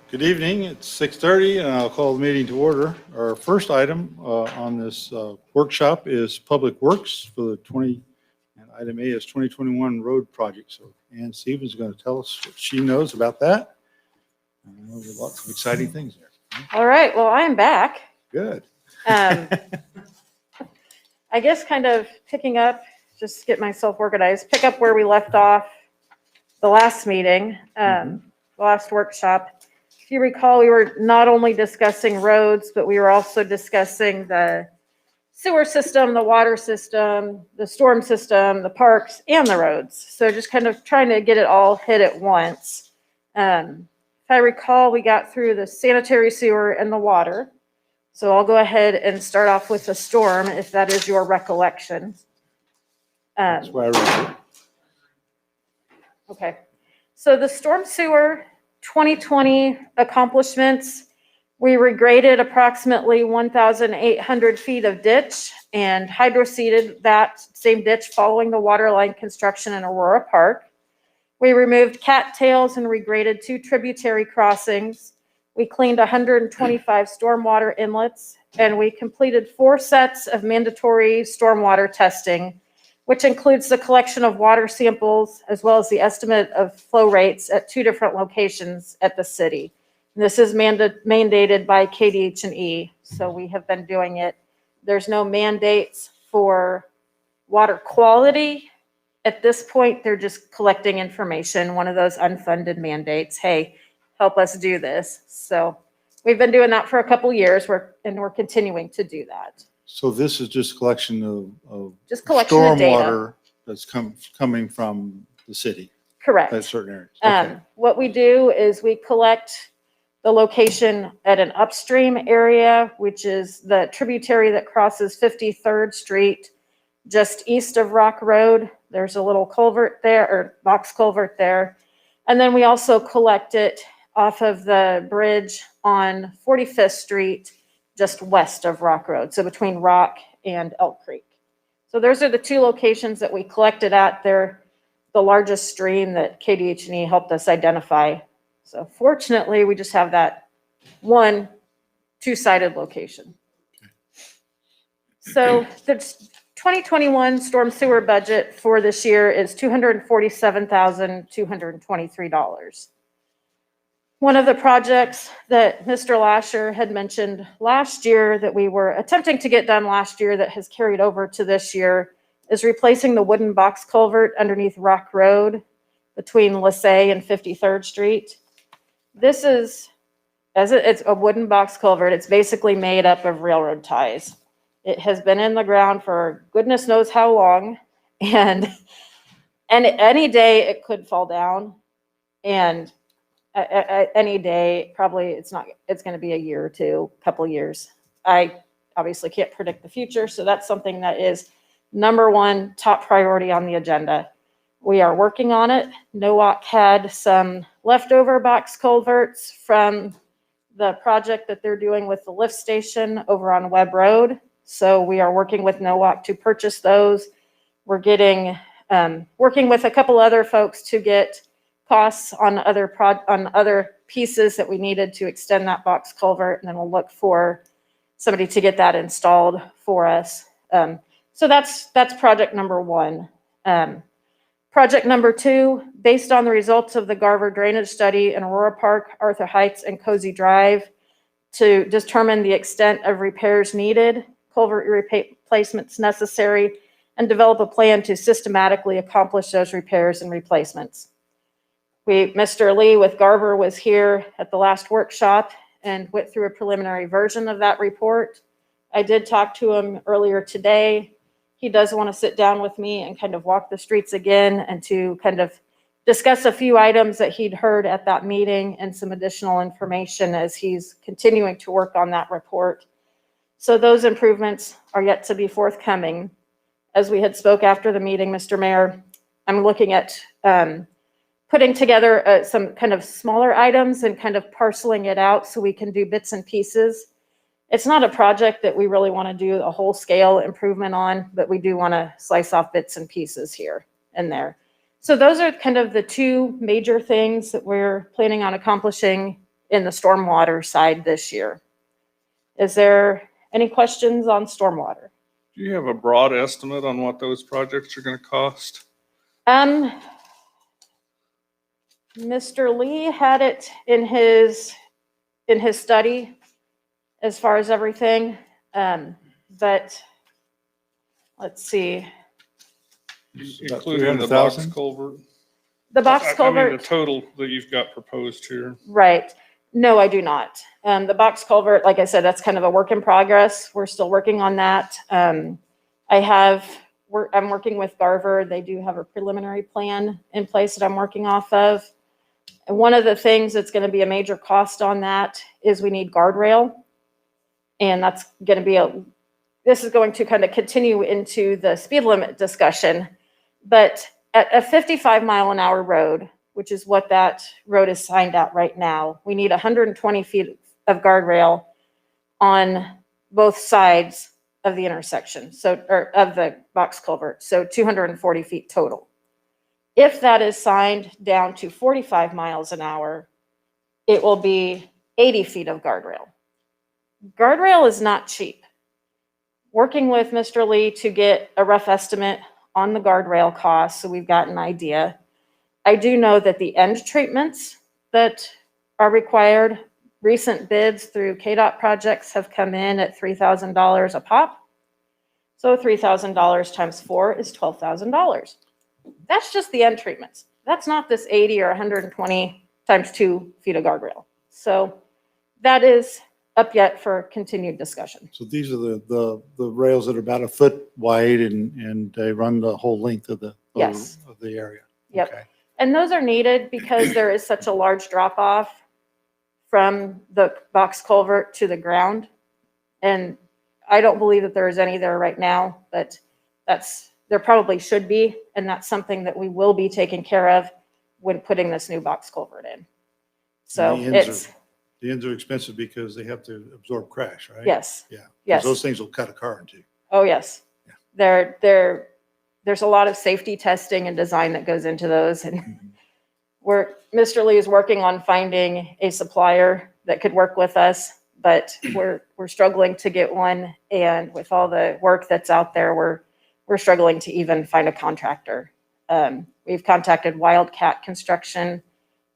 Good evening. It's 6:30 and I'll call the meeting to order. Our first item on this workshop is Public Works for the and item A is 2021 road project. So Ann Stevens is going to tell us what she knows about that. I know there's lots of exciting things there. All right, well, I'm back. Good. I guess kind of picking up, just get myself organized, pick up where we left off the last meeting, the last workshop. If you recall, we were not only discussing roads, but we were also discussing the sewer system, the water system, the storm system, the parks, and the roads. So just kind of trying to get it all hit at once. If I recall, we got through the sanitary sewer and the water. So I'll go ahead and start off with the storm, if that is your recollection. That's why I read it. Okay. So the storm sewer 2020 accomplishments, we regraded approximately 1,800 feet of ditch and hydroseeded that same ditch following the water line construction in Aurora Park. We removed cattails and regraded 2 tributary crossings. We cleaned 125 stormwater inlets, and we completed 4 sets of mandatory stormwater testing, which includes the collection of water samples as well as the estimate of flow rates at 2 different locations at the city. And this is mandated by KDH&E, so we have been doing it. There's no mandates for water quality. At this point, they're just collecting information, one of those unfunded mandates. Hey, help us do this. So we've been doing that for a couple years, and we're continuing to do that. So this is just collection of Just collection of data. stormwater that's coming from the city. Correct. At certain areas. Okay. What we do is we collect the location at an upstream area, which is the tributary that crosses 53rd Street, just east of Rock Road. There's a little culvert there, or box culvert there. And then we also collect it off of the bridge on 45th Street, just west of Rock Road, so between Rock and Elk Creek. So those are the 2 locations that we collected at. They're the largest stream that KDH&E helped us identify. So fortunately, we just have that one 2-sided location. So the 2021 storm sewer budget for this year is $247,223. One of the projects that Mr. Lasher had mentioned last year that we were attempting to get done last year that has carried over to this year is replacing the wooden box culvert underneath Rock Road between Lassay and 53rd Street. This is, it's a wooden box culvert. It's basically made up of railroad ties. It has been in the ground for goodness knows how long, and any day it could fall down, and any day, probably it's going to be a year or 2, couple years. I obviously can't predict the future, so that's something that is number 1 top priority on the agenda. We are working on it. NOAC had some leftover box culverts from the project that they're doing with the lift station over on Webb Road. So we are working with NOAC to purchase those. We're working with a couple other folks to get costs on other pieces that we needed to extend that box culvert, and then we'll look for somebody to get that installed for us. So that's project number 1. Project number 2, based on the results of the Garver drainage study in Aurora Park, Arthur Heights, and Cozy Drive, to determine the extent of repairs needed, culvert replacements necessary, and develop a plan to systematically accomplish those repairs and replacements. Mr. Lee with Garver was here at the last workshop and went through a preliminary version of that report. I did talk to him earlier today. He does want to sit down with me and kind of walk the streets again and to kind of discuss a few items that he'd heard at that meeting and some additional information as he's continuing to work on that report. So those improvements are yet to be forthcoming. As we had spoke after the meeting, Mr. Mayor, I'm looking at putting together some kind of smaller items and kind of parceling it out so we can do bits and pieces. It's not a project that we really want to do a whole scale improvement on, but we do want to slice off bits and pieces here and there. So those are kind of the 2 major things that we're planning on accomplishing in the stormwater side this year. Is there any questions on stormwater? Do you have a broad estimate on what those projects are going to cost? Mr. Lee had it in his study as far as everything. But let's see, About Including the box 300,000? culvert? the box I mean, culvert. the total that you've got proposed here. Right. No, I do not. The box culvert, like I said, that's kind of a work in progress. We're still working on that. I'm working with Garver. They do have a preliminary plan in place that I'm working off of. And one of the things that's going to be a major cost on that is we need guardrail. And that's going to be this is going to kind of continue into the speed limit discussion. But at a 55-mile-an-hour road, which is what that road is signed at right now, we need 120 feet of guardrail on both sides of the intersection, or of the box culvert, so 240 feet total. If that is signed down to 45 miles an hour, it will be 80 feet of guardrail. Guardrail is not cheap. Working with Mr. Lee to get a rough estimate on the guardrail costs, so we've got an idea. I do know that the end treatments that are required, recent bids through KDOT projects have come in at $3,000 a pop. So $3,000 times 4 is $12,000. That's just the end treatments. That's not this 80 or 120 times 2 feet of guardrail. So that is up yet for continued discussion. So these are the rails that are about a foot wide and they run the whole length of the Yes. of the area. Yep. Okay. And those are needed because there is such a large drop off from the box culvert to the ground. And I don't believe that there is any there right now, but there probably should be. And that's something that we will be taking care of when putting this new box culvert in. So And the ends are expensive because they have to absorb crash, right? yes, Yeah. 'Cause yes. those things will cut a car in two. Oh, yes. Yeah. There's a lot of safety testing and design that goes into those. And Mhm. Mr. Lee is working on finding a supplier that could work with us, but we're struggling to get one. And with all the work that's out there, we're struggling to even find a contractor. We've contacted Wildcat Construction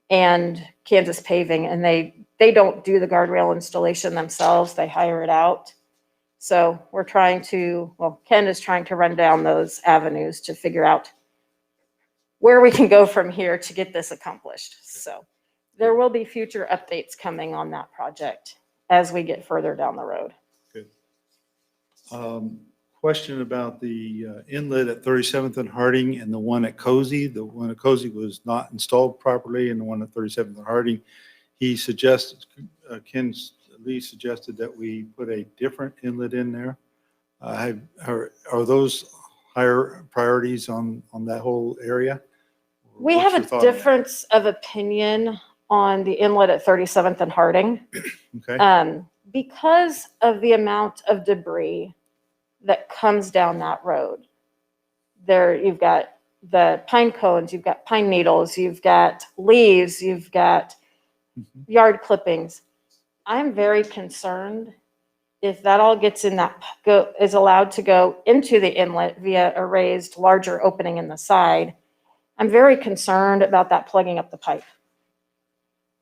and Kansas Paving, and they don't do the guardrail installation themselves. They hire it out. So we're Ken is trying to run down those avenues to figure out where we can go from here to get this accomplished. So there will be future updates coming on that project as we get further down the road. Good. Question about the inlet at 37th and Harding and the one at Cozy. The one at Cozy was not installed properly, and the one at 37th and Harding, Ken Lee suggested that we put a different inlet in there. Are those higher priorities on that whole area? We What's have your a thought on that? difference of opinion on the inlet at 37th and Harding. Okay. Because of the amount of debris that comes down that road. There, you've got the pine cones, you've got pine needles, you've got leaves, you've got yard clippings. I'm very concerned if that all gets is allowed to go into the inlet via a raised, larger opening in the side. I'm very concerned about that plugging up the pipe.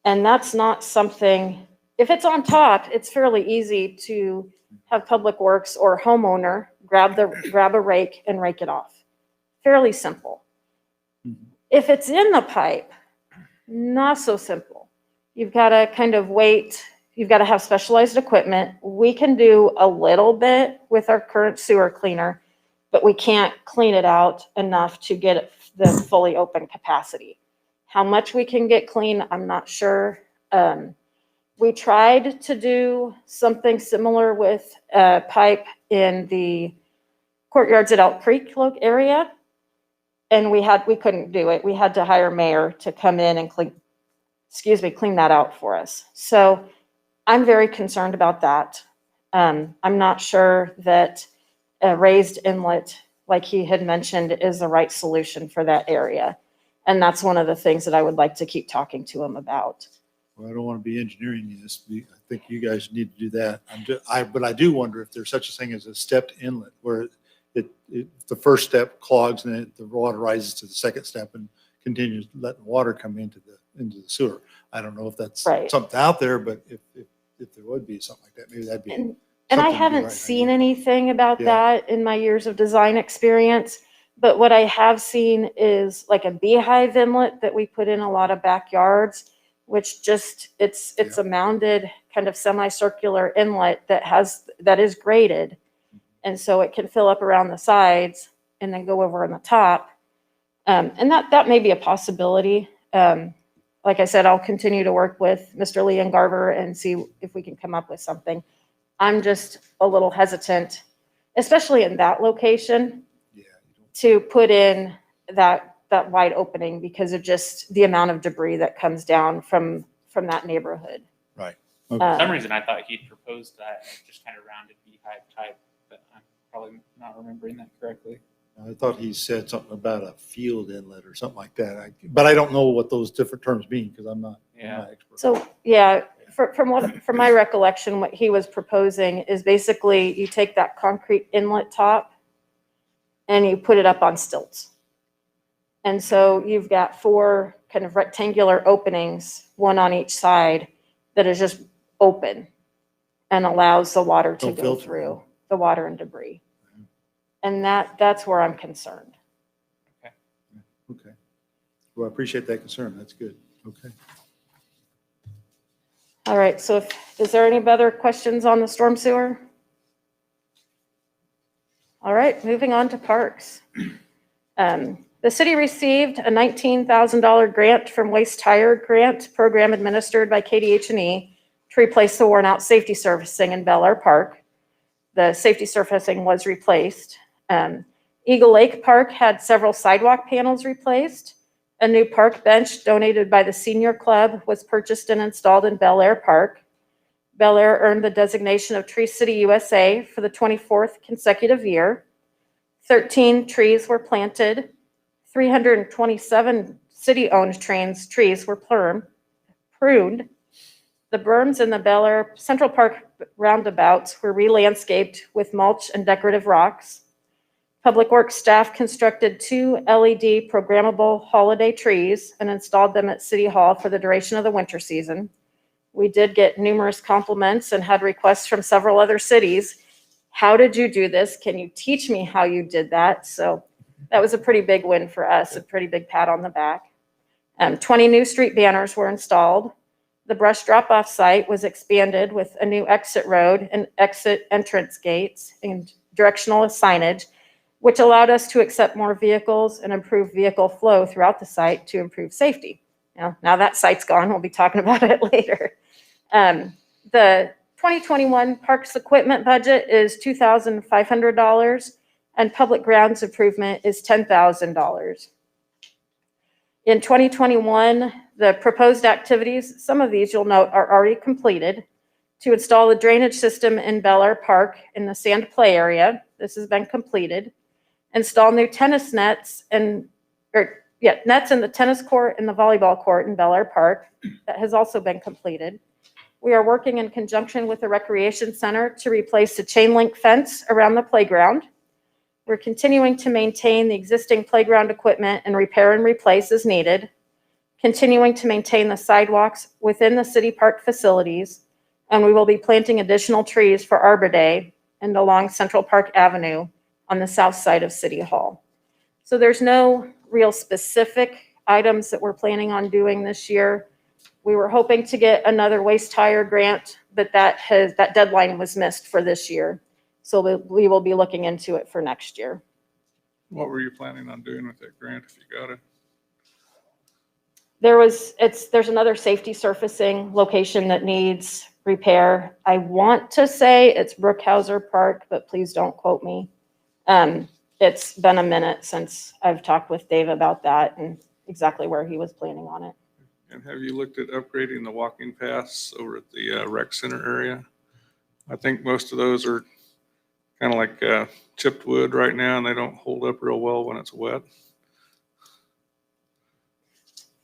And that's not something, if it's on top, it's fairly easy to have Public Works or homeowner grab a rake and rake it off. Fairly simple. If it's in the pipe, not so simple. You've got to kind of wait. You've got to have specialized equipment. We can do a little bit with our current sewer cleaner, but we can't clean it out enough to get it the fully open capacity. How much we can get clean, I'm not sure. We tried to do something similar with a pipe in the courtyards at Elk Creek area, and we couldn't do it. We had to hire Mayor to come in and clean that out for us. So I'm very concerned about that. I'm not sure that a raised inlet, like he had mentioned, is the right solution for that area. And that's one of the things that I would like to keep talking to him about. Well, I don't want to be engineering this. I think you guys need to do that. But I do wonder if there's such a thing as a stepped inlet where the first step clogs and then the water rises to the second step and continues letting water come into the sewer. I don't know if that's Right. something out there, but if there would be something like that, maybe that'd be. And I something to be haven't right seen idea. anything about Yeah. that in my years of design experience. But what I have seen is like a beehive inlet that we put in a lot of backyards, which just, it's a mounded kind of semicircular inlet that is graded. And so it can fill up around the sides and then go over on the top. And that may be a possibility. Like I said, I'll continue to work with Mr. Lee and Garver and see if we can come up with something. I'm just a little hesitant, especially in that location, Yeah. to put in that wide opening because of just the amount of debris that comes down from that neighborhood. Right. For some reason, I thought he'd proposed that just kind of rounded beehive type, but I'm probably not remembering that correctly. I thought he said something about a field inlet or something like that. But I don't know what those different terms mean because I'm not an expert. So, yeah, from my recollection, what he was proposing is basically you take that concrete inlet top and you put it up on stilts. And so you've got 4 kind of rectangular openings, one on each side, that is just open and allows the water to No go filter. through, the water and debris. And that's where I'm concerned. Okay. Well, I appreciate that concern. That's good. Okay. All right, so is there any other questions on the storm sewer? All right, moving on to parks. The city received a $19,000 grant from Waste Tire Grant Program administered by KDH&E to replace the worn-out safety surfacing in Bel Aire Park. The safety surfacing was replaced. Eagle Lake Park had several sidewalk panels replaced. A new park bench donated by the Senior Club was purchased and installed in Bel Aire Park. Bel Aire earned the designation of Tree City USA for the 24th consecutive year. 13 trees were planted. 327 city-owned trees were pruned. The berms in the Bel Aire Central Park roundabouts were re-landscaped with mulch and decorative rocks. Public Works staff constructed 2 LED programmable holiday trees and installed them at City Hall for the duration of the winter season. We did get numerous compliments and had requests from several other cities. How did you do this? Can you teach me how you did that? So that was a pretty big win for us, a pretty big pat on the back. 20 new street banners were installed. The brush drop-off site was expanded with a new exit road and exit entrance gates and directional signage, which allowed us to accept more vehicles and improve vehicle flow throughout the site to improve safety. Now that site's gone, we'll be talking about it later. The 2021 Parks equipment budget is $2,500 and public grounds improvement is $10,000. In 2021, the proposed activities, some of these you'll note are already completed. To install a drainage system in Bel Aire Park in the sand play area, this has been completed. Install new tennis nets nets in the tennis court and the volleyball court in Bel Aire Park. That has also been completed. We are working in conjunction with the Recreation Center to replace the chain link fence around the playground. We're continuing to maintain the existing playground equipment and repair and replace as needed. Continuing to maintain the sidewalks within the city park facilities. And we will be planting additional trees for Arbor Day and along Central Park Avenue on the south side of City Hall. So there's no real specific items that we're planning on doing this year. We were hoping to get another waste tire grant, but that deadline was missed for this year. So we will be looking into it for next year. What were you planning on doing with that grant if you got it? There's another safety surfacing location that needs repair. I want to say it's Brookhauser Park, but please don't quote me. It's been a minute since I've talked with Dave about that and exactly where he was planning on it. And have you looked at upgrading the walking paths over at the rec center area? I think most of those are kind of like chipped wood right now, and they don't hold up real well when it's wet.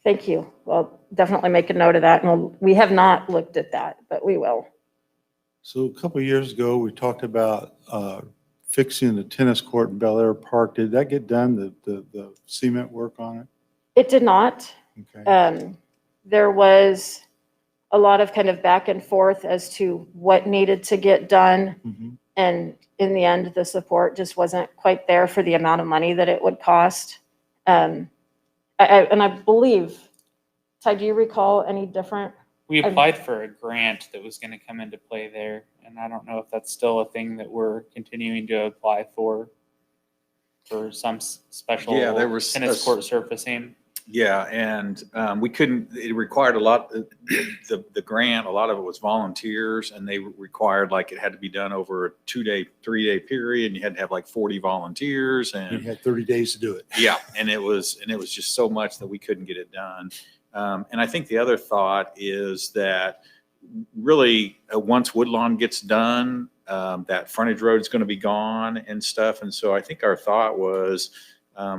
Thank you. Well, definitely make a note of that. And we have not looked at that, but we will. So a couple of years ago, we talked about fixing the tennis court in Bel Aire Park. Did that get done, the cement work on it? It did not. Okay. There was a lot of kind of back and forth as to what needed to get done. Mhm. And in the end, the support just wasn't quite there for the amount of money that it would cost. And I believe, Ty, do you recall any different? We applied for a grant that was going to come into play there, and I don't know if that's still a thing that we're continuing to apply for some special Yeah, there was tennis court surfacing. Yeah, and we couldn't, it required a lot, the grant, a lot of it was volunteers, and they required, like, it had to be done over a 2-day, 3-day period, and you had to have like 40 volunteers, You and had 30 days to do it. yeah, and it was just so much that we couldn't get it done. And I think the other thought is that really, once Woodlawn gets done, that frontage road is going to be gone and stuff, and so I think our thought was,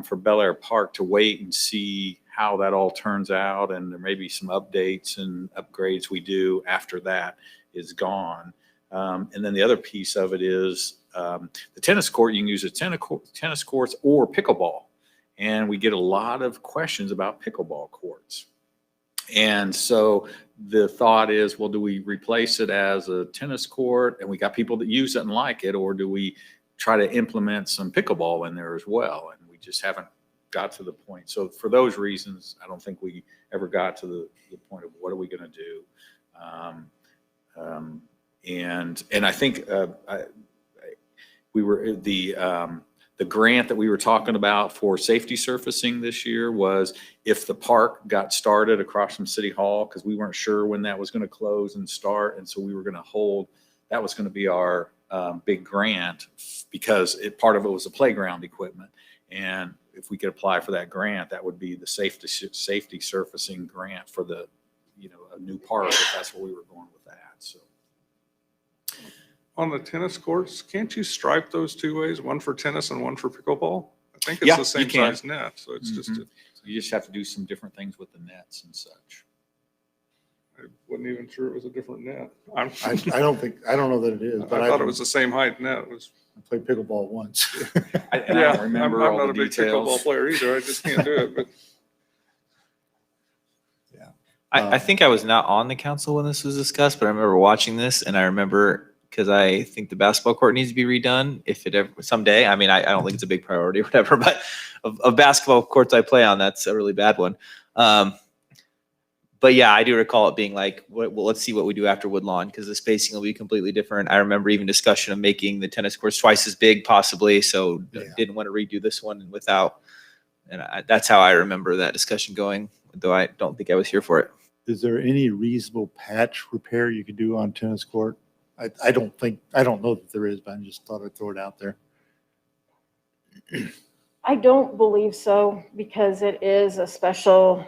for Bel Aire Park to wait and see how that all turns out, and there may be some updates and upgrades we do after that is gone. And then the other piece of it is the tennis court. You can use a tennis courts or pickleball, and we get a lot of questions about pickleball courts. And so the thought is, well, do we replace it as a tennis court, and we got people that use it and like it, or do we try to implement some pickleball in there as well? And we just haven't got to the point. So for those reasons, I don't think we ever got to the point of what are we going to do. And I think we were the grant that we were talking about for safety surfacing this year was if the park got started across from City Hall, because we weren't sure when that was going to close and start, and so we were going to hold. That was going to be our big grant, because part of it was the playground equipment, and if we could apply for that grant, that would be the safety surfacing grant for the a new park, if that's where we were going with that. So On the tennis courts, can't you stripe those two ways, one for tennis and one for pickleball? I think it's Yeah, the same you can. size net, so it's just, you just have to do some different things with the nets and such. I wasn't even sure it was a different net. I don't know that it is, but I thought it was the same height net. It was. I played pickleball once. I don't remember I'm all not the a big details. pickleball player either. I just can't do it, but. I think I was not on the council when this was discussed, but I remember watching this, and I remember, because I think the basketball court needs to be redone if it ever someday. I mean, I don't think it's a big priority or whatever, but of basketball courts I play on, that's a really bad one. But yeah, I do recall it being like, well, let's see what we do after Woodlawn, because the spacing will be completely different. I remember even discussion of making the tennis courts twice as big, possibly. So didn't want to redo this one without. And that's how I remember that discussion going, though I don't think I was here for it. Is there any reasonable patch repair you could do on tennis court? I don't know that there is, but I just thought I'd throw it out there. I don't believe so, because it is a special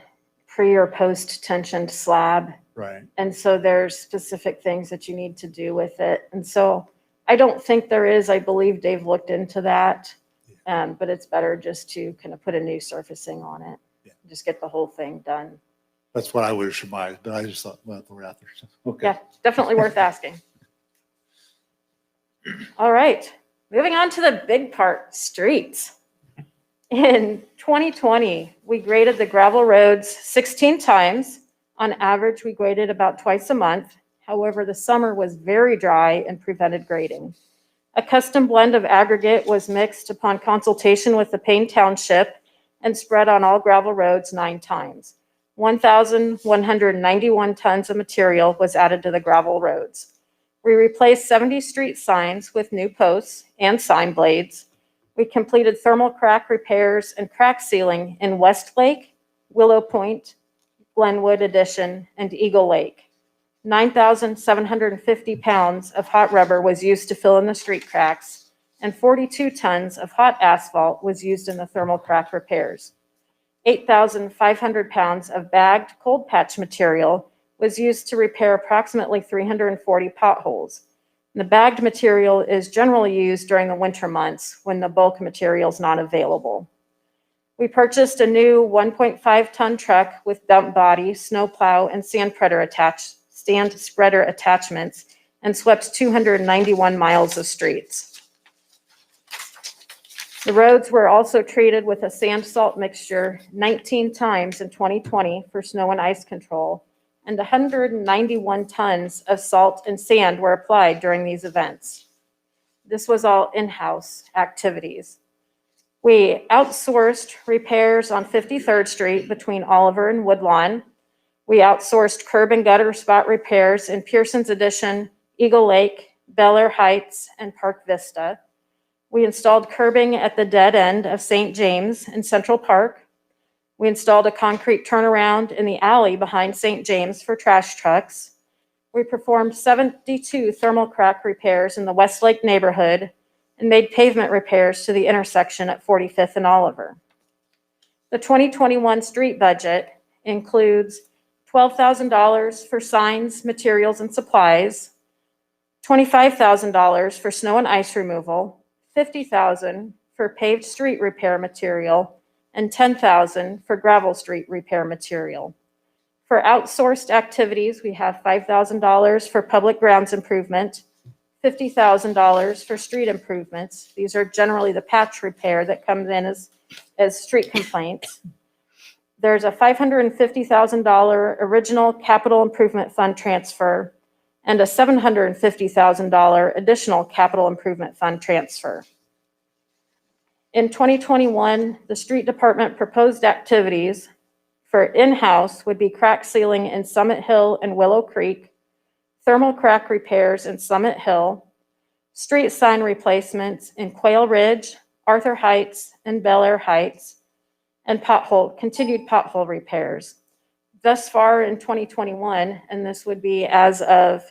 pre or post tensioned slab. Right. And so there's specific things that you need to do with it. And so I don't think there is. I believe Dave looked into that. But it's better just to kind of put a new surfacing on it. Yeah. Just get the whole thing done. That's what I would have surmised, but I just thought, well, throw it out there. Okay. Yeah, definitely worth asking. All right, moving on to the big part, streets. In 2020, we graded the gravel roads 16 times. On average, we graded about twice a month. However, the summer was very dry and prevented grading. A custom blend of aggregate was mixed upon consultation with the Payne Township and spread on all gravel roads 9 times. 1,191 tons of material was added to the gravel roads. We replaced 70 street signs with new posts and sign blades. We completed thermal crack repairs and crack sealing in Westlake, Willow Point, Glenwood Addition, and Eagle Lake. 9,750 pounds of hot rubber was used to fill in the street cracks, and 42 tons of hot asphalt was used in the thermal crack repairs. 8,500 pounds of bagged cold patch material was used to repair approximately 340 potholes. The bagged material is generally used during the winter months when the bulk material is not available. We purchased a new 1.5-ton truck with dump body, snow plow, and sand spreader attachments, and swept 291 miles of streets. The roads were also treated with a sand salt mixture 19 times in 2020 for snow and ice control, and 191 tons of salt and sand were applied during these events. This was all in-house activities. We outsourced repairs on 53rd Street between Oliver and Woodlawn. We outsourced curb and gutter spot repairs in Pearson's Addition, Eagle Lake, Bel Aire Heights, and Park Vista. We installed curbing at the dead end of St. James in Central Park. We installed a concrete turnaround in the alley behind St. James for trash trucks. We performed 72 thermal crack repairs in the Westlake neighborhood and made pavement repairs to the intersection at 45th and Oliver. The 2021 street budget includes $12,000 for signs, materials, and supplies, $25,000 for snow and ice removal, $50,000 for paved street repair material, and $10,000 for gravel street repair material. For outsourced activities, we have $5,000 for public grounds improvement, $50,000 for street improvements. These are generally the patch repair that comes in as street complaints. There's a $550,000 original capital improvement fund transfer and a $750,000 additional capital improvement fund transfer. In 2021, the street department proposed activities for in-house would be crack sealing in Summit Hill and Willow Creek, thermal crack repairs in Summit Hill, street sign replacements in Quail Ridge, Arthur Heights, and Bel Aire Heights, and continued pothole repairs. Thus far in 2021, and this would be as of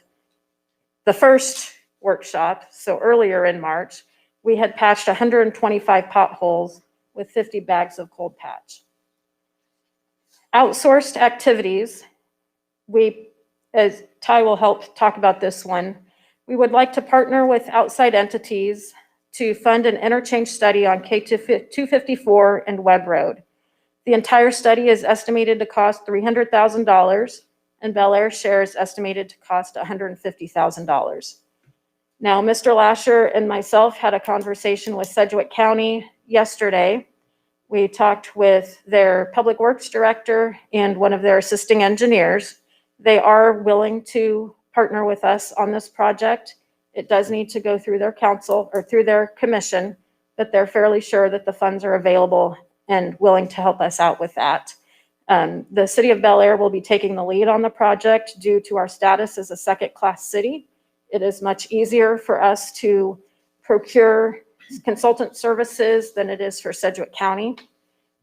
the first workshop, so earlier in March, we had patched 125 potholes with 50 bags of cold patch. Outsourced activities, as Ty will help talk about this one, we would like to partner with outside entities to fund an interchange study on K254 and Webb Road. The entire study is estimated to cost $300,000, and Bel Aire share is estimated to cost $150,000. Now, Mr. Lasher and myself had a conversation with Sedgwick County yesterday. We talked with their public works director and one of their assisting engineers. They are willing to partner with us on this project. It does need to go through their council or through their commission, but they're fairly sure that the funds are available and willing to help us out with that. The city of Bel Aire will be taking the lead on the project due to our status as a second-class city. It is much easier for us to procure consultant services than it is for Sedgwick County.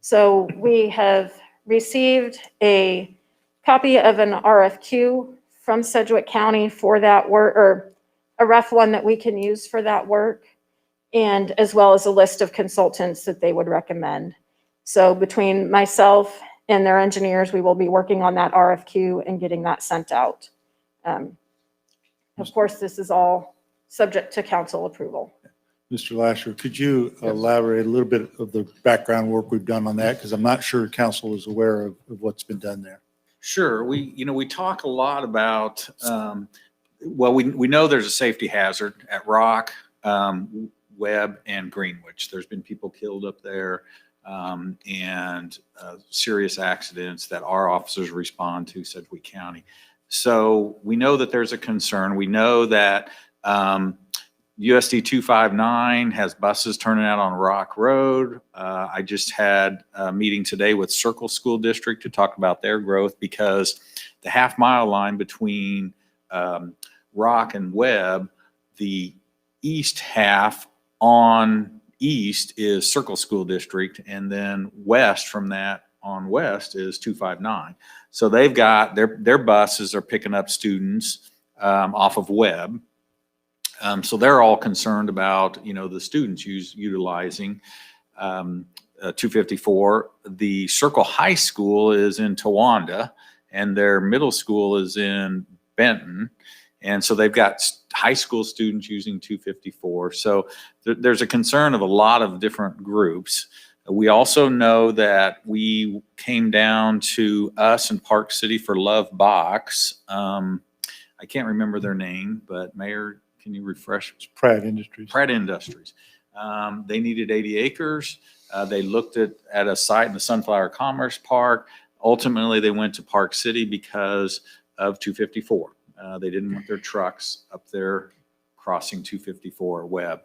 So we have received a copy of an RFQ from Sedgwick County for that work, or a rough one that we can use for that work, and as well as a list of consultants that they would recommend. So between myself and their engineers, we will be working on that RFQ and getting that sent out. Of course, this is all subject to council approval. Mr. Lasher, could you elaborate a little bit of the background work we've done on that? Because I'm not sure council is aware of what's been done there. Sure. We talk a lot about, we know there's a safety hazard at Rock, Webb, and Greenwich. There's been people killed up there, and serious accidents that our officers respond to, Sedgwick County. So we know that there's a concern. We know that USD 259 has buses turning out on Rock Road. I just had a meeting today with Circle School District to talk about their growth, because the half-mile line between Rock and Webb, the east half on east is Circle School District, and then west from that on west is 259. So they've got their buses are picking up students off of Webb. So they're all concerned about, the students utilizing 254. The Circle High School is in Towanda, and their middle school is in Benton. And so they've got high school students using 254. So there's a concern of a lot of different groups. We also know that we came down to us and Park City for Love Box. I can't remember their name, but Mayor, can you refresh? Pratt Industries. Pratt Industries. They needed 80 acres. They looked at a site in the Sunflower Commerce Park. Ultimately, they went to Park City because of 254. They didn't want their trucks up there crossing 254 Webb.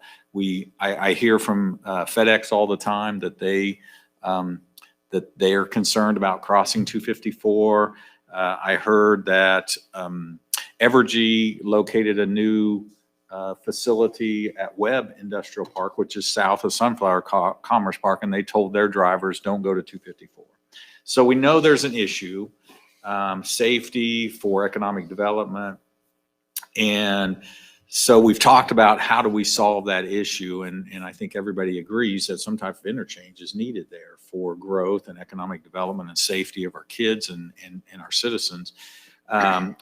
I hear from FedEx all the time that they are concerned about crossing 254. I heard that Evergy located a new facility at Webb Industrial Park, which is south of Sunflower Commerce Park, and they told their drivers, don't go to 254. So we know there's an issue, safety for economic development. And so we've talked about how do we solve that issue, and I think everybody agrees that some type of interchange is needed there for growth and economic development and safety of our kids and our citizens.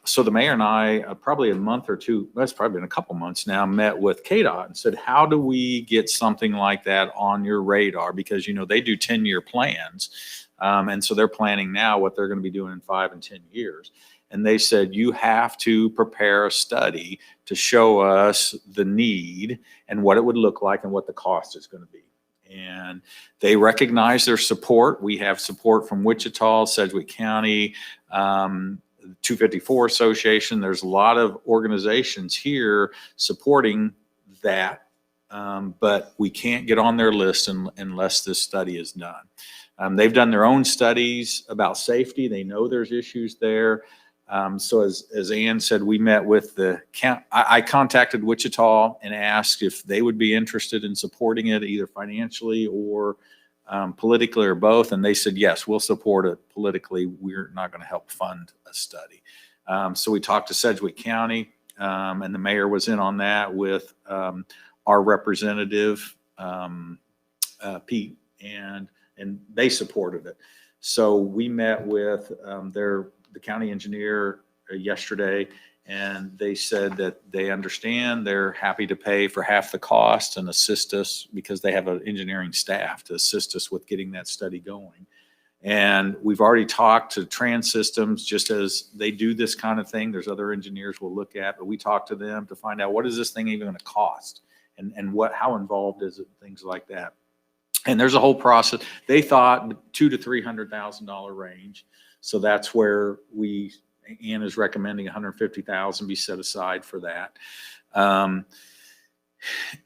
So the mayor and I, probably a month or two, that's probably been a couple months now, met with KDOT and said, how do we get something like that on your radar? Because, you know, they do 10-year plans. And so they're planning now what they're going to be doing in 5 and 10 years. And they said, you have to prepare a study to show us the need and what it would look like and what the cost is going to be. And they recognize their support. We have support from Wichita, Sedgwick County, 254 Association. There's a lot of organizations here supporting that, but we can't get on their list unless this study is done. They've done their own studies about safety. They know there's issues there. So as Ann said, we met with the count. I contacted Wichita and asked if they would be interested in supporting it, either financially or politically or both. And they said, yes, we'll support it politically. We're not going to help fund a study. So we talked to Sedgwick County, and the mayor was in on that with our representative, Pete, and they supported it. So we met with the county engineer yesterday, and they said that they understand, they're happy to pay for half the cost and assist us because they have an engineering staff to assist us with getting that study going. And we've already talked to Trans Systems, just as they do this kind of thing. There's other engineers we'll look at, but we talked to them to find out what is this thing even going to cost, and how involved is it, things like that. And there's a whole process. They thought $200,000 to $300,000 range. So that's where Ann is recommending $150,000 be set aside for that. And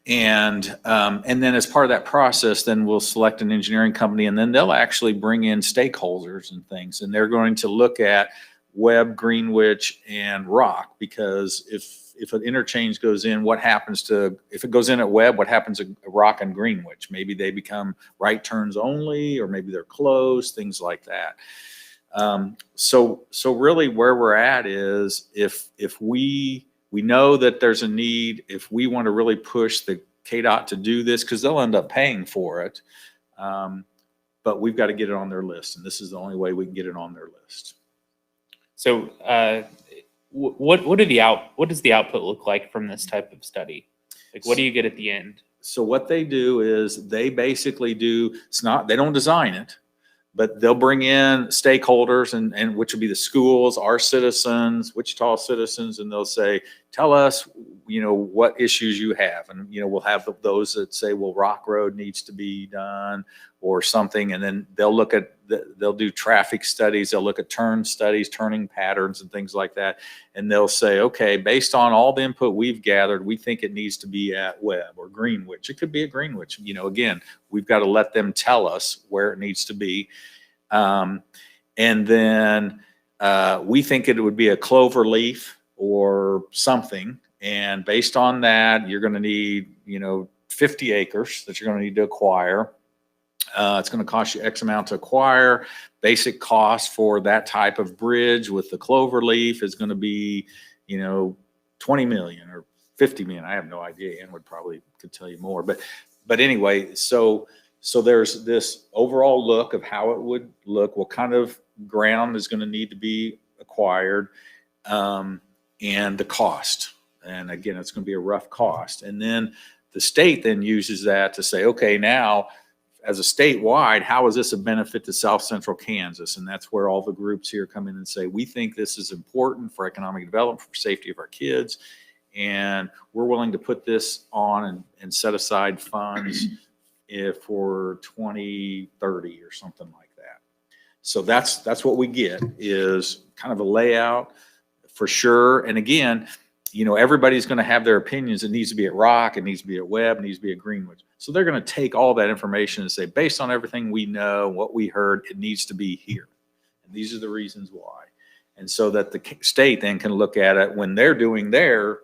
then as part of that process, then we'll select an engineering company, and then they'll actually bring in stakeholders and things. And they're going to look at Webb, Greenwich, and Rock, because if an interchange goes in, if it goes in at Webb, what happens at Rock and Greenwich? Maybe they become right turns only, or maybe they're closed, things like that. So really where we're at is if we know that there's a need, if we want to really push the KDOT to do this, because they'll end up paying for it, but we've got to get it on their list, and this is the only way we can get it on their list. So what does the output look like from this type of study? Like, what do you get at the end? So what they do is they basically they don't design it, but they'll bring in stakeholders, and which would be the schools, our citizens, Wichita citizens, and they'll say, tell us, what issues you have. And, we'll have those that say, well, Rock Road needs to be done or something. And then they'll do traffic studies. They'll look at turn studies, turning patterns and things like that. And they'll say, okay, based on all the input we've gathered, we think it needs to be at Webb or Greenwich. It could be at Greenwich. Again, we've got to let them tell us where it needs to be. And then we think it would be a clover leaf or something. And based on that, you're going to need, 50 acres that you're going to need to acquire. It's going to cost you X amount to acquire. Basic cost for that type of bridge with the clover leaf is going to be, 20 million or 50 million. I have no idea. Ann could tell you more. But anyway, so there's this overall look of how it would look, what kind of ground is going to need to be acquired, and the cost. And again, it's going to be a rough cost. And then the state then uses that to say, okay, now as a statewide, how is this a benefit to South Central Kansas? And that's where all the groups here come in and say, we think this is important for economic development, for safety of our kids. And we're willing to put this on and set aside funds for 2030 or something like that. So that's what we get, is kind of a layout for sure. And again, you know, everybody's going to have their opinions. It needs to be at Rock, it needs to be at Webb, it needs to be at Greenwood. So they're going to take all that information and say, based on everything we know, what we heard, it needs to be here. And these are the reasons why. And so that the state then can look at it when they're doing their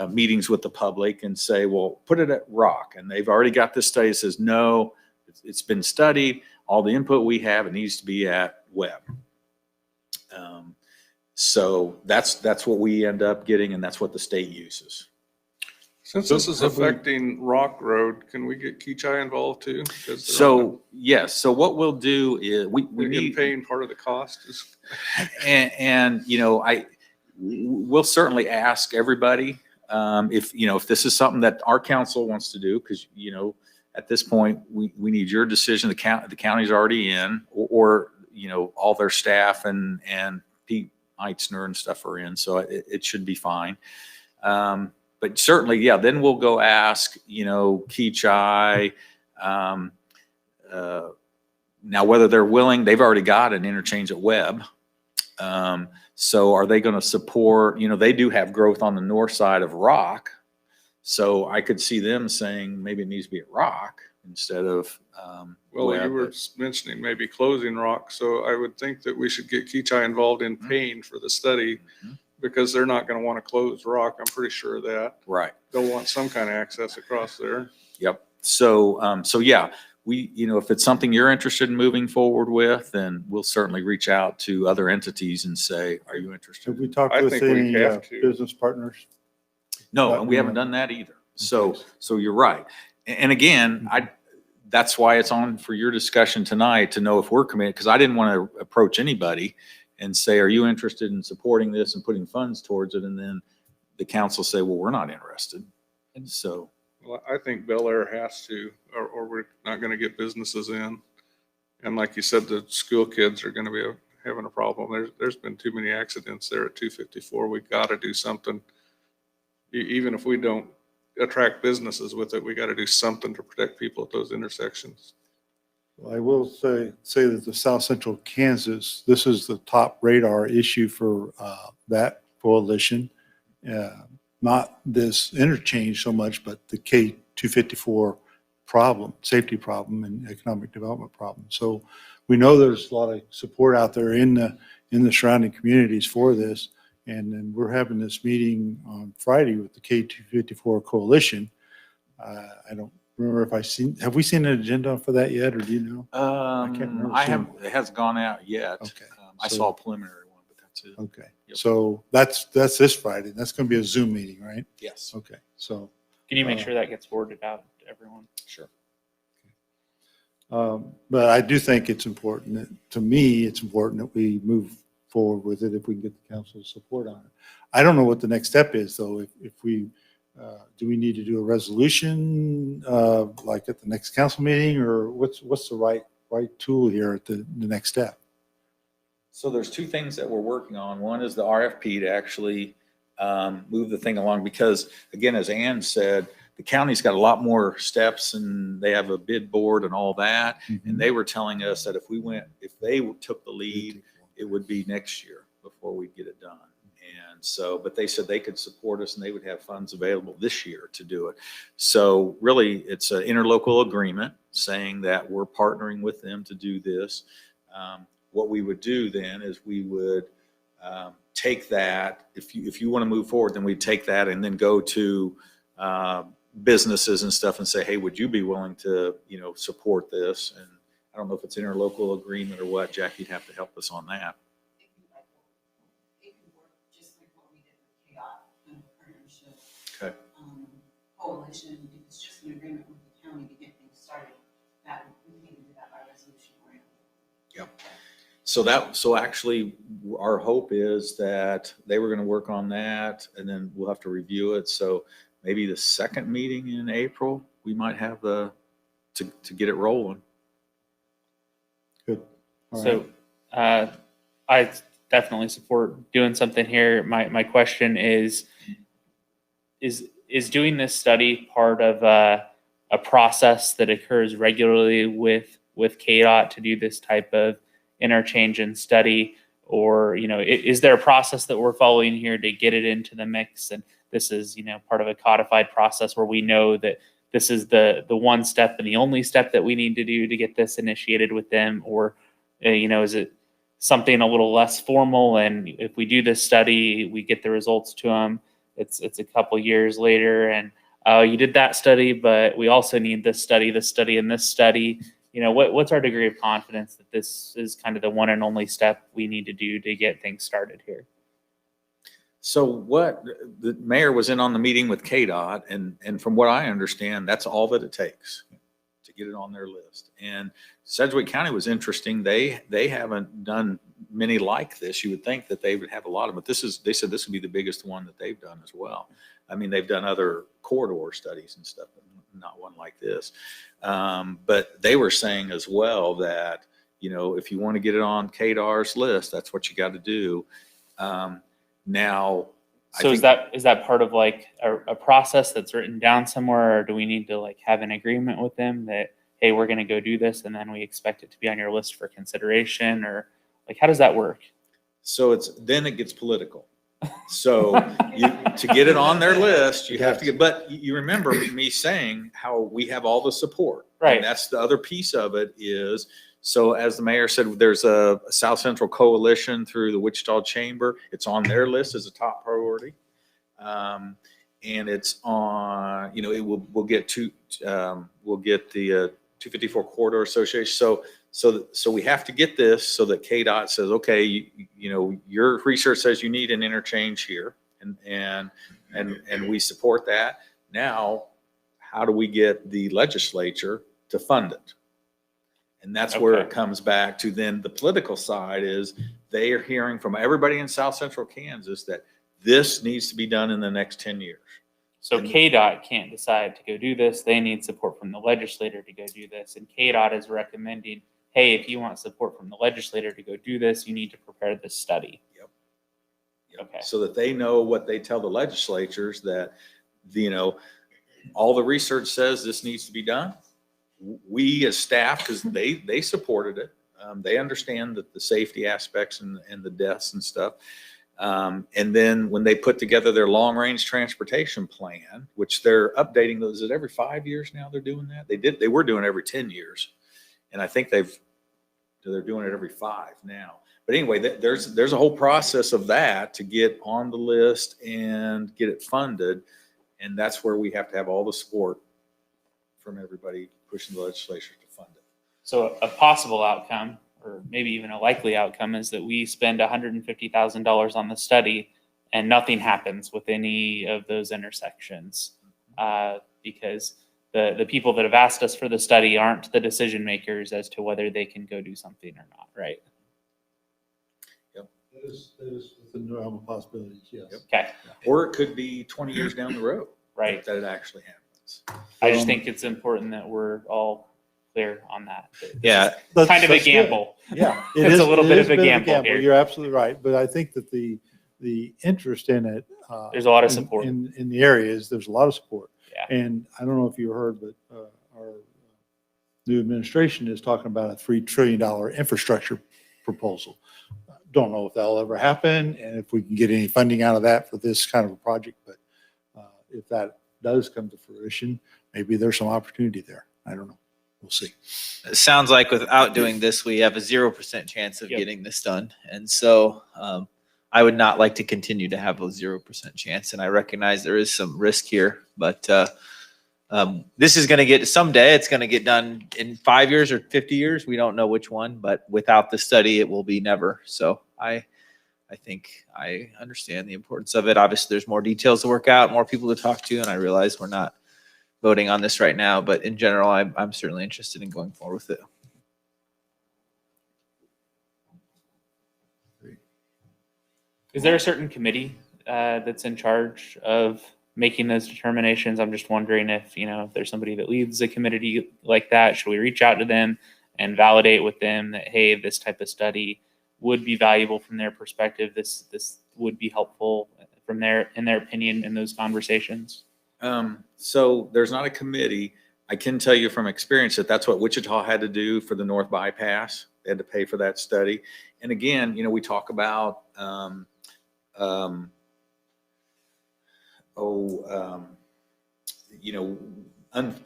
meetings with the public and say, well, put it at Rock. And they've already got this study that says, no, it's been studied. All the input we have, it needs to be at Webb. So that's what we end up getting, and that's what the state uses. Since this is affecting Rock Road, can we get Keachai involved too? So yes, so what we'll do is we need paying part of the cost is. and you know, we'll certainly ask everybody if this is something that our council wants to do, because you know at this point we need your decision. The county's already in, or you know all their staff and Pete Eitzner and stuff are in, so it should be fine. But certainly, yeah, then we'll go ask, you know, Keachai, now whether they're willing. They've already got an interchange at Webb. So are they going to support, you know, they do have growth on the north side of Rock. So I could see them saying maybe it needs to be at Rock instead of Well, Webb. you were mentioning maybe closing Rock, so I would think that we should get Keachai involved in paying for the study, because they're not going to want to close Rock. I'm pretty sure of that. Right. They'll want some kind of access across there. Yep. So yeah, you know, if it's something you're interested in moving forward with, then we'll certainly reach out to other entities and say, are you interested? Have we talked I with think we any have to. business partners? No, and we haven't done that either. So you're right. And again, that's why it's on for your discussion tonight, to know if we're committed, because I didn't want to approach anybody and say, are you interested in supporting this and putting funds towards it? And then the council say, well, we're not interested. And so. Well, I think Bel Aire has to, or we're not going to get businesses in. And like you said, the school kids are going to be having a problem. There's been too many accidents there at 254. We got to do something. Even if we don't attract businesses with it, we got to do something to protect people at those intersections. Well, I will say that the South Central Kansas, this is the top radar issue for that coalition. Not this interchange so much, but the K254 problem, safety problem, and economic development problem. So we know there's a lot of support out there in the surrounding communities for this. And then we're having this meeting on Friday with the K254 coalition. I don't remember if have we seen an agenda for that yet, or do you know? I can't remember. It hasn't gone out yet. Okay. I saw a preliminary one, but that's it. Okay. Yep. So that's this Friday. That's going to be a Zoom meeting, right? Yes. Okay. So. Can you make sure that gets forwarded out to everyone? Sure. But I do think it's important to me, it's important that we move forward with it if we can get the council's support on it. I don't know what the next step is, though. If we, do we need to do a resolution like at the next council meeting, or what's the right tool here at the next step? So there's two things that we're working on. One is the RFP to actually move the thing along, because again, as Ann said, the county's got a lot more steps and they have a bid board and all that. Mm-hmm. And they were telling us that if they took the lead, it would be next year before we get it done. And so, but they said they could support us and they would have funds available this year to do it. So really it's an interlocal agreement saying that we're partnering with them to do this. What we would do then is we would take that, if you want to move forward, then we'd take that and then go to businesses and stuff and say, hey, would you be willing to, support this? And I don't know if it's interlocal agreement or what. Jackie'd have to help us on that. It could work just like what we did with KDOT, partnership. Okay. Coalition. If it's just an agreement with the county to get things started, that we can do that by resolution. Yep. So actually our hope is that they were going to work on that and then we'll have to review it. So maybe the second meeting in April, we might have to get it rolling. Good. All So, I definitely support doing something here. My question is doing this study part of a process that occurs regularly with KDOT to do this type of interchange and study? Or, is there a process that we're following here to get it into the mix? And this is, part of a codified process where we know that this is the one step and the only step that we need to do to get this initiated with them? Or, is it something a little less formal? And if we do this study, we get the results to them, it's a couple years later, and you did that study, but we also need this study, and this study. What's our degree of confidence that this is kind of the one and only step we need to do to get things started here? So what the mayor was in on the meeting with KDOT, and from what I understand, that's all that it takes to get it on their list. And Sedgwick County was interesting. They haven't done many like this. You would think that they would have a lot of, but they said this would be the biggest one that they've done as well. I mean, they've done other corridor studies and stuff, but not one like this. But they were saying as well that, if you want to get it on KDOT's list, that's what you got to do. Now, So is that part of like a process that's written down somewhere, or do we need to like have an agreement with them that, hey, we're going to go do this, and then we expect it to be on your list for consideration? Or like, how does that work? so then it gets political. So to get it on their list, you have to get, but you remember me saying how we have all the support. Right. And that's the other piece of it is, so as the mayor said, there's a South Central Coalition through the Wichita Chamber. It's on their list as a top priority. And it's on, we'll get the 254 Corridor Association. So we have to get this so that KDOT says, okay, your research says you need an interchange here, and we support that. Now, how do we get the legislature to fund it? And that's where it comes back to. Then the political side is they are hearing from everybody in South Central Kansas that this needs to be done in the next 10 years. So KDOT can't decide to go do this. They need support from the legislator to go do this. And KDOT is recommending, hey, if you want support from the legislator to go do this, you need to prepare this study. Yep. Okay. So that they know what they tell the legislatures that, all the research says this needs to be done. We as staff, because they supported it. They understand that the safety aspects and the deaths and stuff. And then when they put together their long range transportation plan, which they're updating those, is it every 5 years now they're doing that? They were doing it every 10 years. And I think they're doing it every 5 now. But anyway, there's a whole process of that to get on the list and get it funded. And that's where we have to have all the support from everybody pushing the legislature to fund it. So a possible outcome, or maybe even a likely outcome, is that we spend $150,000 on the study and nothing happens with any of those intersections, because the people that have asked us for the study aren't the decision makers as to whether they can go do something or not, right? Yep. That is within the realm of possibilities, yes. Yep. Okay, Or it could be 20 years down the road. right. That it actually happens. I just think it's important that we're all clear on that. Yeah. That's- Kind of a that's good. gamble. Yeah. It's a little bit of a gamble here. You're absolutely right. But I think that the interest in it. There's a lot of support. In the areas, there's a lot of support. Yeah. And I don't know if you heard, but our new administration is talking about a $3 trillion infrastructure proposal. Don't know if that'll ever happen and if we can get any funding out of that for this kind of a project. But if that does come to fruition, maybe there's some opportunity there. I don't know. We'll see. It sounds like without doing this, we have a 0% chance of Yep. getting this done. And so I would not like to continue to have a 0% chance. And I recognize there is some risk here, but this is going to someday it's going to get done in 5 years or 50 years. We don't know which one, but without the study, it will be never. So I think I understand the importance of it. Obviously, there's more details to work out, more people to talk to, and I realize we're not voting on this right now, but in general, I'm certainly interested in going forward with it. Is there a certain committee that's in charge of making those determinations. I'm just wondering if, if there's somebody that leads a committee like that, should we reach out to them and validate with them that, hey, this type of study would be valuable from their perspective. This would be helpful in their opinion in those conversations. So there's not a committee. I can tell you from experience that that's what Wichita had to do for the North Bypass. They had to pay for that study. And again, we talk about,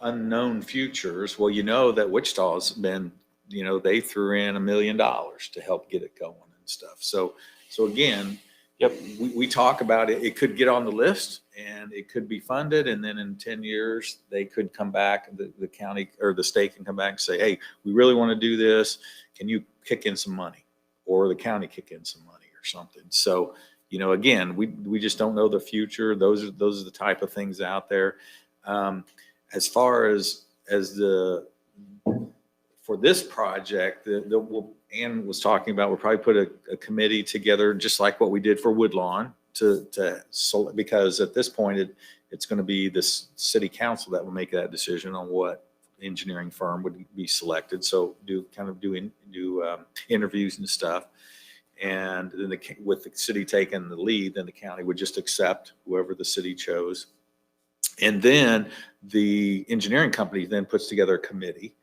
unknown futures. Well, that Wichita's been, they threw in $1 million to help get it going and stuff. So again, Yep. we talk about it. It could get on the list and it could be funded. And then in 10 years, they could come back, the county or the state can come back and say, hey, we really want to do this. Can you kick in some money? Or the county kick in some money or something. So, again, we just don't know the future. Those are the type of things out there. As far as for this project, Ann was talking about, we'll probably put a committee together, just like what we did for Woodlawn, because at this point, it's going to be this city council that will make that decision on what engineering firm would be selected. So do interviews and stuff. And then with the city taking the lead, then the county would just accept whoever the city chose. And then the engineering company then puts together a committee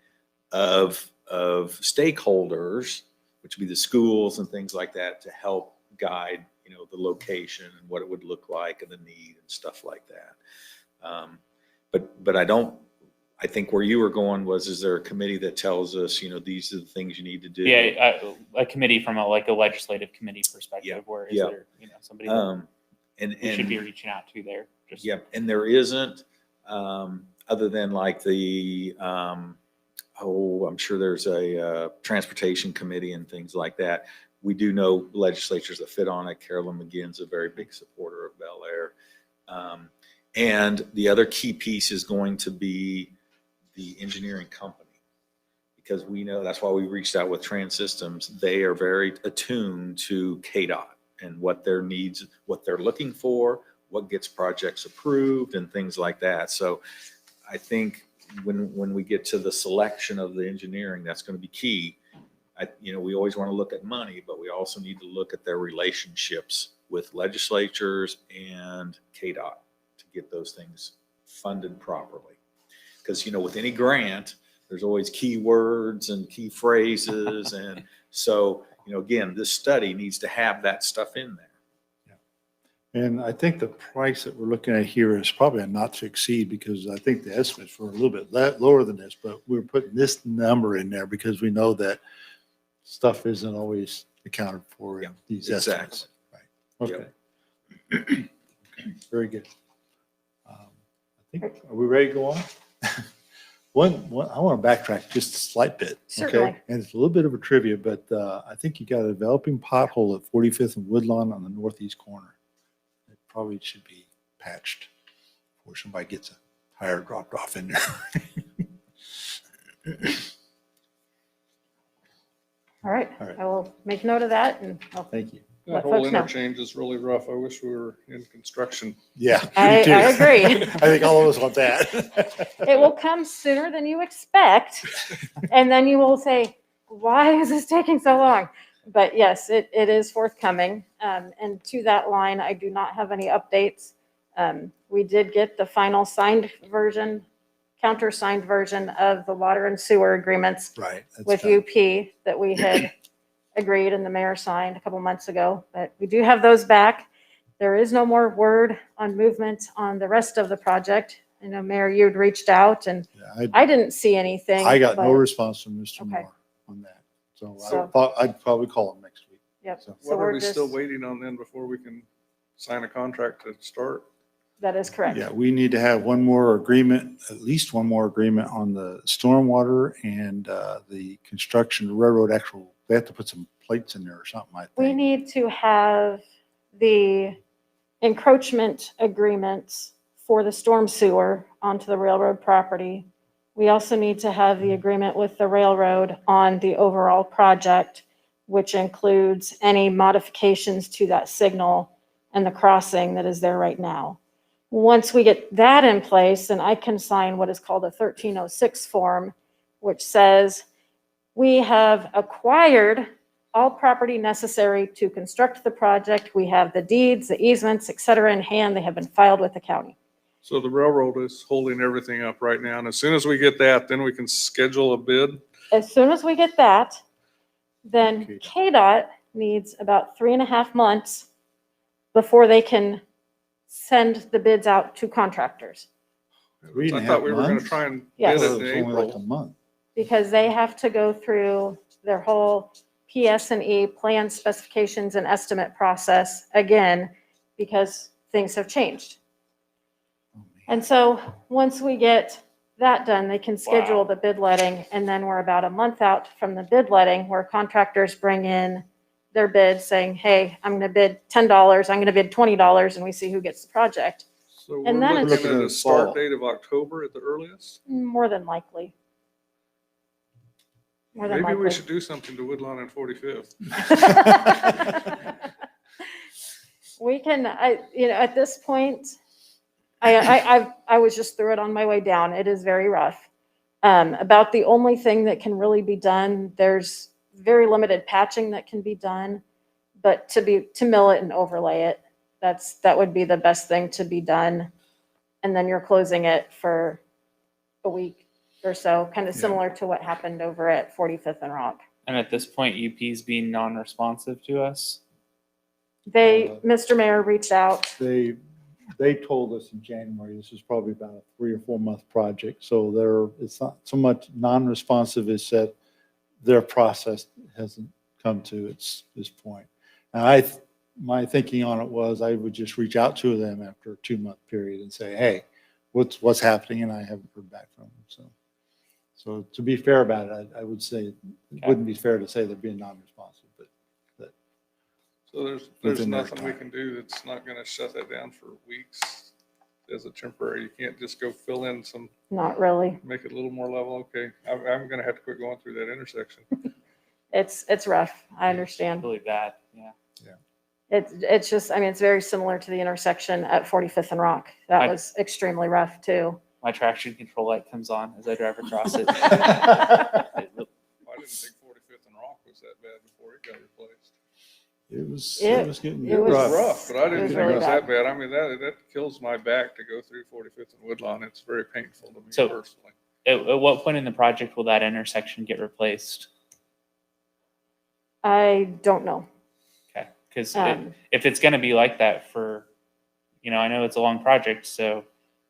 of stakeholders, which would be the schools and things like that, to help guide, the location and what it would look like and the need and stuff like that. But I think where you were going was, is there a committee that tells us, these are the things you need to do? Yeah, a committee from a legislative committee perspective, where is there, somebody that we should be reaching out to there? And there isn't, other than like the, I'm sure there's a transportation committee and things like that. We do know legislatures that fit on it. Carolyn McGinn's a very big supporter of Bel Aire. And the other key piece is going to be the engineering company, because we know that's why we reached out with Trans Systems. They are very attuned to KDOT and what their needs, what they're looking for, what gets projects approved and things like that. So I think when we get to the selection of the engineering, that's going to be key. We always want to look at money, but we also need to look at their relationships with legislatures and KDOT to get those things funded properly. Because, with any grant, there's always key words and key phrases. And so, again, this study needs to have that stuff in there. And I think the price that we're looking at here is probably a not to exceed, because I think the estimates were a little bit lower than this, but we're putting this number in there because we know that stuff isn't always accounted for in these estimates. Right. Okay. Okay. Very good. I think, are we ready to go on? One, I want to backtrack just a slight bit. Certainly. Okay. And it's a little bit of a trivia, but I think you got a developing pothole at 45th and Woodlawn on the northeast corner. It probably should be patched before somebody gets a tire dropped off in there. All right, All right. I will make note of that and I'll Thank you. That Let whole folks know. interchange is really rough. I wish we were in construction. Yeah. I me too. agree. I think all of us want that. It will come sooner than you expect. And then you will say, why is this taking so long? But yes, it is forthcoming. And to that line, I do not have any updates. We did get the final signed version, countersigned version of the water and sewer agreements Right. that's with fine. UP that we had agreed and the mayor signed a couple months ago. But we do have those back. There is no more word on movement on the rest of the project. I know, Mayor, you'd reached out and Yeah, I didn't see anything. I got no but- response from Mr. Okay. Moore on that. So I So- thought I'd probably call him next week. Yep. So- So What are we're we still just- waiting on then before we can sign a contract to start? That is correct. Yeah, we need to have one more agreement, at least one more agreement on the stormwater and the construction, the railroad actual, they have to put some plates in there or something, I think. We need to have the encroachment agreements for the storm sewer onto the railroad property. We also need to have the agreement with the railroad on the overall project, which includes any modifications to that signal and the crossing that is there right now. Once we get that in place, then I can sign what is called a 1306 form, which says we have acquired all property necessary to construct the project. We have the deeds, the easements, et cetera, in hand. They have been filed with the county. So the railroad is holding everything up right now. And as soon as we get that, then we can schedule a bid. As soon as we get that, then Okay. KDOT needs about 3.5 months before they can send the bids out to contractors. Three and a I half thought we were gonna months? try and Yes. bid It it was in only like a April. month. Because they have to go through their whole PS&E plan specifications and estimate process again, because things have changed. Oh, man. And so once we get that done, they can schedule Wow. the bid letting, and then we're about a month out from the bid letting where contractors bring in their bids saying, hey, I'm gonna bid $10, I'm gonna bid $20, and we see who gets the project, So we're And then looking it's- at a Fall. start date of October at the earliest. more than likely. More than Maybe we likely. should do something to Woodlawn and 45th. We can, at this point, I was just through it on my way down. It is very rough. About the only thing that can really be done, there's very limited patching that can be done, but to mill it and overlay it, that would be the best thing to be done. And then you're closing it for a week or so, kind of Yeah. similar to what happened over at 45th and Rock. And at this point, UP's being non-responsive to us. Mr. Mayor reached out. They told us in January, this is probably about a 3 or 4 month project. So it's not so much non-responsive as that their process hasn't come to this point. And my thinking on it was I would just reach out to them after a 2-month period and say, hey, what's happening? And I haven't heard back from them. So to be fair about it, I would say it wouldn't be fair to say they're being non-responsive, but So there's Within their nothing we time. can do that's not gonna shut that down for weeks as a temporary. You can't just go fill in some, Not really. make it a little more level. Okay, I'm gonna have to quit going through that intersection. It's rough. I understand. Really bad, yeah. It's just, it's very similar to the intersection at 45th and Rock. That I- was extremely rough too. My traction control light comes on as I drive across it. I didn't think 45th and Rock was that bad before it got replaced. it was getting it It was was- rough, but I it didn't was think really it was that bad. I mean, that kills my back to go through 45th and Woodlawn. It's very painful to me So- personally. At what point in the project will that intersection get replaced? I don't know. Okay, because Um, if it's gonna be like that for, I know it's a long project, so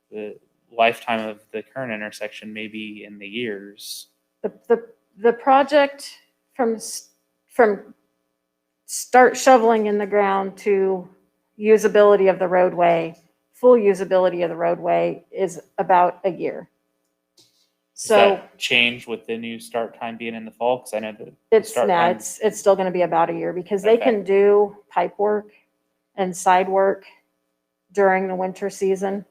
the lifetime of the current intersection may be in the years. The project from start shoveling in the ground to usability of the roadway, full usability of the roadway is about a year. Does So that change with the new start time being in the fall? Because I know that it's start time- it's still going to be about a year because they Okay. can do pipe work and side work during the winter season.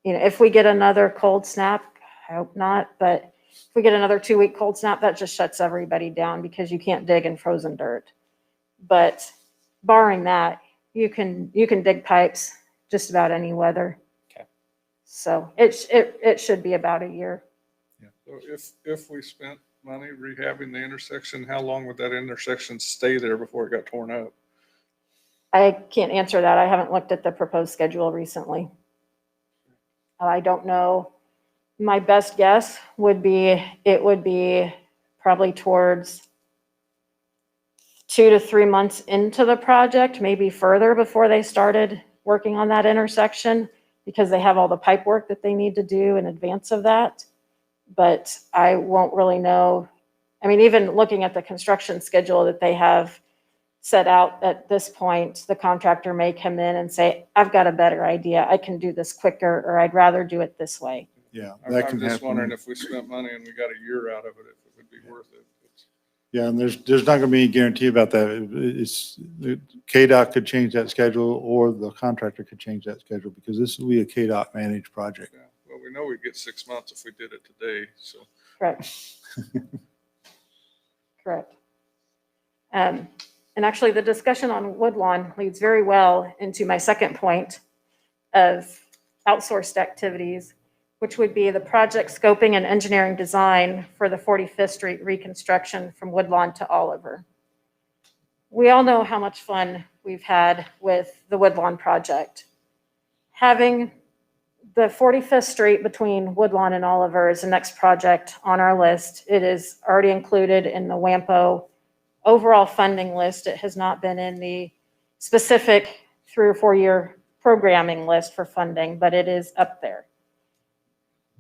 If we get another cold snap, I hope not, but if we get another 2-week cold snap, that just shuts everybody down because you can't dig in frozen dirt. But barring that, you can dig pipes just about any weather. Okay. So it should be about a year. So if we spent money rehabbing the intersection, how long would that intersection stay there before it got torn up? I can't answer that. I haven't looked at the proposed schedule recently. I don't know. My best guess would be, it would be probably towards 2 to 3 months into the project, maybe further before they started working on that intersection, because they have all the pipe work that they need to do in advance of that. But I won't really know. Even looking at the construction schedule that they have set out at this point, the contractor may come in and say, I've got a better idea. I can do this quicker, or I'd rather do it this way. Yeah, I'm that can just wondering happen. if we spent money and we got a year out of it, if it would be worth it. Yeah, and there's not gonna be any guarantee about that. KDOT could change that schedule or the contractor could change that schedule because this will be a KDOT managed project. Yeah. Well, we know we'd get 6 months if we did it today, so. Correct. Correct. And actually, the discussion on Woodlawn leads very well into my second point, of outsourced activities, which would be the project scoping and engineering design for the 45th Street reconstruction from Woodlawn to Oliver. We all know how much fun we've had with the Woodlawn project. Having the 45th Street between Woodlawn and Oliver is the next project on our list. It is already included in the WAMPO overall funding list. It has not been in the specific 3 or 4 year programming list for funding, but it is up there.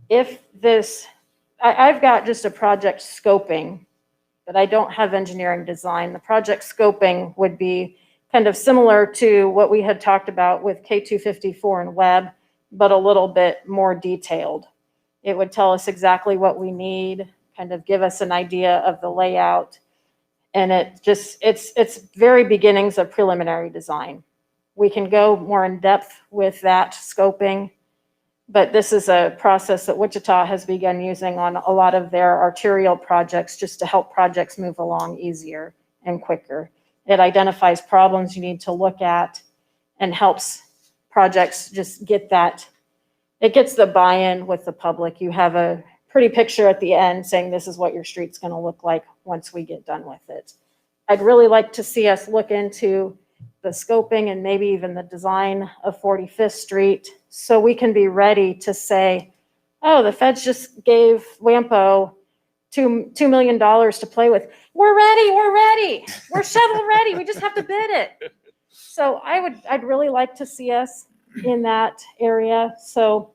If this, I've got just a project scoping, but I don't have engineering design. The project scoping would be kind of similar to what we had talked about with K254 and Webb, but a little bit more detailed. It would tell us exactly what we need, kind of give us an idea of the layout. And it's very beginnings of preliminary design. We can go more in depth with that scoping, but this is a process that Wichita has begun using on a lot of their arterial projects just to help projects move along easier and quicker. It identifies problems you need to look at and helps projects just get that. It gets the buy-in with the public. You have a pretty picture at the end saying this is what your street's going to look like once we get done with it. I'd really like to see us look into the scoping and maybe even the design of 45th Street so we can be ready to say, oh, the feds just gave WAMPO $2 million to play with. We're ready. We're shovel ready. We just have to bid it. So I'd really like to see us in that area. So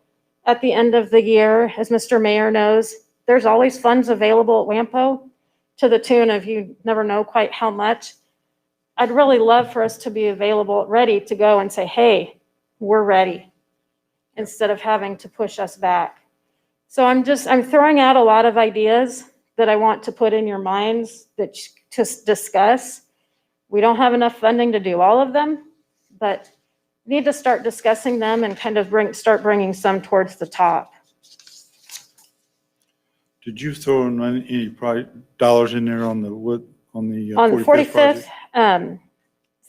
at the end of the year, as Mr. Mayor knows, there's always funds available at WAMPO to the tune of you never know quite how much. I'd really love for us to be available, ready to go and say, hey, we're ready, instead of having to push us back. So I'm throwing out a lot of ideas that I want to put in your minds that to discuss. We don't have enough funding to do all of them, but need to start discussing them and kind of start bringing some towards the top. Did you throw in any dollars in there on the on the 45th,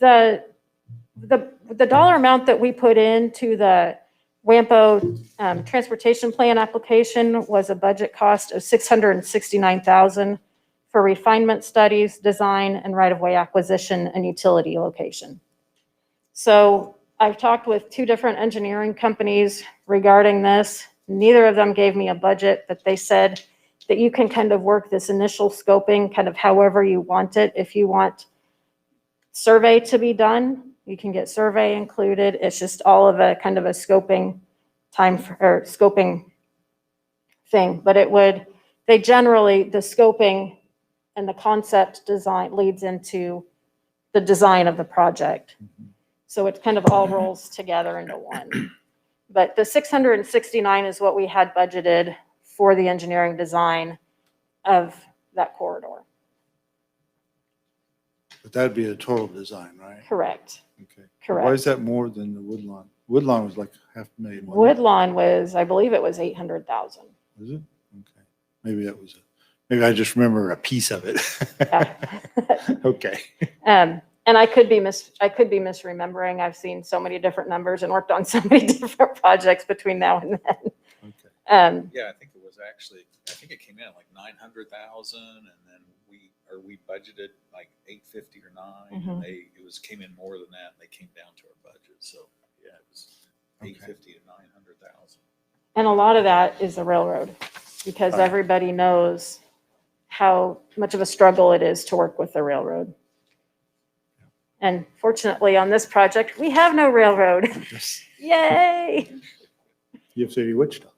the dollar amount that we put into the WAMPO transportation plan application was a budget cost of $669,000 for refinement studies, design, and right-of-way acquisition and utility location. So I've talked with 2 different engineering companies regarding this. Neither of them gave me a budget, but they said that you can kind of work this initial scoping kind of however you want it. If you want survey to be done, you can get survey included. It's just all of a kind of a scoping scoping thing. But the scoping and the concept design leads into the design of the project. So it kind of all rolls together into one. But the 669 is what we had budgeted for the engineering design of that corridor. But that'd be a total design, right? Correct. Okay. Correct. Why is that more than the Woodlawn? Woodlawn was like $500,000. wasn't it? Woodlawn was, I believe it was 800,000. Was it? Okay. Maybe I just remember a piece of it. Yeah. Okay. And I could be misremembering. I've seen so many different numbers and worked on so many different projects between now and then. Okay. Yeah, I think it came in at like 900,000 and then we budgeted like 850 or 9 and came in more than that. And they came down to our budget. So yeah, it was 850 to 900,000. And a lot of that is the railroad because Right. everybody knows how much of a struggle it is to work with the railroad. And fortunately on this project, we have no railroad. Yay. You have City Wichita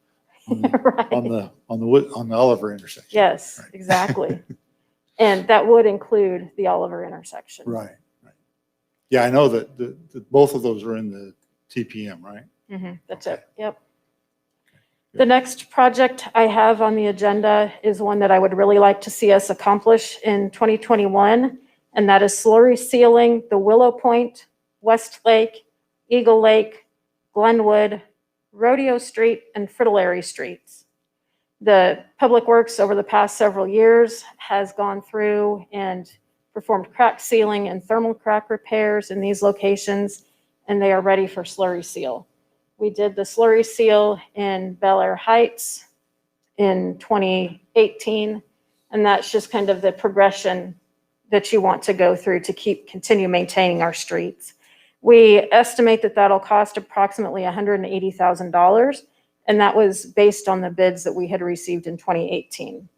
Right. on the Oliver intersection. Yes, Right. exactly. And that would include the Oliver intersection. Right. Yeah, I know that both of those are in the TPM, right? That's it. Yep. The next project I have on the agenda is one that I would really like to see us accomplish in 2021, and that is slurry sealing the Willow Point, West Lake, Eagle Lake, Glenwood, Rodeo Street, and Fritillary Streets. The Public Works over the past several years has gone through and performed crack sealing and thermal crack repairs in these locations, and they are ready for slurry seal. We did the slurry seal in Bel Aire Heights in 2018. And that's just kind of the progression that you want to go through to continue maintaining our streets. We estimate that that'll cost approximately $180,000, and that was based on the bids that we had received in 2018.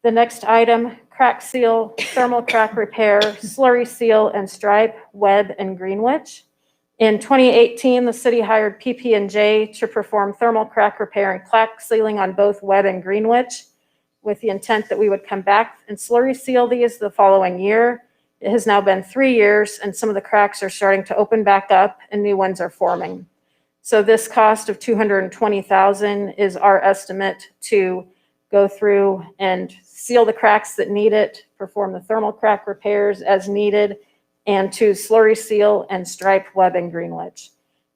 The next item, crack seal, thermal crack repair, slurry seal, and stripe, Webb and Greenwich. In 2018, the city hired PP&J to perform thermal crack repair and crack sealing on both Webb and Greenwich, with the intent that we would come back and slurry seal these the following year. It has now been 3 years, and some of the cracks are starting to open back up and new ones are forming. So this cost of $220,000 is our estimate to go through and seal the cracks that need it, perform the thermal crack repairs as needed, and to slurry seal and stripe Webb and Greenwich.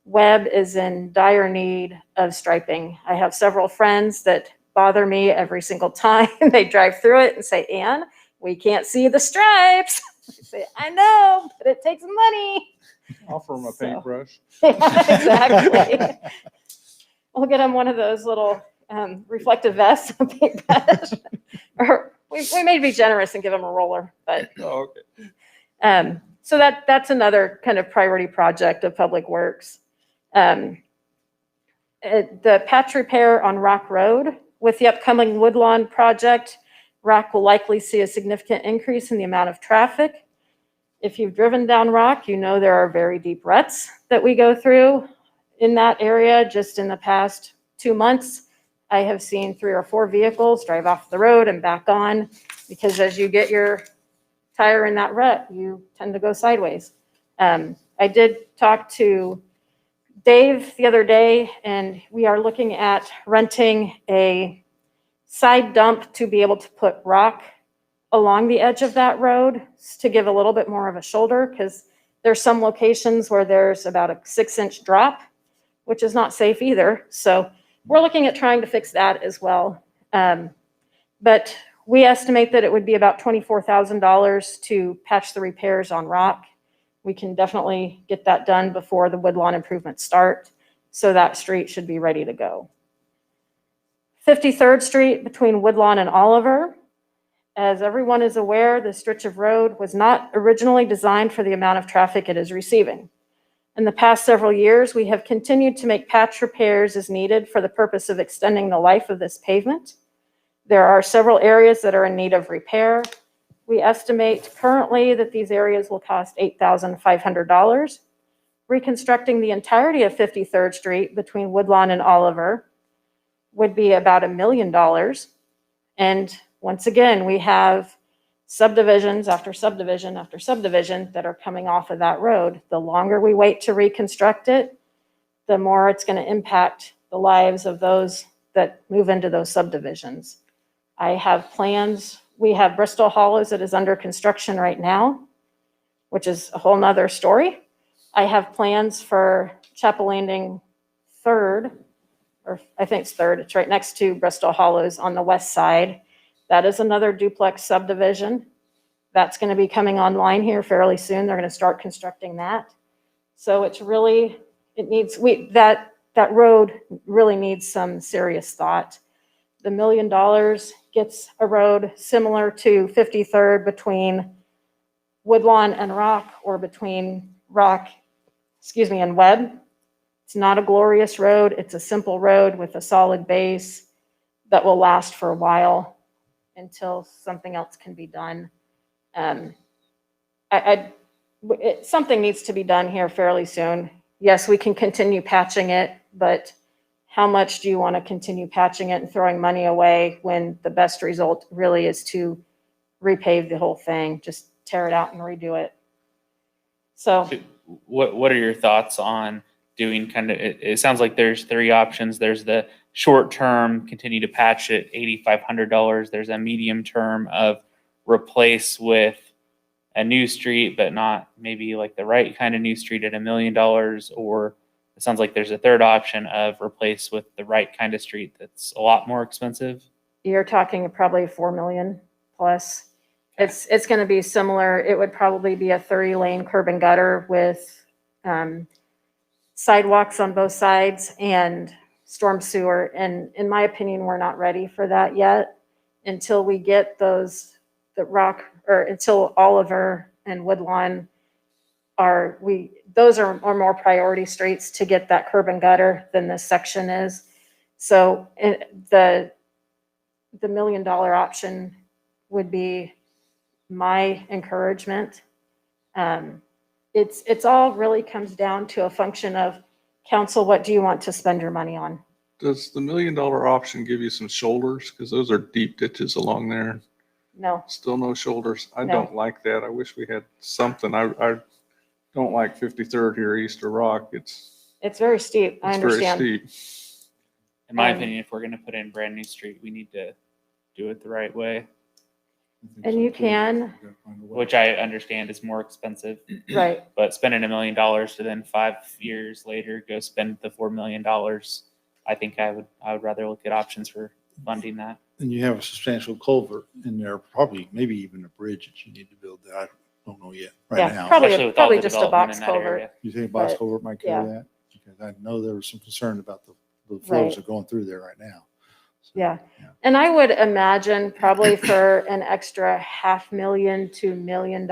Webb is in dire need of striping. I have several friends that bother me every single time they drive through it and say, Ann, we can't see the stripes. I say, I know, but it takes money. Offer them a So. paintbrush. Yeah, exactly. We'll get them one of those little reflective vests, a paintbrush. Or we may be generous and give them a roller, but Oh, okay. so that's another kind of priority project of Public Works. The patch repair on Rock Road with the upcoming Woodlawn project, Rock will likely see a significant increase in the amount of traffic. If you've driven down Rock, you know there are very deep ruts that we go through in that area. Just in the past 2 months, I have seen 3 or 4 vehicles drive off the road and back on, because as you get your tire in that rut, you tend to go sideways. I did talk to Dave the other day, and we are looking at renting a side dump to be able to put rock along the edge of that road to give a little bit more of a shoulder, because there's some locations where there's about a 6-inch drop, which is not safe either. So we're looking at trying to fix that as well. But we estimate that it would be about $24,000 to patch the repairs on Rock. We can definitely get that done before the Woodlawn improvements start, so that street should be ready to go. 53rd Street between Woodlawn and Oliver. As everyone is aware, the stretch of road was not originally designed for the amount of traffic it is receiving. In the past several years, we have continued to make patch repairs as needed for the purpose of extending the life of this pavement. There are several areas that are in need of repair. We estimate currently that these areas will cost $8,500. Reconstructing the entirety of 53rd Street between Woodlawn and Oliver would be about $1 million. And once again, we have subdivisions after subdivision after subdivision that are coming off of that road. The longer we wait to reconstruct it, the more it's going to impact the lives of those that move into those subdivisions. I have plans. We have Bristol Hollows that is under construction right now, which is a whole nother story. I have plans for Chapel Landing 3rd, or I think it's 3rd. It's right next to Bristol Hollows on the west side. That is another duplex subdivision. That's going to be coming online here fairly soon. They're going to start constructing that. So it's really, it needs, that road really needs some serious thought. The $1 million gets a road similar to 53rd between Woodlawn and Rock, or between Rock, and Webb. It's not a glorious road. It's a simple road with a solid base that will last for a while until something else can be done. Something needs to be done here fairly soon. Yes, we can continue patching it, but how much do you want to continue patching it and throwing money away when the best result really is to repave the whole thing, just tear it out and redo it? So What are your thoughts on doing kind of, it sounds like there's 3 options. There's the short term, continue to patch it, $8,500. There's a medium term of replace with a new street, but not maybe like the right kind of new street at $1 million. Or it sounds like there's a third option of replace with the right kind of street that's a lot more expensive. you're talking probably 4 million plus. It's going to be similar. It would probably be a 30-lane curb and gutter with sidewalks on both sides and storm sewer. And in my opinion, we're not ready for that yet until we get those, until Oliver and Woodlawn those are more priority streets to get that curb and gutter than this section is. So the $1 million option would be my encouragement. It's all really comes down to a function of council, what do you want to spend your money on? Does the $1 million option give you some shoulders? Because those are deep ditches along there. No, Still no shoulders. I No. don't like that. I wish we had something. I don't like 53rd here, East of Rock. It's it's very steep. I it's very understand. steep. In my Um, opinion, if we're going to put in brand new street, we need to do it the right way, I think And so, you too. can. We gotta find a way. which I understand is more expensive. Right. But spending $1 million to then 5 years later go spend the $4 million, I think I would rather look at options for funding that. And you have a substantial culvert in there, probably, maybe even a bridge that you need to build that. I don't know yet, right Yeah, now. Especially with all probably the just a development box in that culvert. area. You think a box But, culvert might yeah. carry that? Because I know there was some concern about the flows Right. that are going through there right now. So, Yeah. And I would imagine probably for an extra $500,000 to $1 million,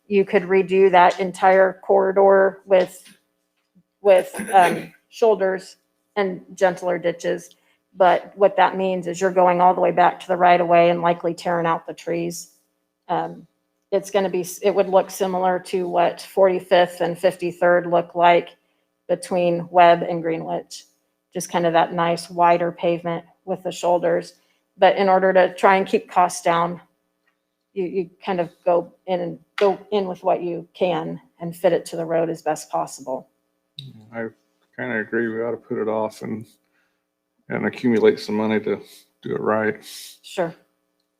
you could redo that entire corridor with shoulders and gentler ditches. But what that means is you're going all the way back to the right of way and likely tearing out the trees. It's going to be, it would look similar to what 45th and 53rd look like between Webb and Greenwich. Just kind of that nice wider pavement with the shoulders. But in order to try and keep costs down, you kind of go in with what you can and fit it to the road as best possible. I kind of agree. We ought to put it off and accumulate some money to do it right. Sure.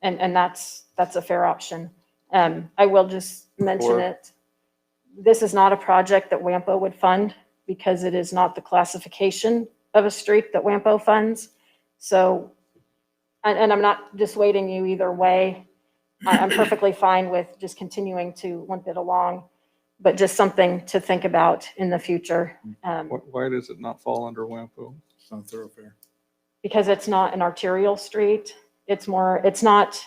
And that's a fair option. I will just mention Or- it. This is not a project that WAMPO would fund because it is not the classification of a street that WAMPO funds. So, and I'm not dissuading you either way. I'm perfectly fine with just continuing to limp it along, but just something to think about in the future. Why does it not fall under WAMPO? It's not thoroughfare. Because it's not an arterial street. It's not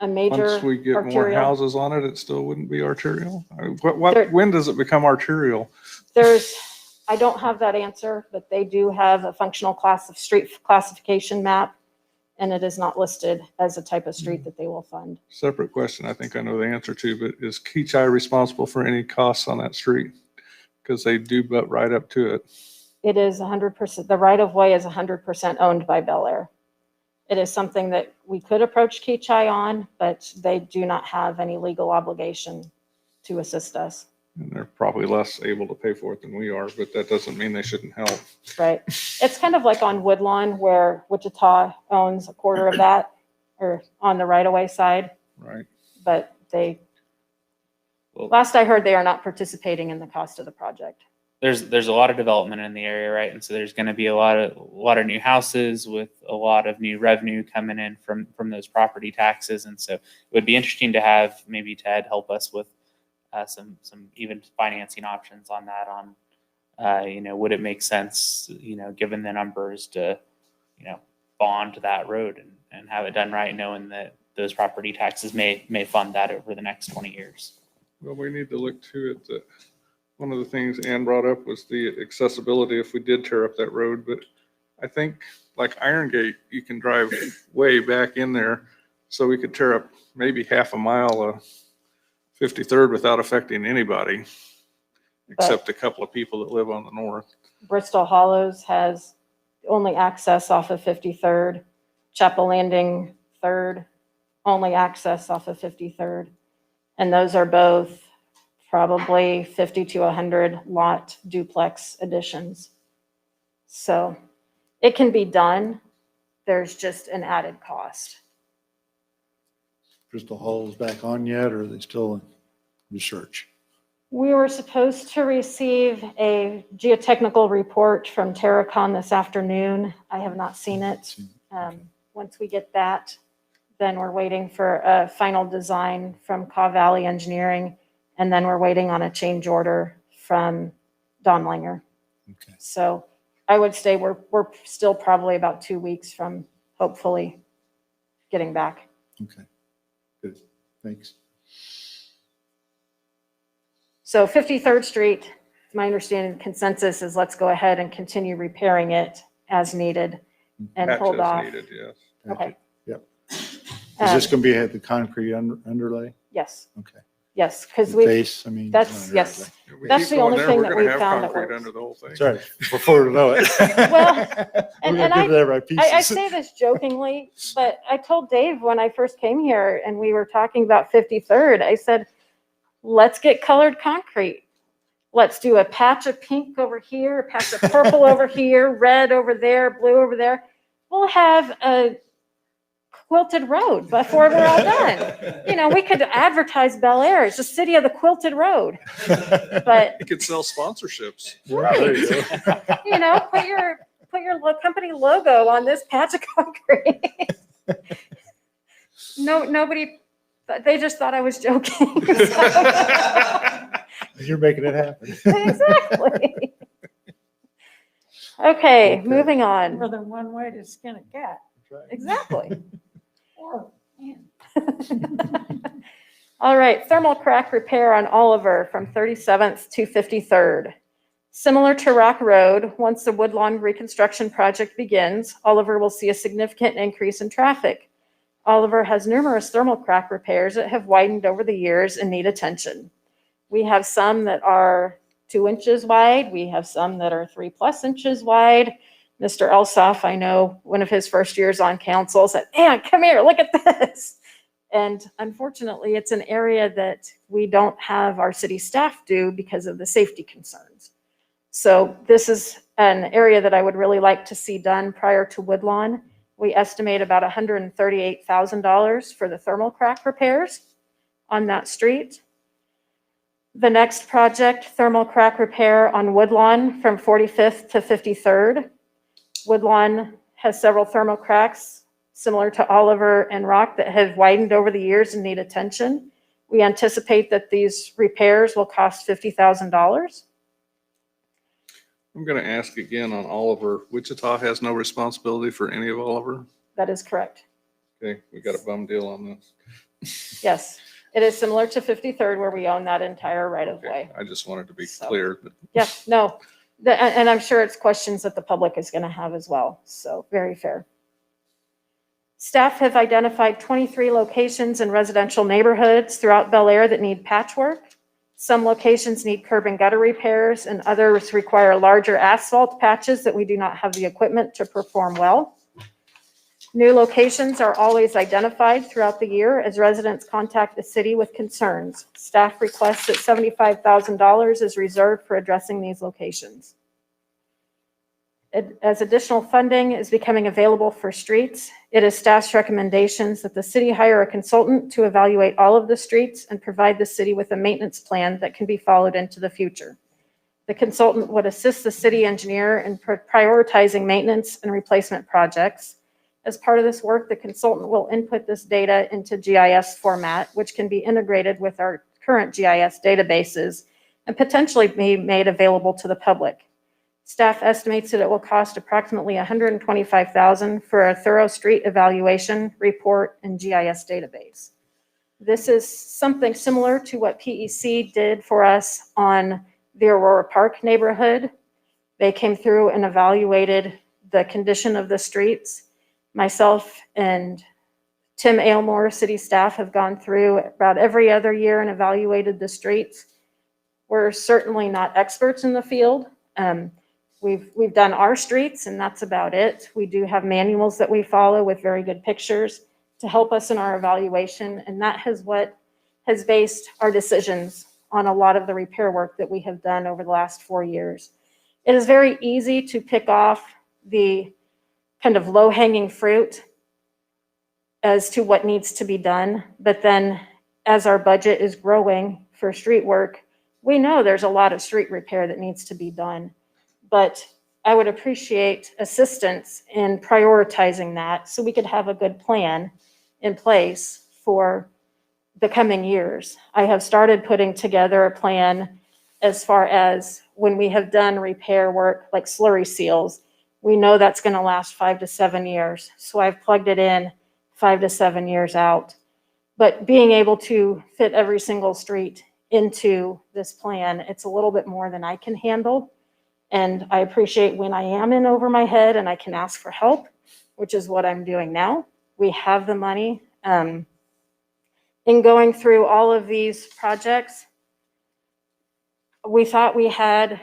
a major Once we get more arterial. houses on it, it still wouldn't be arterial? There- When does it become arterial? I don't have that answer, but they do have a functional street classification map, and it is not listed as a type of street that they will fund. Separate question, I think I know the answer to, but is Keachai responsible for any costs on that street? Because they do butt right up to it. It is 100%, the right of way is 100% owned by Bel Aire. It is something that we could approach Keachai on, but they do not have any legal obligation to assist us, And they're probably less able to pay for it than we are, but that doesn't mean they shouldn't help. right? It's kind of like on Woodlawn where Wichita owns a quarter of that, or on the right of way side, Right. but last I heard, they are not participating in the cost of the project. There's a lot of development in the area, right? And so there's going to be a lot of new houses with a lot of new revenue coming in from those property taxes. And so it would be interesting to have maybe Ted help us with some even financing options on that. Would it make sense, given the numbers to, bond that road and have it done right, knowing that those property taxes may fund that over the next 20 years. Well, we need to look to it that one of the things Ann brought up was the accessibility if we did tear up that road. But I think like Iron Gate, you can drive way back in there. So we could tear up maybe half a mile of 53rd without affecting anybody, except a couple of people that live on the north. Bristol Hollows has only access off of 53rd. Chapel Landing 3rd, only access off of 53rd. And those are both probably 50 to 100 lot duplex additions. So it can be done. There's just an added cost. Crystal Hall's back on yet, or are they still in research? We were supposed to receive a geotechnical report from Terracon this afternoon. I have not seen it. Once we get that, then we're waiting for a final design from Caw Valley Engineering, and then we're waiting on a change order from Don Langer. Okay. So I would say we're still probably about 2 weeks from hopefully getting back. Okay. Good. Thanks. So 53rd Street, my understanding consensus is let's go ahead and continue repairing it as needed and Patch hold as off. needed, yes. Okay. Yep. Is this going to be at the concrete underlay? Yes, Okay. yes, because The we, base, I mean. that's, not yes. underlay. If we That's keep the going only there, thing we're that gonna we've have found that concrete works. under the whole thing. That's right. Before we know it. Well, We're and gonna I- give it right pieces. I say this jokingly, but I told Dave when I first came here and we were talking about 53rd, I said, let's get colored concrete. Let's do a patch of pink over here, a patch of purple over here, red over there, blue over there. We'll have a quilted road before we're all done. You know, we could advertise Bel Aire. It's the city of the quilted road. But, You could sell sponsorships. Yeah, there you go. you know, put your company logo on this patch of concrete. No, nobody, they just thought I was joking. You're making it happen. Exactly. Okay, Okay. moving on. More than one way to skin a cat. Exactly. Or, man. All right, thermal crack repair on Oliver from 37th to 53rd. Similar to Rock Road, once the Woodlawn reconstruction project begins, Oliver will see a significant increase in traffic. Oliver has numerous thermal crack repairs that have widened over the years and need attention. We have some that are 2 inches wide. We have some that are 3+ inches wide. Mr. Elsoff, I know one of his first years on council said, "Ann, come here, look at this." And unfortunately, it's an area that we don't have our city staff do because of the safety concerns. So this is an area that I would really like to see done prior to Woodlawn. We estimate about $138,000 for the thermal crack repairs on that street. The next project, thermal crack repair on Woodlawn from 45th to 53rd. Woodlawn has several thermal cracks similar to Oliver and Rock that have widened over the years and need attention. We anticipate that these repairs will cost $50,000. I'm gonna ask again on Oliver. Wichita has no responsibility for any of Oliver. That is correct. Okay, we got a bum deal on this. Yes, it is similar to 53rd where we own that entire right of Okay, way. I just wanted to be So- clear that Yeah, no, and I'm sure it's questions that the public is going to have as well. So very fair. Staff have identified 23 locations in residential neighborhoods throughout Bel Aire that need patchwork. Some locations need curb and gutter repairs, and others require larger asphalt patches that we do not have the equipment to perform well. New locations are always identified throughout the year as residents contact the city with concerns. Staff requests that $75,000 is reserved for addressing these locations. As additional funding is becoming available for streets, it is staff's recommendations that the city hire a consultant to evaluate all of the streets and provide the city with a maintenance plan that can be followed into the future. The consultant would assist the city engineer in prioritizing maintenance and replacement projects. As part of this work, the consultant will input this data into GIS format, which can be integrated with our current GIS databases and potentially be made available to the public. Staff estimates that it will cost approximately $125,000 for a thorough street evaluation, report, and GIS database. This is something similar to what PEC did for us on the Aurora Park neighborhood. They came through and evaluated the condition of the streets. Myself and Tim Aylmore, city staff, have gone through about every other year and evaluated the streets. We're certainly not experts in the field. We've done our streets and that's about it. We do have manuals that we follow with very good pictures to help us in our evaluation. And that is what has based our decisions on a lot of the repair work that we have done over the last 4 years. It is very easy to pick off the kind of low-hanging fruit as to what needs to be done. But then as our budget is growing for street work, we know there's a lot of street repair that needs to be done. But I would appreciate assistance in prioritizing that so we could have a good plan in place for the coming years. I have started putting together a plan as far as when we have done repair work like slurry seals, we know that's going to last 5 to 7 years. So I've plugged it in 5 to 7 years out. But being able to fit every single street into this plan, it's a little bit more than I can handle. And I appreciate when I am in over my head and I can ask for help, which is what I'm doing now. We have the money. In going through all of these projects, we thought we had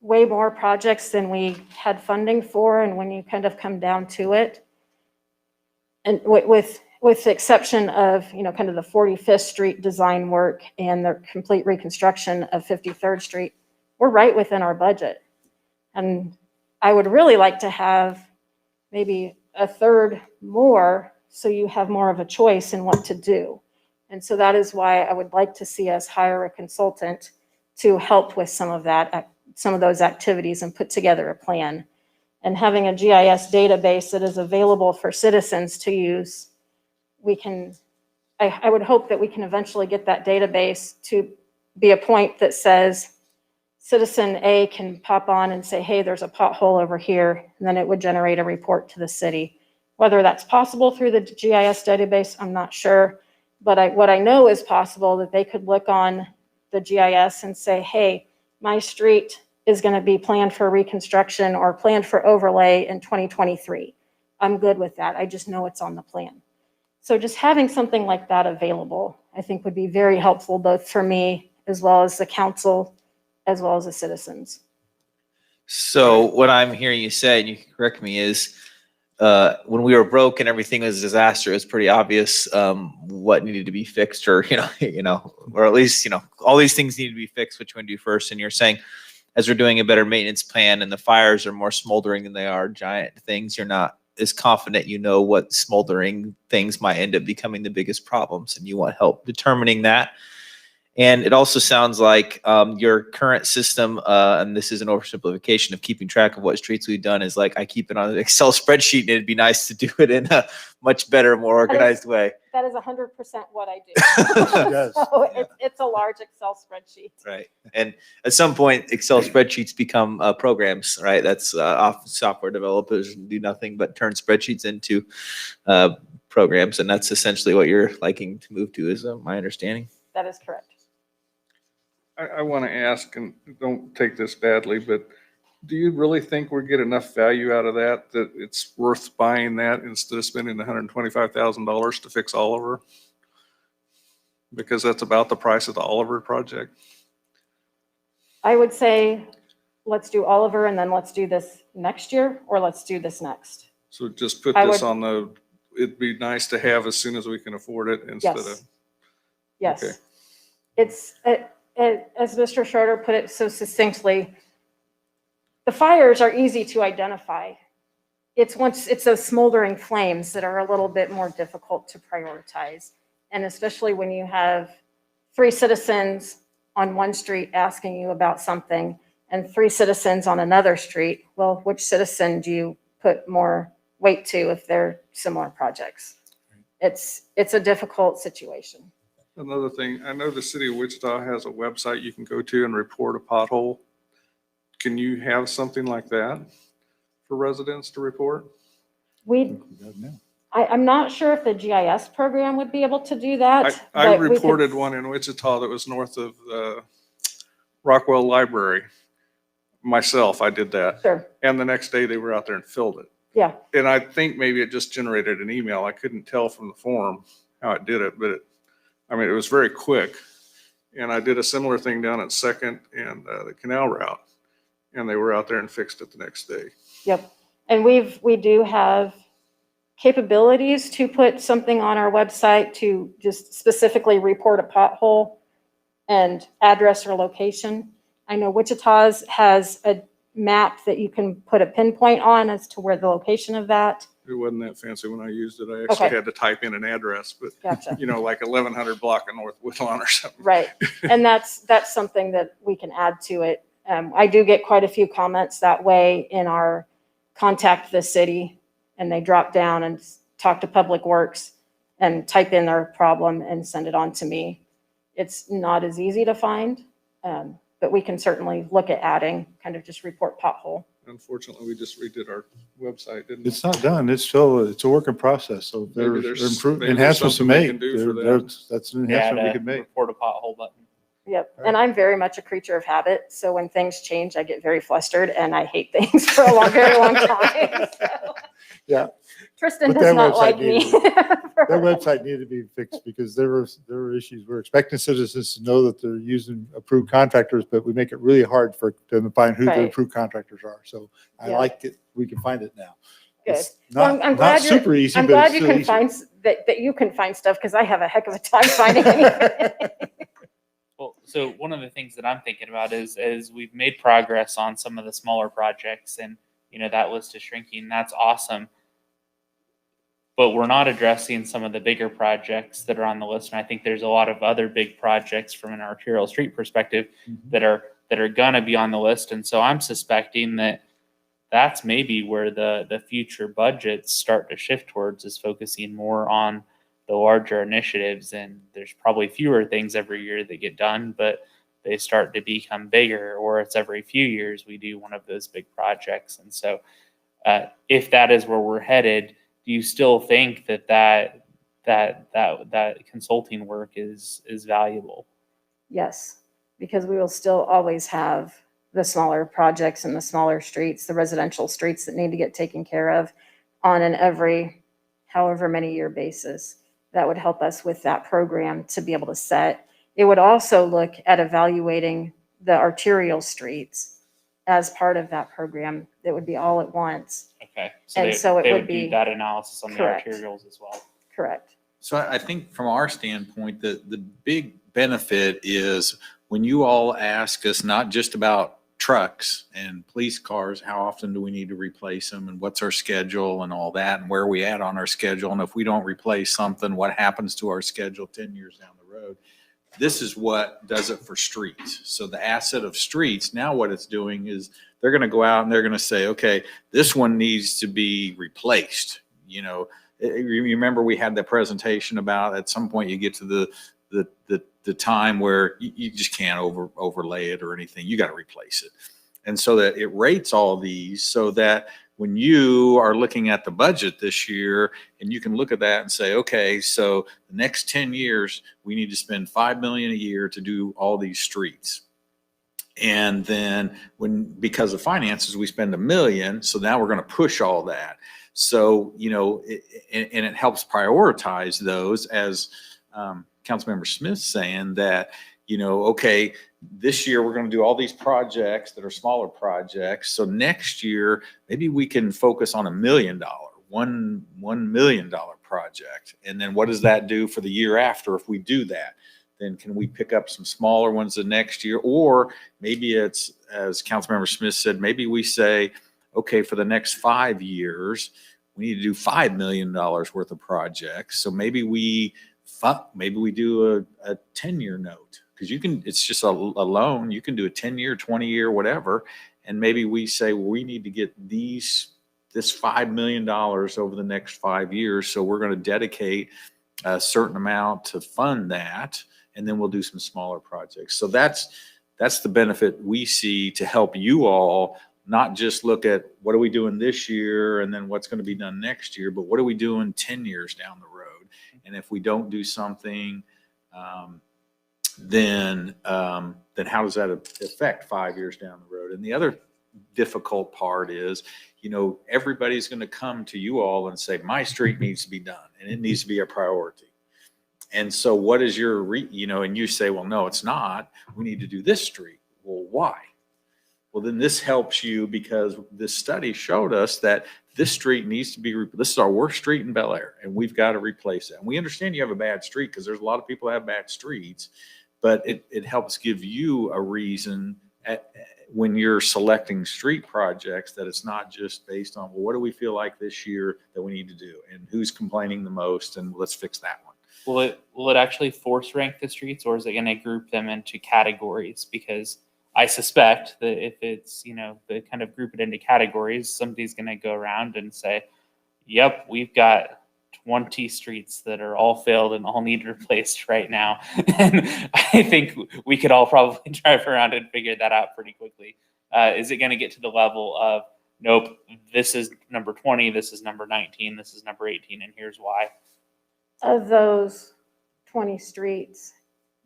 way more projects than we had funding for. And when you kind of come down to it, and with the exception of, kind of the 45th Street design work and the complete reconstruction of 53rd Street, we're right within our budget. And I would really like to have maybe a third more so you have more of a choice in what to do. And so that is why I would like to see us hire a consultant to help with some of those activities and put together a plan. And having a GIS database that is available for citizens to use, I would hope that we can eventually get that database to be a point that says, citizen A can pop on and say, hey, there's a pothole over here, and then it would generate a report to the city. Whether that's possible through the GIS database, I'm not sure. But what I know is possible that they could look on the GIS and say, hey, my street is going to be planned for reconstruction or planned for overlay in 2023. I'm good with that. I just know it's on the plan. So just having something like that available, I think would be very helpful, both for me as well as the council, as well as the citizens. So what I'm hearing you say, and you can correct me, is when we were broke and everything was a disaster, it was pretty obvious what needed to be fixed, or or at least all these things need to be fixed. Which one do you first? And you're saying, as we're doing a better maintenance plan, and the fires are more smoldering than they are giant things, you're not as confident what smoldering things might end up becoming the biggest problems, and you want help determining that. And it also sounds like your current system, and this is an oversimplification of keeping track of what streets we've done, is like I keep it on an Excel spreadsheet, and it'd be nice to do it in a much better, more organized way. That is 100% what I do. Yes. So it's a large Excel spreadsheet. Right. And at some point, Excel spreadsheets become programs, right? That's often software developers do nothing but turn spreadsheets into programs. And that's essentially what you're liking to move to, is my understanding. That is correct. I want to ask, and don't take this badly, but do you really think we get enough value out of that it's worth buying that instead of spending $125,000 to fix Oliver? Because that's about the price of the Oliver project. I would say, let's do Oliver, and then let's do this next year, or let's do this next. So just put I this would- on it'd be nice to have as soon as we can afford it instead of. Yes. Okay. It's, as Mr. Schroeder put it so succinctly, the fires are easy to identify. It's those smoldering flames that are a little bit more difficult to prioritize. And especially when you have 3 citizens on one street asking you about something and 3 citizens on another street, well, which citizen do you put more weight to if they're similar projects? It's a difficult situation. Another thing, I know the city of Wichita has a website you can go to and report a pothole. Can you have something like that for residents to report? I'm not sure if the GIS program would be able to do that. I but we could- reported one in Wichita that was north of the Rockwell Library. Myself, I did that. Sure, And the next day they were out there and filled it. yeah, And I think maybe it just generated an email. I couldn't tell from the form how it did it, but it was very quick. And I did a similar thing down at Second and the Canal Route. And they were out there and fixed it the next day. yep. And we do have capabilities to put something on our website to just specifically report a pothole and address or location. I know Wichita's has a map that you can put a pinpoint on as to where the location of that. It wasn't that fancy when I used it. I actually Okay. had to type in an address, but Gotcha. like 1100 block of North Woodlawn or something. Right. And that's something that we can add to it. I do get quite a few comments that way in our contact the city, and they drop down and talk to Public Works and type in their problem and send it on to me. It's not as easy to find, but but we can certainly look at adding, kind of just report pothole. Unfortunately, we just redid our website, didn't we? It's not done. It's a work in process. So Maybe there's there's- maybe there's enhancements to something we make. can do for them. That's an Yeah, enhancement we to could make. report a pothole button. Yep. And I'm very much a creature of habit. So when things change, I get very flustered and I hate things for a very long time. So Yeah. Tristan But does that not website like me. That website needed to be fixed because there were issues. We're expecting citizens to know that they're using approved contractors, but we make it really hard for them to find who the Right. approved contractors are. So I Yeah. like it. We can find it now. Good. It's Well, not, I'm not glad you're- super easy, I'm but glad it's you still can easy. find that you can find stuff because I have a heck of a time finding anything. Well, so one of the things that I'm thinking about is we've made progress on some of the smaller projects, and that list is shrinking. That's awesome. But we're not addressing some of the bigger projects that are on the list, and I think there's a lot of other big projects from an arterial street perspective that are gonna be on the list. And so I'm suspecting that that's maybe where the future budgets start to shift towards, is focusing more on the larger initiatives. And there's probably fewer things every year that get done, but they start to become bigger, or it's every few years we do one of those big projects. And so if that is where we're headed, do you still think that consulting work is valuable? Yes, because we will still always have the smaller projects and the smaller streets, the residential streets that need to get taken care of on an every however many year basis. That would help us with that program to be able to set. It would also look at evaluating the arterial streets as part of that program. That would be all at once. Okay, And so it they would would be- do that analysis on Correct. the arterials as well. Correct. So I think from our standpoint, the big benefit is when you all ask us not just about trucks and police cars, how often do we need to replace them, and what's our schedule and all that, and where are we at on our schedule, and if we don't replace something, what happens to our schedule 10 years down the road. This is what does it for streets. So the asset of streets, now what it's doing is they're going to go out and they're going to say, okay, this one needs to be replaced. You remember we had that presentation about at some point you get to the time where you just can't overlay it or anything. You got to replace it. And so that it rates all these so that when you are looking at the budget this year and you can look at that and say, okay, so the next 10 years, we need to spend $5 million a year to do all these streets. And then because of finances, we spend $1 million. So now we're going to push all that. So, and it helps prioritize those, as Councilmember Smith's saying that, okay, this year we're going to do all these projects that are smaller projects. So next year, maybe we can focus on $1 million, $1 million project. And then what does that do for the year after if we do that? Then can we pick up some smaller ones the next year? Or maybe it's, as Councilmember Smith said, maybe we say, okay, for the next 5 years, we need to do $5 million worth of projects. So maybe we do a 10-year note, because it's just a loan. You can do a 10-year, 20-year, whatever. And maybe we say, well, we need to get this $5 million over the next 5 years. So we're going to dedicate a certain amount to fund that. And then we'll do some smaller projects. So that's the benefit we see to help you all not just look at what are we doing this year and then what's going to be done next year, but what are we doing 10 years down the road? And if we don't do something, then how does that affect 5 years down the road? And the other difficult part is, everybody's going to come to you all and say, my street needs to be done and it needs to be a priority. And so what is your, and you say, well, no, it's not. We need to do this street. Well, why? Well, then this helps you because this study showed us that this street needs to be, this is our worst street in Bel Aire, and we've got to replace it. And we understand you have a bad street because there's a lot of people that have bad streets, but it helps give you a reason when you're selecting street projects that it's not just based on, well, what do we feel like this year that we need to do and who's complaining the most, and let's fix that one. Will it actually force rank the streets, or is it going to group them into categories? Because I suspect that if it's, they kind of group it into categories, somebody's going to go around and say, yep, we've got 20 streets that are all failed and all need replaced right now. And I think we could all probably drive around and figure that out pretty quickly. Is it going to get to the level of, nope, this is number 20, this is number 19, this is number 18, and here's why? Of those 20 streets,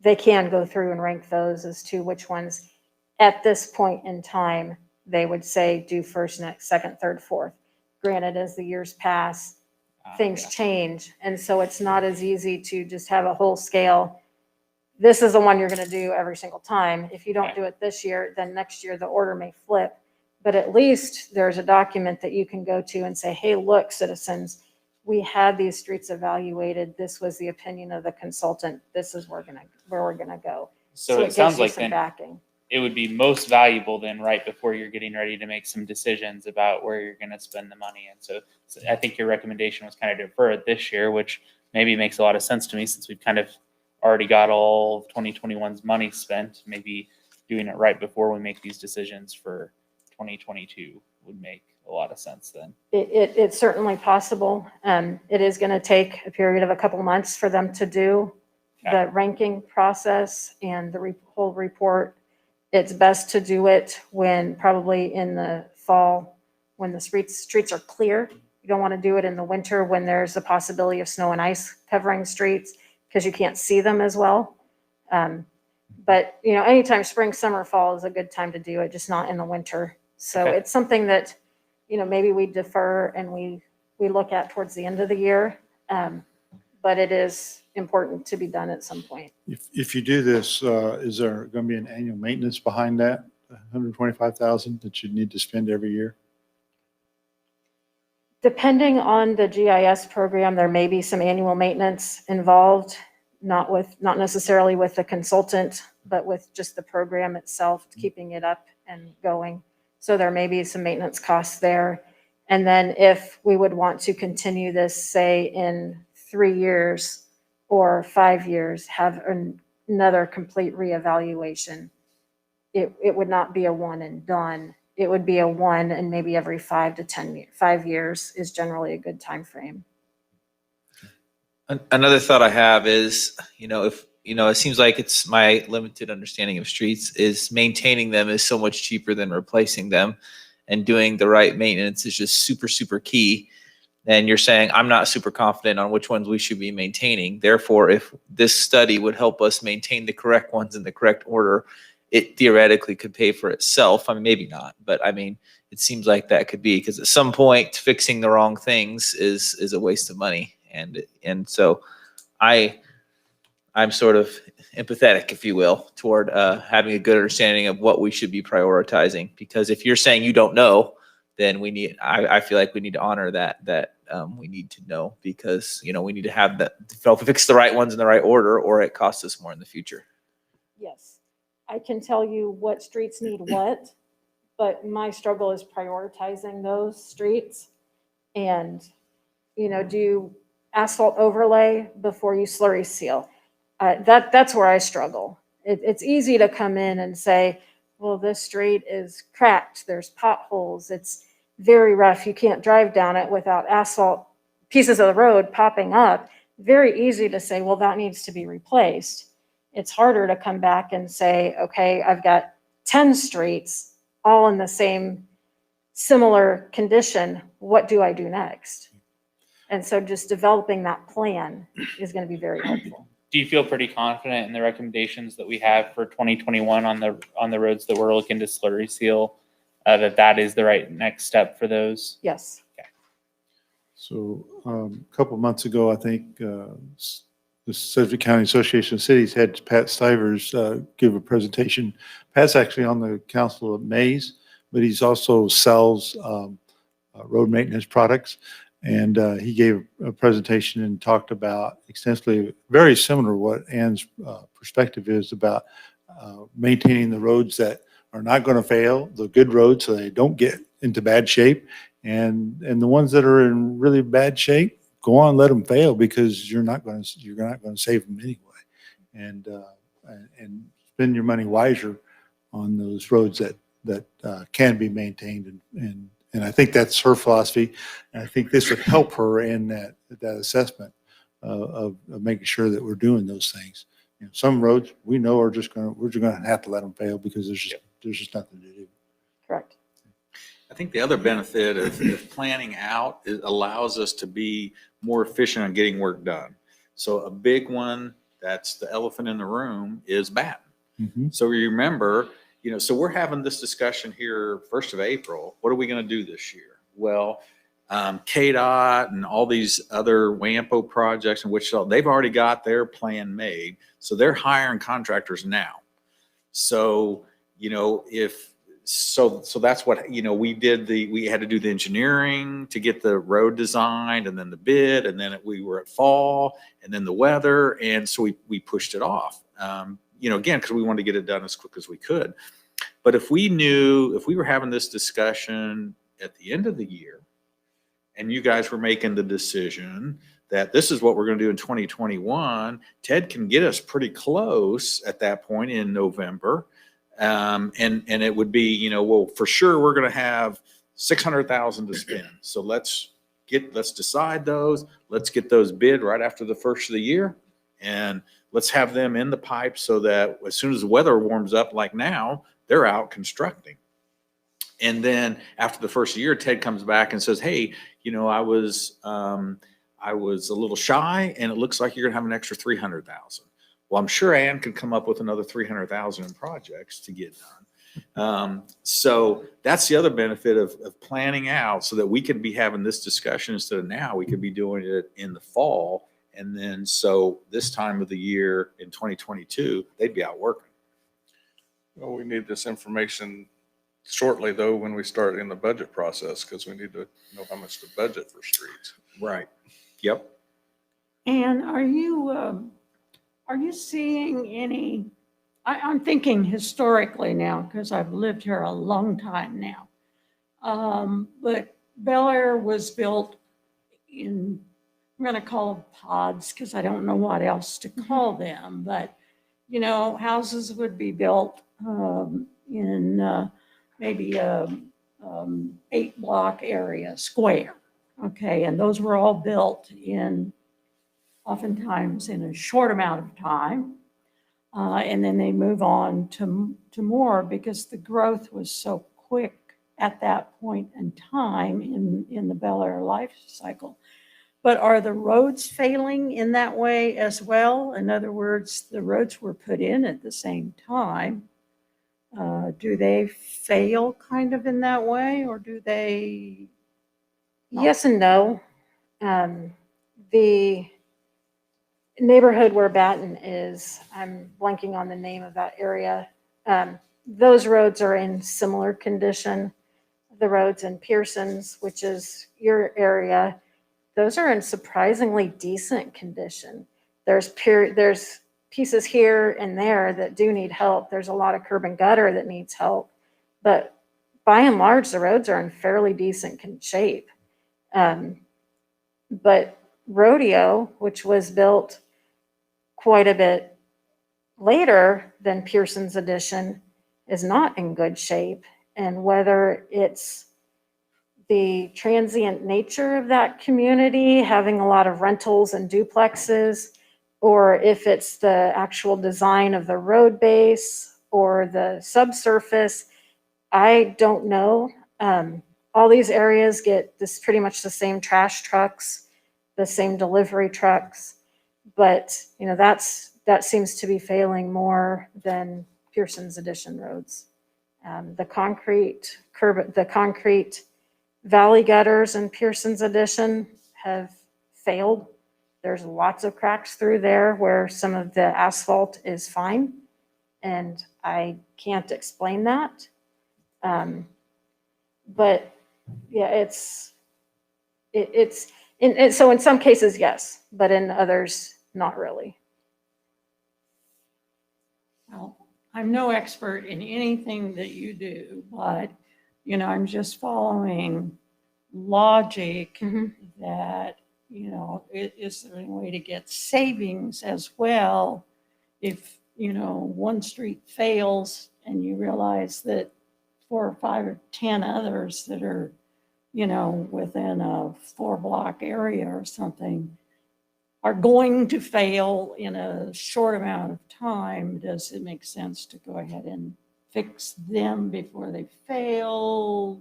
they can go through and rank those as to which ones at this point in time they would say do first, next, second, third, fourth. Granted, as the years pass, things Yeah. change. And so it's not as easy to just have a whole scale. This is the one you're going to do every single time. If you don't Right. do it this year, then next year the order may flip. But at least there's a document that you can go to and say, hey, look, citizens, we had these streets evaluated. This was the opinion of the consultant. This is where we're going to go. So it gives sounds you like some then backing. it would be most valuable then right before you're getting ready to make some decisions about where you're going to spend the money. And so I think your recommendation was kind of defer it this year, which maybe makes a lot of sense to me since we've kind of already got all of 2021's money spent. Maybe doing it right before we make these decisions for 2022 would make a lot of sense then. It's certainly possible. It is going to take a period of a couple months for them to do Okay. the ranking process and the whole report. It's best to do it when probably in the fall, when the streets are clear. You don't want to do it in the winter when there's a possibility of snow and ice covering streets because you can't see them as well. But, you know, anytime spring, summer, fall is a good time to do it, just not in the winter. So Okay. it's something that, you know, maybe we defer and we look at towards the end of the year. But it is important to be done at some point. If you do this, is there going to be an annual maintenance behind that, 125,000 that you need to spend every year? Depending on the GIS program, there may be some annual maintenance involved, not necessarily with the consultant, but with just the program itself, keeping it up and going. So there may be some maintenance costs there. And then if we would want to continue this, say in 3 years or 5 years, have another complete reevaluation, it would not be a one and done. It would be a one and maybe every 5 to 10 years. 5 years is generally a good time frame. Another thought I have is, if, it seems like it's my limited understanding of streets is maintaining them is so much cheaper than replacing them, and doing the right maintenance is just super, super key. And you're saying, I'm not super confident on which ones we should be maintaining. Therefore, if this study would help us maintain the correct ones in the correct order, it theoretically could pay for itself. I mean, maybe not, but I mean, it seems like that could be, because at some point fixing the wrong things is a waste of money. And so I'm sort of empathetic, if you will, toward having a good understanding of what we should be prioritizing. Because if you're saying you don't know, then I feel like we need to honor that we need to know, because, we need to have that, fix the right ones in the right order, or it costs us more in the future. Yes, I can tell you what streets need what, but my struggle is prioritizing those streets and, do asphalt overlay before you slurry seal. That's where I struggle. It's easy to come in and say, well, this street is cracked, there's potholes, it's very rough, you can't drive down it without asphalt pieces of the road popping up. Very easy to say, well, that needs to be replaced. It's harder to come back and say, okay, I've got 10 streets all in the same similar condition. What do I do next? And so just developing that plan is going to be very helpful. Do you feel pretty confident in the recommendations that we have for 2021 on the roads that we're looking to slurry seal, that is the right next step for those? Yes. So a couple of months ago, I think the Sedgwick County Association of Cities had Pat Stivers give a presentation. Pat's actually on the council of Mays, but he's also sells road maintenance products. And he gave a presentation and talked about extensively, very similar to what Ann's perspective is about maintaining the roads that are not going to fail, the good roads, so they don't get into bad shape. And the ones that are in really bad shape, go on, let them fail, because you're not going to save them anyway. And spend your money wiser on those roads that can be maintained and And I think that's her philosophy. And I think this would help her in that assessment of making sure that we're doing those things. You know, some roads we know are we're just going to have to let them fail because there's just nothing to do. Correct. I think the other benefit of planning out allows us to be more efficient on getting work done. So a big one, that's the elephant in the room, is Baton. Mm-hmm. So you remember, so we're having this discussion here 1st of April. What are we going to do this year? Well, KDOT and all these other WAMPO projects in Wichita, they've already got their plan made. So they're hiring contractors now. So, so that's what, we had to do the engineering to get the road designed, and then the bid, and then we were at fall, and then the weather. And so we pushed it off, again, because we wanted to get it done as quick as we could. But if we were having this discussion at the end of the year, and you guys were making the decision that this is what we're going to do in 2021, Ted can get us pretty close at that point in November. And it would be, well, for sure we're going to have 600,000 to spend. So let's decide those. Let's get those bid right after the first of the year, and let's have them in the pipe so that as soon as the weather warms up, like now, they're out constructing. And then after the first year, Ted comes back and says, hey, I was a little shy, and it looks like you're gonna have an extra 300,000. Well, I'm sure Ann could come up with another 300,000 in projects to get done. So that's the other benefit of planning out, so that we could be having this discussion instead of now. We could be doing it in the fall. And then, so this time of the year in 2022, they'd be out working. Well, we need this information shortly, though, when we start in the budget process, because we need to know how much to budget for streets. Right. Yep. And are you seeing any, I'm thinking historically now, because I've lived here a long time now. But Bel Aire was built in, I'm going to call them pods because I don't know what else to call them, but houses would be built in maybe a 8-block area, square. Okay, and those were all built oftentimes in a short amount of time. And then they move on to more because the growth was so quick at that point in time in the Bel Aire life cycle. But are the roads failing in that way as well? In other words, the roads were put in at the same time. Do they fail kind of in that way, or do they? Yes and no. The neighborhood where Baton is, I'm blanking on the name of that area. Those roads are in similar condition. The roads in Pearson's, which is your area, those are in surprisingly decent condition. There's pieces here and there that do need help. There's a lot of curb and gutter that needs help, but by and large, the roads are in fairly decent shape. But Rodeo, which was built quite a bit later than Pearson's addition, is not in good shape. And whether it's the transient nature of that community, having a lot of rentals and duplexes, or if it's the actual design of the road base or the subsurface, I don't know. All these areas get pretty much the same trash trucks, the same delivery trucks, but that seems to be failing more than Pearson's addition roads. The concrete valley gutters in Pearson's addition have failed. There's lots of cracks through there where some of the asphalt is fine, and I can't explain that. But yeah, so in some cases, yes, but in others, not really. Well, I'm no expert in anything that you do, but, I'm just following logic that, is there any way to get savings as well if, one street fails and you realize that 4 or 5 or 10 others that are within a 4-block area or something are going to fail in a short amount of time, does it make sense to go ahead and fix them before they fail?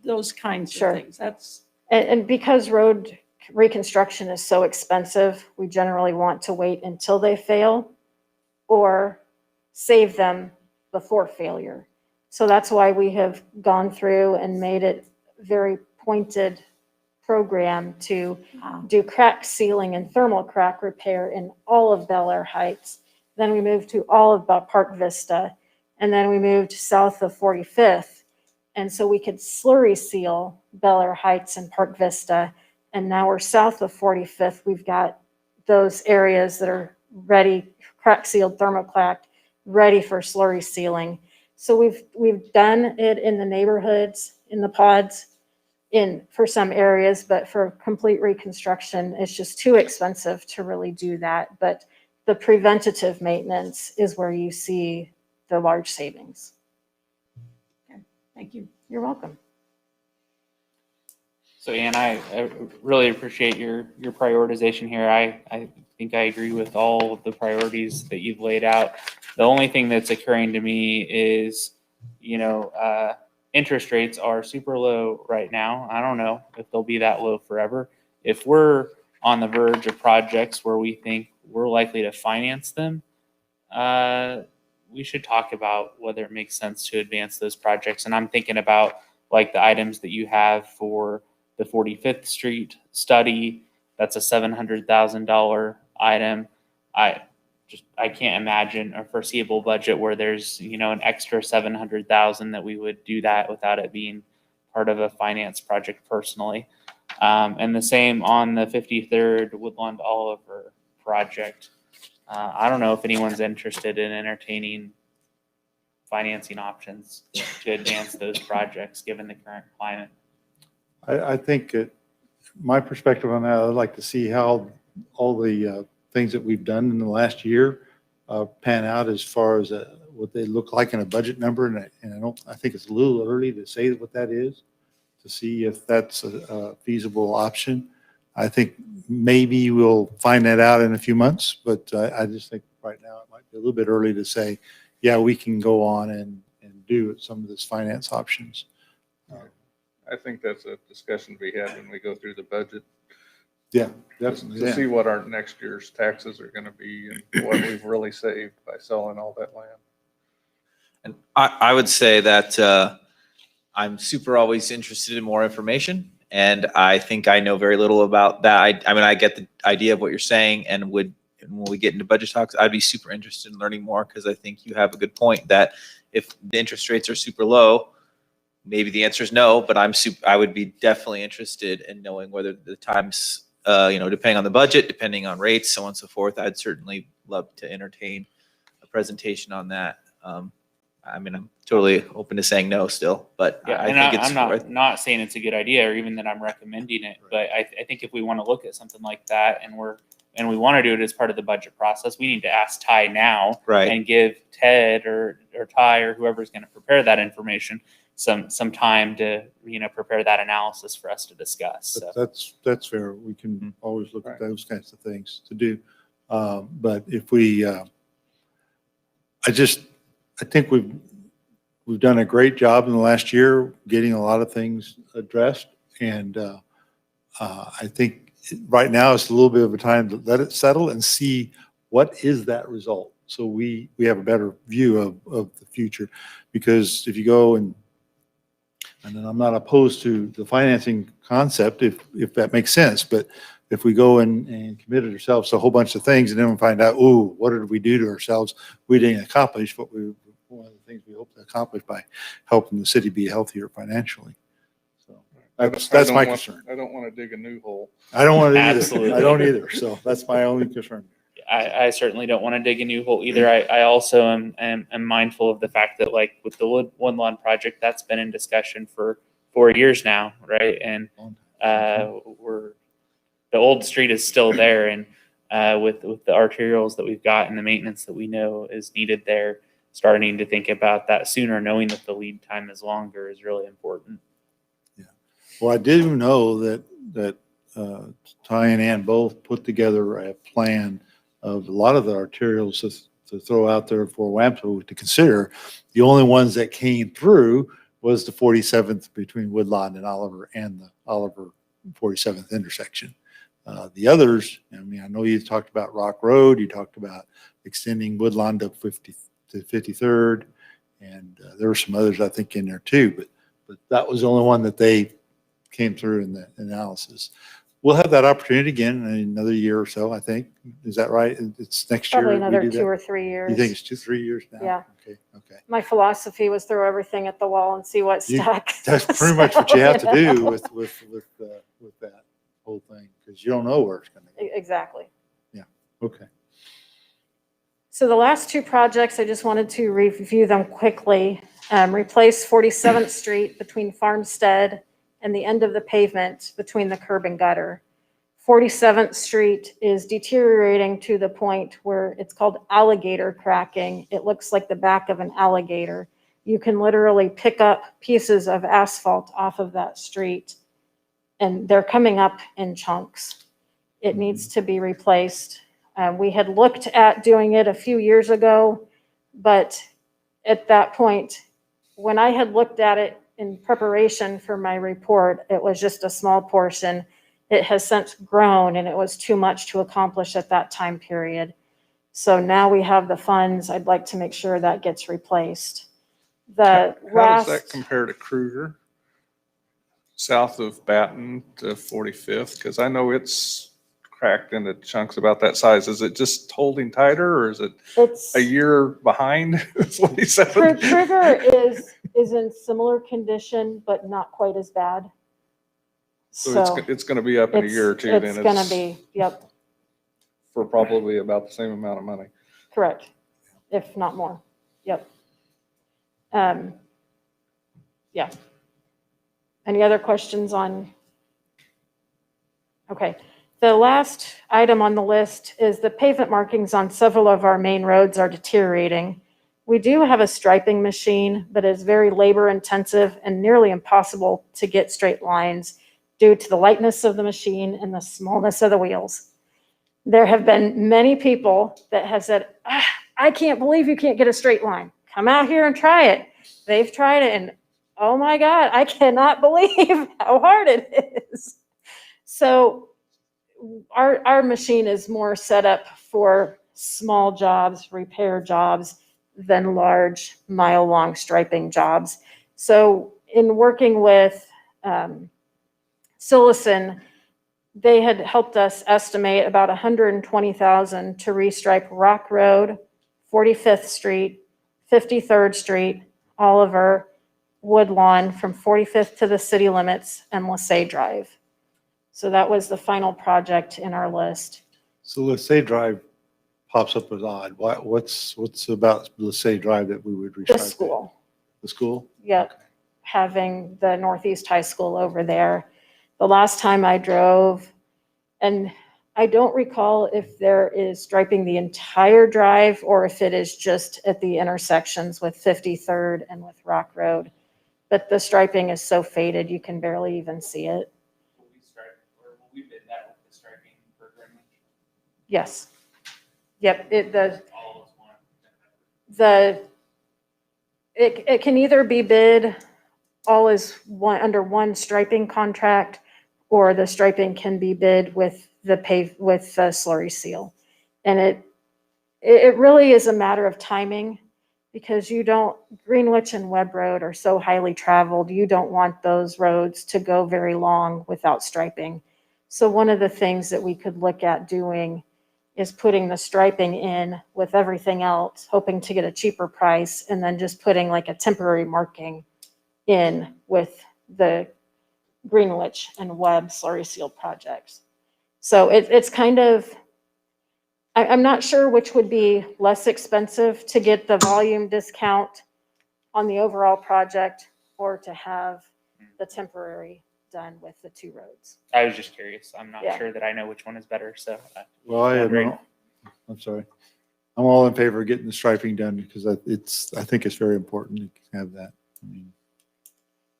Those kinds Sure. of things. That's, And because road reconstruction is so expensive, we generally want to wait until they fail or save them before failure. So that's why we have gone through and made it very pointed program to do crack sealing and thermal crack repair in all of Bel Aire Heights. Then we moved to all of Park Vista, and then we moved south of 45th. And so we could slurry seal Bel Aire Heights and Park Vista. And now we're south of 45th. We've got those areas that are ready, crack sealed, thermocracked, ready for slurry sealing. So we've done it in the neighborhoods, in the pods, for some areas, but for complete reconstruction, it's just too expensive to really do that. But the preventative maintenance is where you see the large savings. thank you. You're welcome. So Ann, I really appreciate your prioritization here. I think I agree with all of the priorities that you've laid out. The only thing that's occurring to me is, interest rates are super low right now. I don't know if they'll be that low forever. If we're on the verge of projects where we think we're likely to finance them, we should talk about whether it makes sense to advance those projects. And I'm thinking about like the items that you have for the 45th Street study. That's a $700,000 item. I can't imagine a foreseeable budget where there's, an extra 700,000 that we would do that without it being part of a finance project personally. And the same on the 53rd Woodlawn Oliver project. I don't know if anyone's interested in entertaining financing options to advance those projects, given the current climate. I think my perspective on that, I'd like to see how all the things that we've done in the last year pan out as far as what they look like in a budget number. And I think it's a little early to say what that is, to see if that's a feasible option. I think maybe we'll find that out in a few months, but I just think right now it might be a little bit early to say, yeah, we can go on and do some of this finance options. I think that's a discussion to be had when we go through the budget. Yeah, definitely. To Yeah. see what our next year's taxes are going to be and what we've really saved by selling all that land. And I would say that I'm super always interested in more information. And I think I know very little about that. I mean, I get the idea of what you're saying, and when we get into budget talks, I'd be super interested in learning more, because I think you have a good point that if the interest rates are super low, maybe the answer is no, but I would be definitely interested in knowing whether the times, depending on the budget, depending on rates, so on and so forth, I'd certainly love to entertain a presentation on that. I mean, I'm totally open to saying no still, but Yeah, I and think it's. I'm not saying it's a good idea or even that I'm recommending it, but I think if we want to look at something like that and we want to do it as part of the budget process, we need to ask Ty now Right. and give Ted or Ty or whoever's going to prepare that information some time to prepare that analysis for us to discuss. So. That's fair. We can always look at Right. those kinds of things to do. But if we, I think we've done a great job in the last year getting a lot of things addressed. And I think right now it's a little bit of a time to let it settle and see what is that result. So we have a better view of the future. Because if you go and then I'm not opposed to the financing concept if that makes sense, but if we go and committed ourselves to a whole bunch of things and then we find out, ooh, what did we do to ourselves? We didn't accomplish one of the things we hope to accomplish by helping the city be healthier financially. So that's my concern. I don't want to dig a new hole. I don't want to either. Absolutely. I don't either. So that's my only concern. I certainly don't want to dig a new hole either. I also am mindful of the fact that, like with the Woodlawn project, that's been in discussion for 4 years now, right? And the old street is still there, and with the arterials that we've got and the maintenance that we know is needed there, starting to think about that sooner, knowing that the lead time is longer, is really important. Well, I do know that Ty and Ann both put together a plan of a lot of the arterials to throw out there for WAMPO to consider. The only ones that came through was the 47th between Woodlawn and Oliver and the Oliver 47th intersection. The others, I mean, I know you talked about Rock Road, you talked about extending Woodlawn to 53rd, and there were some others I think in there too, but that was the only one that they came through in the analysis. We'll have that opportunity again in another year or so, I think. Is that right? It's next year. Probably we another do that? 2 or 3 years. You think it's 2-3 years now? Yeah. Okay. Okay. My philosophy was throw everything at the wall and see what You- stuck. That's pretty much what you have to So, do yeah. with that whole thing, because you don't know where it's going to go. Exactly. Okay. So the last two projects, I just wanted to review them quickly. Replace 47th Street between Farmstead and the end of the pavement between the curb and gutter. 47th Street is deteriorating to the point where it's called alligator cracking. It looks like the back of an alligator. You can literally pick up pieces of asphalt off of that street, and they're coming up in chunks. It needs to be replaced. We had looked at doing it a few years ago, but at that point, when I had looked at it in preparation for my report, it was just a small portion. It has since grown, and it was too much to accomplish at that time period. So now we have the funds. I'd like to make sure that gets replaced. How does that compare to Kruger? South of Baton to 45th? Because I know it's cracked into chunks about that size. Is it just holding tighter, or is it It's a year behind 47? Kruger is in similar condition, but not quite as bad. So it's going to be up in a year or two, then It's gonna be, yep, for probably about the same amount of money. correct, if not more, yep. Yeah. Any other questions on? Okay, the last item on the list is the pavement markings on several of our main roads are deteriorating. We do have a striping machine, but it's very labor intensive and nearly impossible to get straight lines due to the lightness of the machine and the smallness of the wheels. There have been many people that have said, I can't believe you can't get a straight line. Come out here and try it. They've tried it, and oh my God, I cannot believe how hard it is. So our machine is more set up for small jobs, repair jobs, than large mile-long striping jobs. So in working with Sillicin, they had helped us estimate about $120,000 to restripe Rock Road, 45th Street, 53rd Street, Oliver, Woodlawn from 45th to the city limits, and LaSalle Drive. So that was the final project in our list. So LaSalle Drive pops up as odd. What's about LaSalle Drive that we would restripe? The school, The school? yep, having the Northeast High School over there. The last time I drove, and I don't recall if there is striping the entire drive or if it is just at the intersections with 53rd and with Rock Road. But the striping is so faded, you can barely even see it. Will we stripe, or will we bid that with the striping for Greenwich? Yes. Yep, All as one? it can either be bid all as one, under one striping contract, or the striping can be bid with the slurry seal. And it really is a matter of timing, because Greenwich and Webb Road are so highly traveled, you don't want those roads to go very long without striping. So one of the things that we could look at doing is putting the striping in with everything else, hoping to get a cheaper price, and then just putting like a temporary marking in with the Greenwich and Webb slurry seal projects. So it's kind of, I'm not sure which would be less expensive, to get the volume discount on the overall project or to have the temporary done with the two roads. I was just curious. I'm not Yeah. sure that I know which one is better, so. Well, I am, Great. I'm sorry. I'm all in favor of getting the striping done, because I think it's very important to have that. I mean,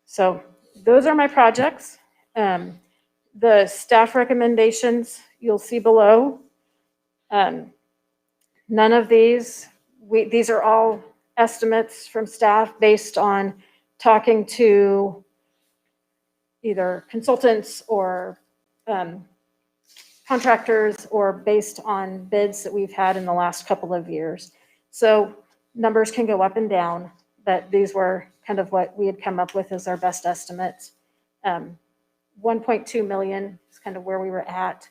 So those are my projects. The staff recommendations you'll see below. None of these are all estimates from staff based on talking to either consultants or contractors, or based on bids that we've had in the last couple of years. So numbers can go up and down, but these were kind of what we had come up with as our best estimates. 1.2 million is kind of where we were at.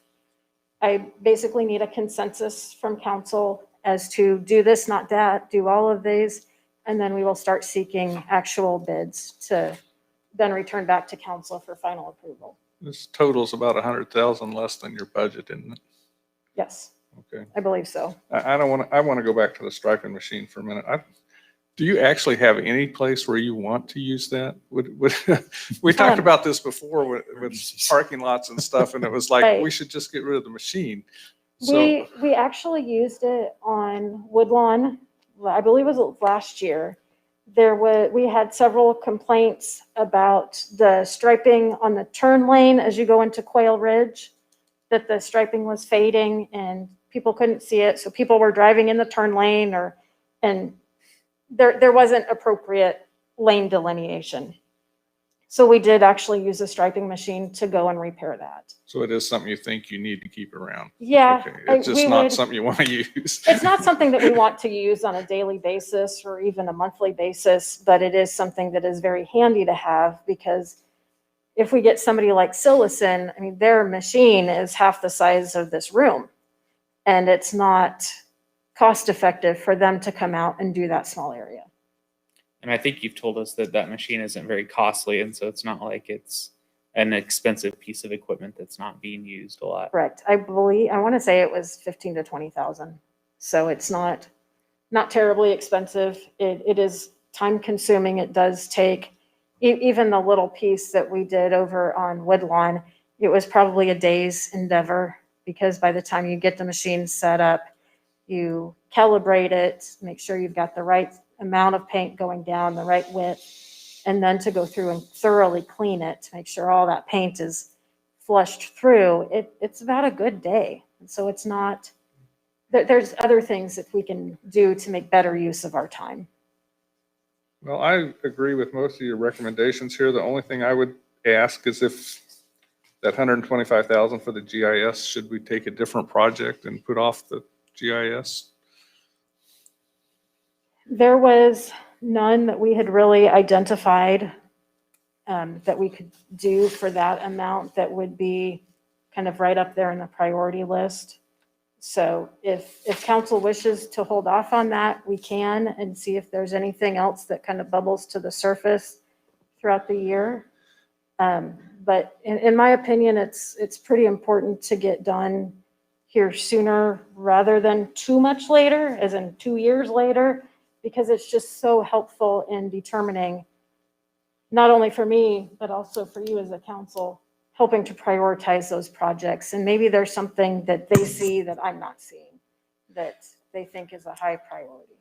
I basically need a consensus from council as to do this, not that, do all of these, and then we will start seeking actual bids to then return back to council for final approval. This totals about 100,000 less than your budget, isn't it? Yes, Okay. I believe so. I want to go back to the striping machine for a minute. Do you actually have any place where you want to use that? We talked about this before with parking lots and stuff, and it was like, Right. we should just get rid of the machine. So, We actually used it on Woodlawn, I believe it was last year. We had several complaints about the striping on the turn lane as you go into Quail Ridge, that the striping was fading and people couldn't see it. So people were driving in the turn lane and there wasn't appropriate lane delineation. So we did actually use a striping machine to go and repair that. so it is something you think you need to keep around. Yeah. Okay. It's just we not would- something you want to use. It's not something that we want to use on a daily basis or even a monthly basis, but it is something that is very handy to have, because if we get somebody like Sillicin, I mean, their machine is half the size of this room. And it's not cost effective for them to come out and do that small area. And I think you've told us that that machine isn't very costly, and so it's not like it's an expensive piece of equipment that's not being used a lot. Correct. I want to say it was 15 to 20,000. So it's not terribly expensive. It is time consuming. It does take, even the little piece that we did over on Woodlawn, it was probably a day's endeavor, because by the time you get the machine set up, you calibrate it, make sure you've got the right amount of paint going down, the right width, and then to go through and thoroughly clean it to make sure all that paint is flushed through. It's about a good day. And so it's not, there's other things that we can do to make better use of our time. Well, I agree with most of your recommendations here. The only thing I would ask is if that 125,000 for the GIS, should we take a different project and put off the GIS? There was none that we had really identified that we could do for that amount that would be kind of right up there in the priority list. So if council wishes to hold off on that, we can, and see if there's anything else that kind of bubbles to the surface throughout the year. But in my opinion, it's pretty important to get done here sooner rather than too much later, as in 2 years later, because it's just so helpful in determining, not only for me, but also for you as a council, helping to prioritize those projects. And maybe there's something that they see that I'm not seeing that they think is a high priority.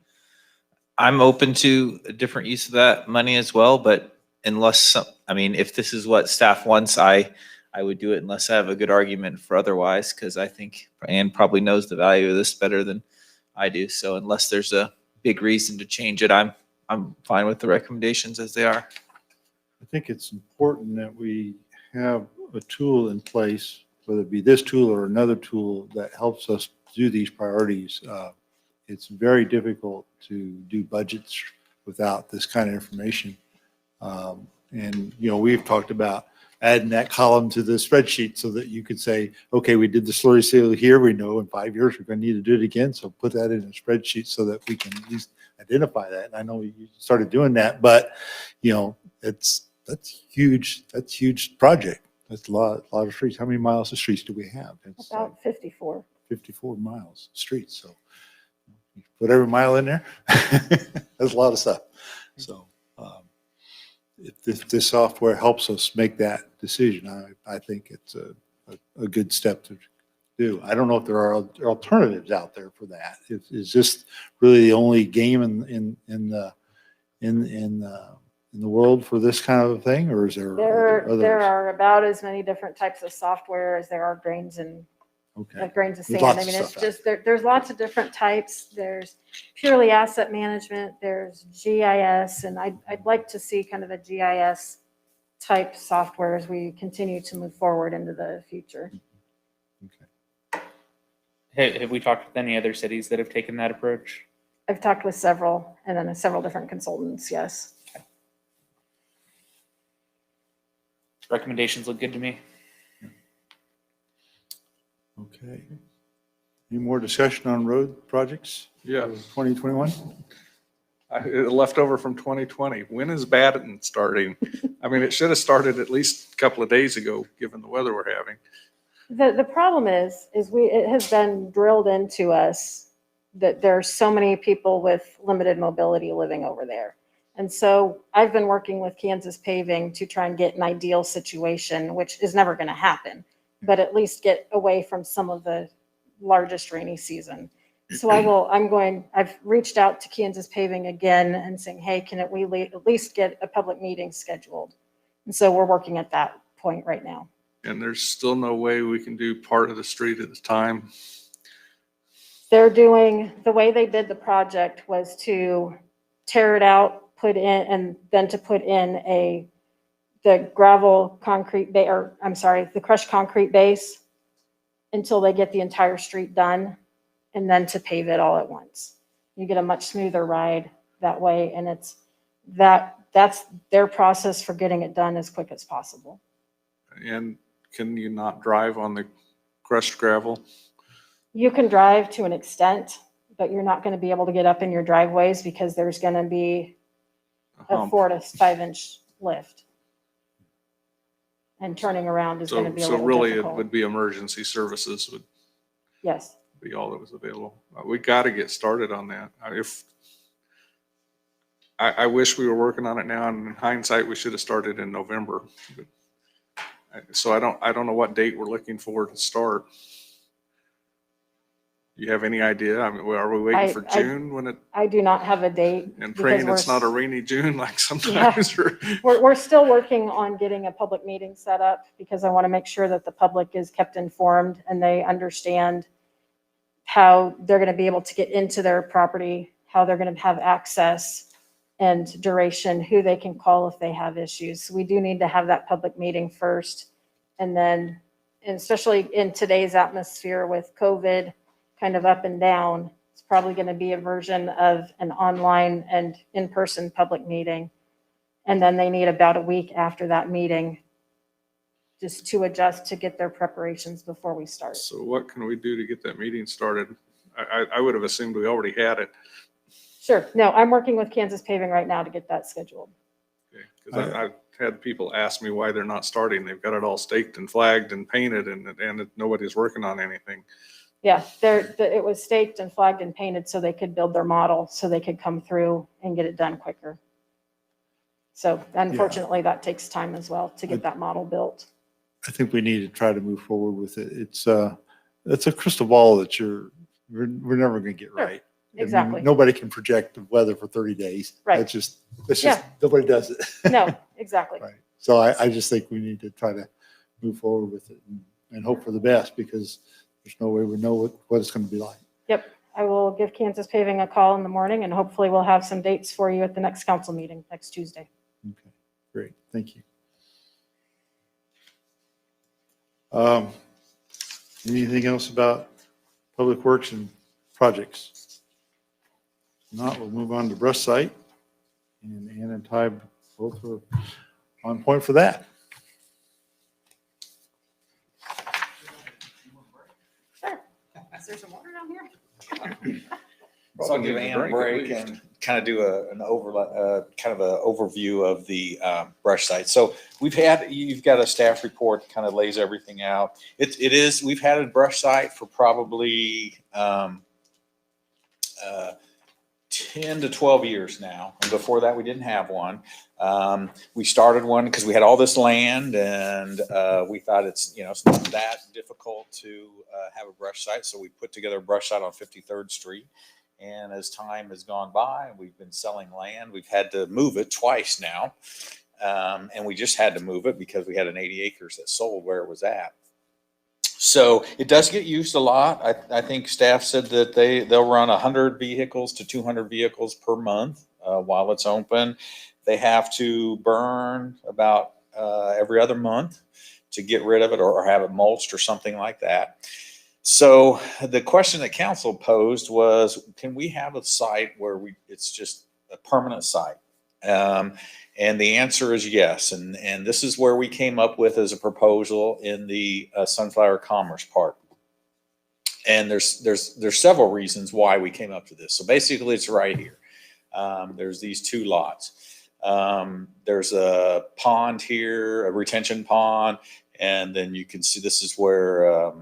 I'm open to a different use of that money as well, but if this is what staff wants, I would do it unless I have a good argument for otherwise, because I think Ann probably knows the value of this better than I do. So unless there's a big reason to change it, I'm fine with the recommendations as they are. I think it's important that we have a tool in place, whether it be this tool or another tool that helps us do these priorities. It's very difficult to do budgets without this kind of information. And, we've talked about adding that column to the spreadsheet so that you could say, okay, we did the slurry seal here. We know in 5 years we're going to need to do it again. So put that in a spreadsheet so that we can at least identify that. And I know you started doing that, but that's huge. That's a huge project. That's a lot of streets. How many miles of streets do we have? It's About like 54. 54 miles of streets. So you put every mile in there. That's a lot of stuff. So if this software helps us make that decision, I think it's a good step to do. I don't know if there are alternatives out there for that. Is this really the only game in in the world for this kind of thing, or is there There others? are about as many different types of software as there are grains and Okay. grains of There's sand. lots I of mean, it's stuff out just, there's lots of different types. There's purely asset management, there's GIS, and I'd like to see kind of a GIS type software as we continue to move forward into the future. Have we talked with any other cities that have taken that approach? I've talked with several, and then several different consultants, yes. Recommendations look good to me. Okay. Any more discussion on road projects? Yeah. 2021? It left over from 2020. When is Baden starting? I mean, it should have started at least a couple of days ago, given the weather we're having. The problem is it has been drilled into us that there are so many people with limited mobility living over there. And so I've been working with Kansas Paving to try and get an ideal situation, which is never going to happen, but at least get away from some of the largest rainy season. So I've reached out to Kansas Paving again and saying, hey, can we at least get a public meeting scheduled? And so we're working at that point right now. And there's still no way we can do part of the street at a time. They're doing, the way they did the project was to tear it out, put in, and then to put in the gravel concrete, the crushed concrete base until they get the entire street done, and then to pave it all at once. You get a much smoother ride that way, and that's their process for getting it done as quick as possible. And can you not drive on the crushed gravel? You can drive to an extent, but you're not going to be able to get up in your driveways because there's going to be a Hump. 4 to 5 inch lift. And turning around is going to be a So little really, it difficult. would be emergency services would Yes, be all that was available. We got to get started on that. I wish we were working on it now, and in hindsight, we should have started in November. So I don't know what date we're looking for to start. You have any idea? I mean, are we waiting for June when it, I do not have a date. and because praying we're it's not a rainy June like sometimes? Or- We're still working on getting a public meeting set up because I want to make sure that the public is kept informed and they understand how they're going to be able to get into their property, how they're going to have access and duration, who they can call if they have issues. So we do need to have that public meeting first. And then, and especially in today's atmosphere with COVID kind of up and down, it's probably going to be a version of an online and in-person public meeting. And then they need about a week after that meeting just to adjust to get their preparations before we start. So what can we do to get that meeting started? I would have assumed we already had it. Sure. No, I'm working with Kansas Paving right now to get that scheduled. Because I've had people ask me why they're not starting. They've got it all staked and flagged and painted, and nobody's working on anything. Yeah, it was staked and flagged and painted so they could build their model, so they could come through and get it done quicker. So unfortunately, that takes time as well to get that model built. I think we need to try to move forward with it. It's a crystal ball that we're never going to get Sure. right. I mean, Exactly. nobody can project the weather for 30 days. Right. It's just, nobody does it. No, exactly. Right. So I just think we need to try to move forward with it and hope for the best, because there's no way we know what it's going to be like. Yep. I will give Kansas Paving a call in the morning, and hopefully we'll have some dates for you at the next council meeting next Tuesday. Okay, great. Thank you. Anything else about public works and projects? If not, we'll move on to brush site. And Ann and Ty both are on point for that. Sure. Is there some water down here? So I'll give Ann a break and kind of do an overview of the brush site. So you've got a staff report that kind of lays everything out. We've had a brush site for probably 10 to 12 years now. And before that, we didn't have one. We started one because we had all this land, and we thought it's not that difficult to have a brush site. So we put together a brush site on 53rd Street. And as time has gone by and we've been selling land, we've had to move it twice now. And we just had to move it because we had an 80 acres that sold where it was at. So it does get used a lot. I think staff said that they'll run 100 vehicles to 200 vehicles per month while it's open. They have to burn about every other month to get rid of it or have it mulched or something like that. So the question that council posed was, can we have a site where it's just a permanent site? And the answer is yes. And this is where we came up with as a proposal in the Sunflower Commerce Park. And there's several reasons why we came up to this. So basically it's right here. There's these two lots. There's a pond here, a retention pond, and then you can see this is where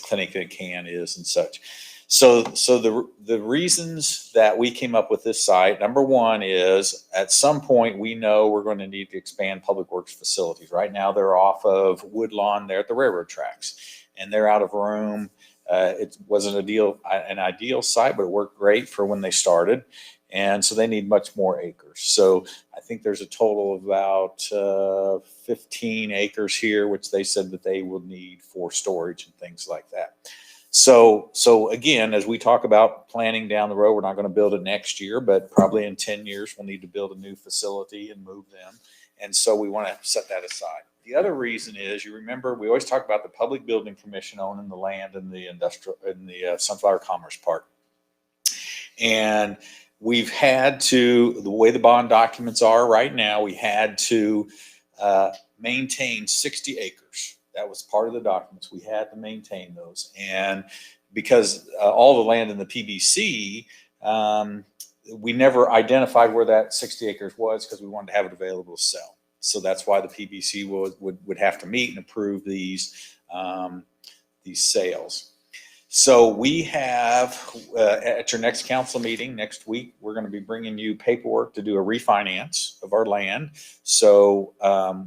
Connecticut Can is and such. So the reasons that we came up with this site, number one is at some point we know we're going to need to expand public works facilities. Right now they're off of Woodlawn there at the railroad tracks, and they're out of room. It wasn't an ideal site, but it worked great for when they started. And so they need much more acres. So I think there's a total of about 15 acres here, which they said that they will need for storage and things like that. So again, as we talk about planning down the road, we're not going to build it next year, but probably in 10 years, we'll need to build a new facility and move them. And so we want to set that aside. The other reason is, you remember, we always talk about the Public Building Commission owning the land in the Sunflower Commerce Park. And we've had to, the way the bond documents are right now, we had to maintain 60 acres. That was part of the documents. We had to maintain those. And because all the land in the PBC, we never identified where that 60 acres was because we wanted to have it available to sell. So that's why the PBC would have to meet and approve these sales. So we have, at your next council meeting next week, we're going to be bringing you paperwork to do a refinance of our land. So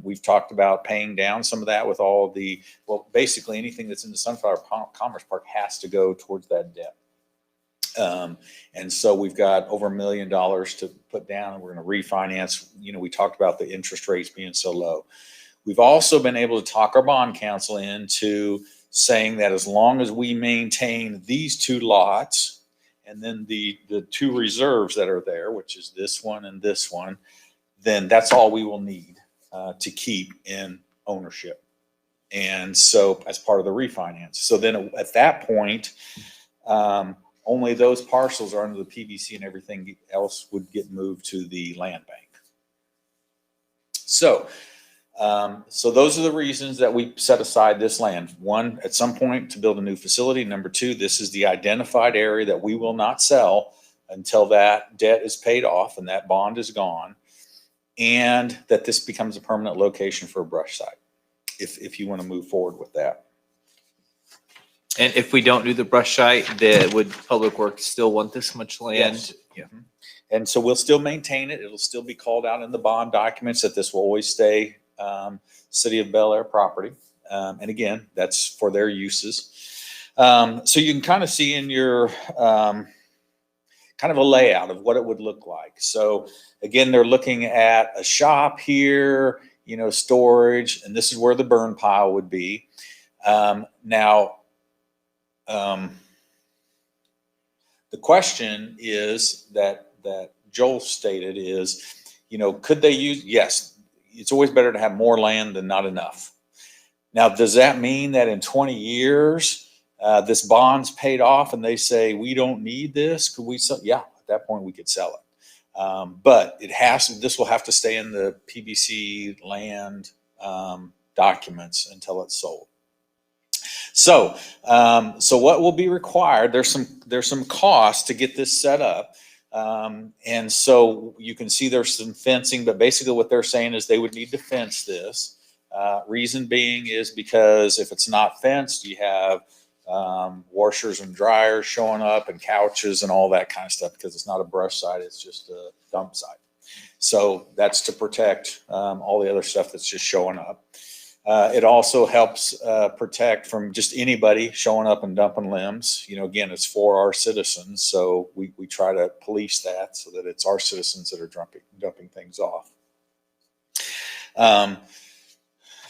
we've talked about paying down some of that with all of the, well, basically anything that's in the Sunflower Commerce Park has to go towards that debt. And so we've got over $1 million to put down, and we're going to refinance. You know, we talked about the interest rates being so low. We've also been able to talk our bond counsel into saying that as long as we maintain these two lots and then the two reserves that are there, which is this one and this one, then that's all we will need to keep in ownership. And so as part of the refinance. So then at that point, only those parcels are under the PBC, and everything else would get moved to the land bank. So those are the reasons that we set aside this land. One, at some point to build a new facility. Number two, this is the identified area that we will not sell until that debt is paid off and that bond is gone, and that this becomes a permanent location for a brush site, if you want to move forward with that. And if we don't do the brush site, would Public Works still want this much land? Yes. Yeah. And so we'll still maintain it. It'll still be called out in the bond documents that this will always stay City of Bel Aire property. And again, that's for their uses. So you can kind of see in your kind of a layout of what it would look like. So again, they're looking at a shop here, you know, storage, and this is where the burn pile would be. Now, the question is that Joel stated is, you know, could they use, yes, it's always better to have more land than not enough. Now, does that mean that in 20 years, this bond's paid off and they say, we don't need this? Could we sell? Yeah, at that point we could sell it. But this will have to stay in the PBC land documents until it's sold. So what will be required? There's some costs to get this set up. And so you can see there's some fencing, but basically what they're saying is they would need to fence this. Reason being is because if it's not fenced, you have washers and dryers showing up and couches and all that kind of stuff, because it's not a brush site, it's just a dump site. So that's to protect all the other stuff that's just showing up. It also helps protect from just anybody showing up and dumping limbs. You know, again, it's for our citizens, so we try to police that so that it's our citizens that are dumping things off.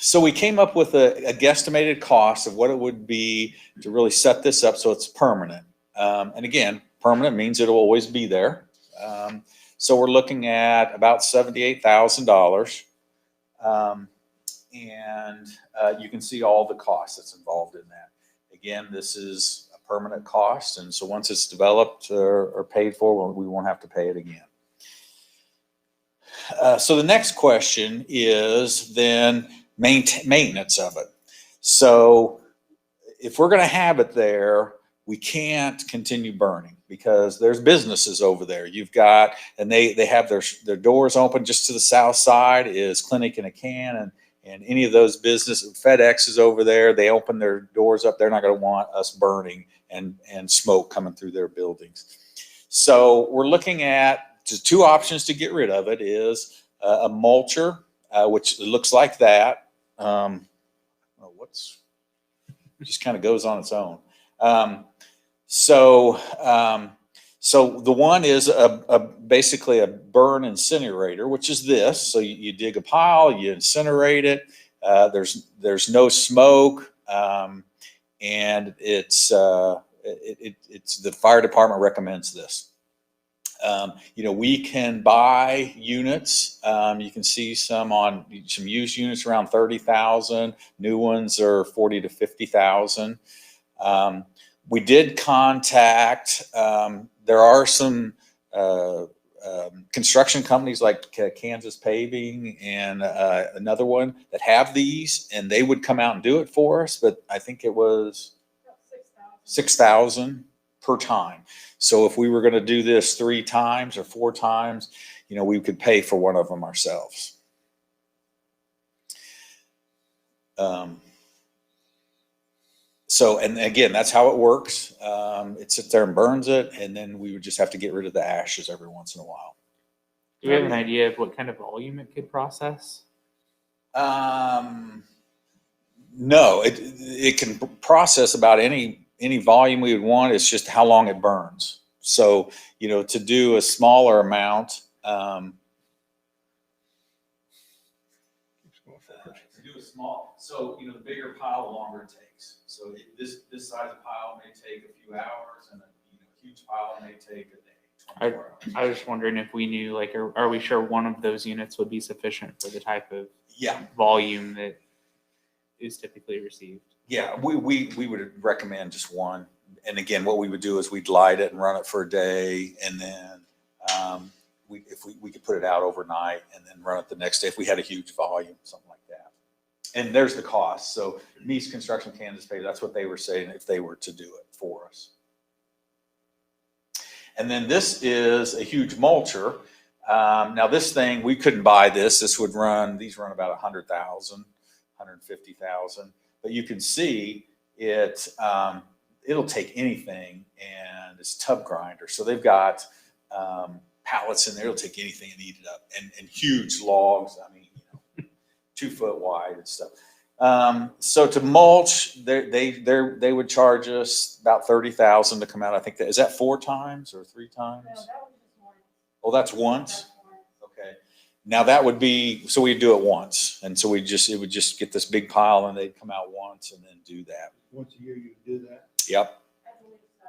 So we came up with a guesstimated cost of what it would be to really set this up so it's permanent. And again, permanent means it'll always be there. So we're looking at about $78,000. And you can see all the costs that's involved in that. Again, this is a permanent cost, and so once it's developed or paid for, we won't have to pay it again. So the next question is then maintenance of it. So if we're going to have it there, we can't continue burning because there's businesses over there. You've got, and they have their doors open. Just to the south side is Clinic in a Can, and any of those businesses, FedEx is over there. They open their doors up. They're not going to want us burning and smoke coming through their buildings. So we're looking at just two options to get rid of it. Is a mulcher, which looks like that. Just kind of goes on its own. So the one is basically a burn incinerator, which is this. So you dig a pile, you incinerate it. There's no smoke, and it's the fire department recommends this. You know, we can buy units. You can see some used units around 30,000. New ones are 40 to 50,000. We did contact, there are some construction companies like Kansas Paving and another one that have these, and they would come out and do it for us, but I think it was $6,000 per time. So if we were going to do this 3 times or 4 times, you know, we could pay for one of them ourselves. So, and again, that's how it works. It sits there and burns it, and then we would just have to get rid of the ashes every once in a while. Do we have an idea of what kind of volume it could process? No, it can process about any volume we would want. It's just how long it burns. So, you know, to do a smaller amount, so, you know, the bigger pile, the longer it takes. So this size of pile may take a few hours, and a huge pile may take a day. 24 hours. I was just wondering if we knew, like, are we sure one of those units would be sufficient for the type of volume that is typically received? Yeah, we would recommend just one. And again, what we would do is we'd light it and run it for a day, and then if we could put it out overnight and then run it the next day if we had a huge volume, something like that. And there's the cost. So Nice Construction, Kansas Paving, that's what they were saying if they were to do it for us. And then this is a huge mulcher. Now this thing, we couldn't buy this. These run about 100,000, 150,000. But you can see it'll take anything, and it's tub grinder. So they've got pallets in there. It'll take anything and eat it up, and huge logs. I mean, 2 foot wide and stuff. So to mulch, they would charge us about $30,000 to come out. I think is that 4 times or 3 times? No, that was just once. Oh, that's once. Okay. Now that would be, so we'd do it once, and so it would just get this big pile, and they'd come out once and then do that. Once a year you do that? Yep. I believe so.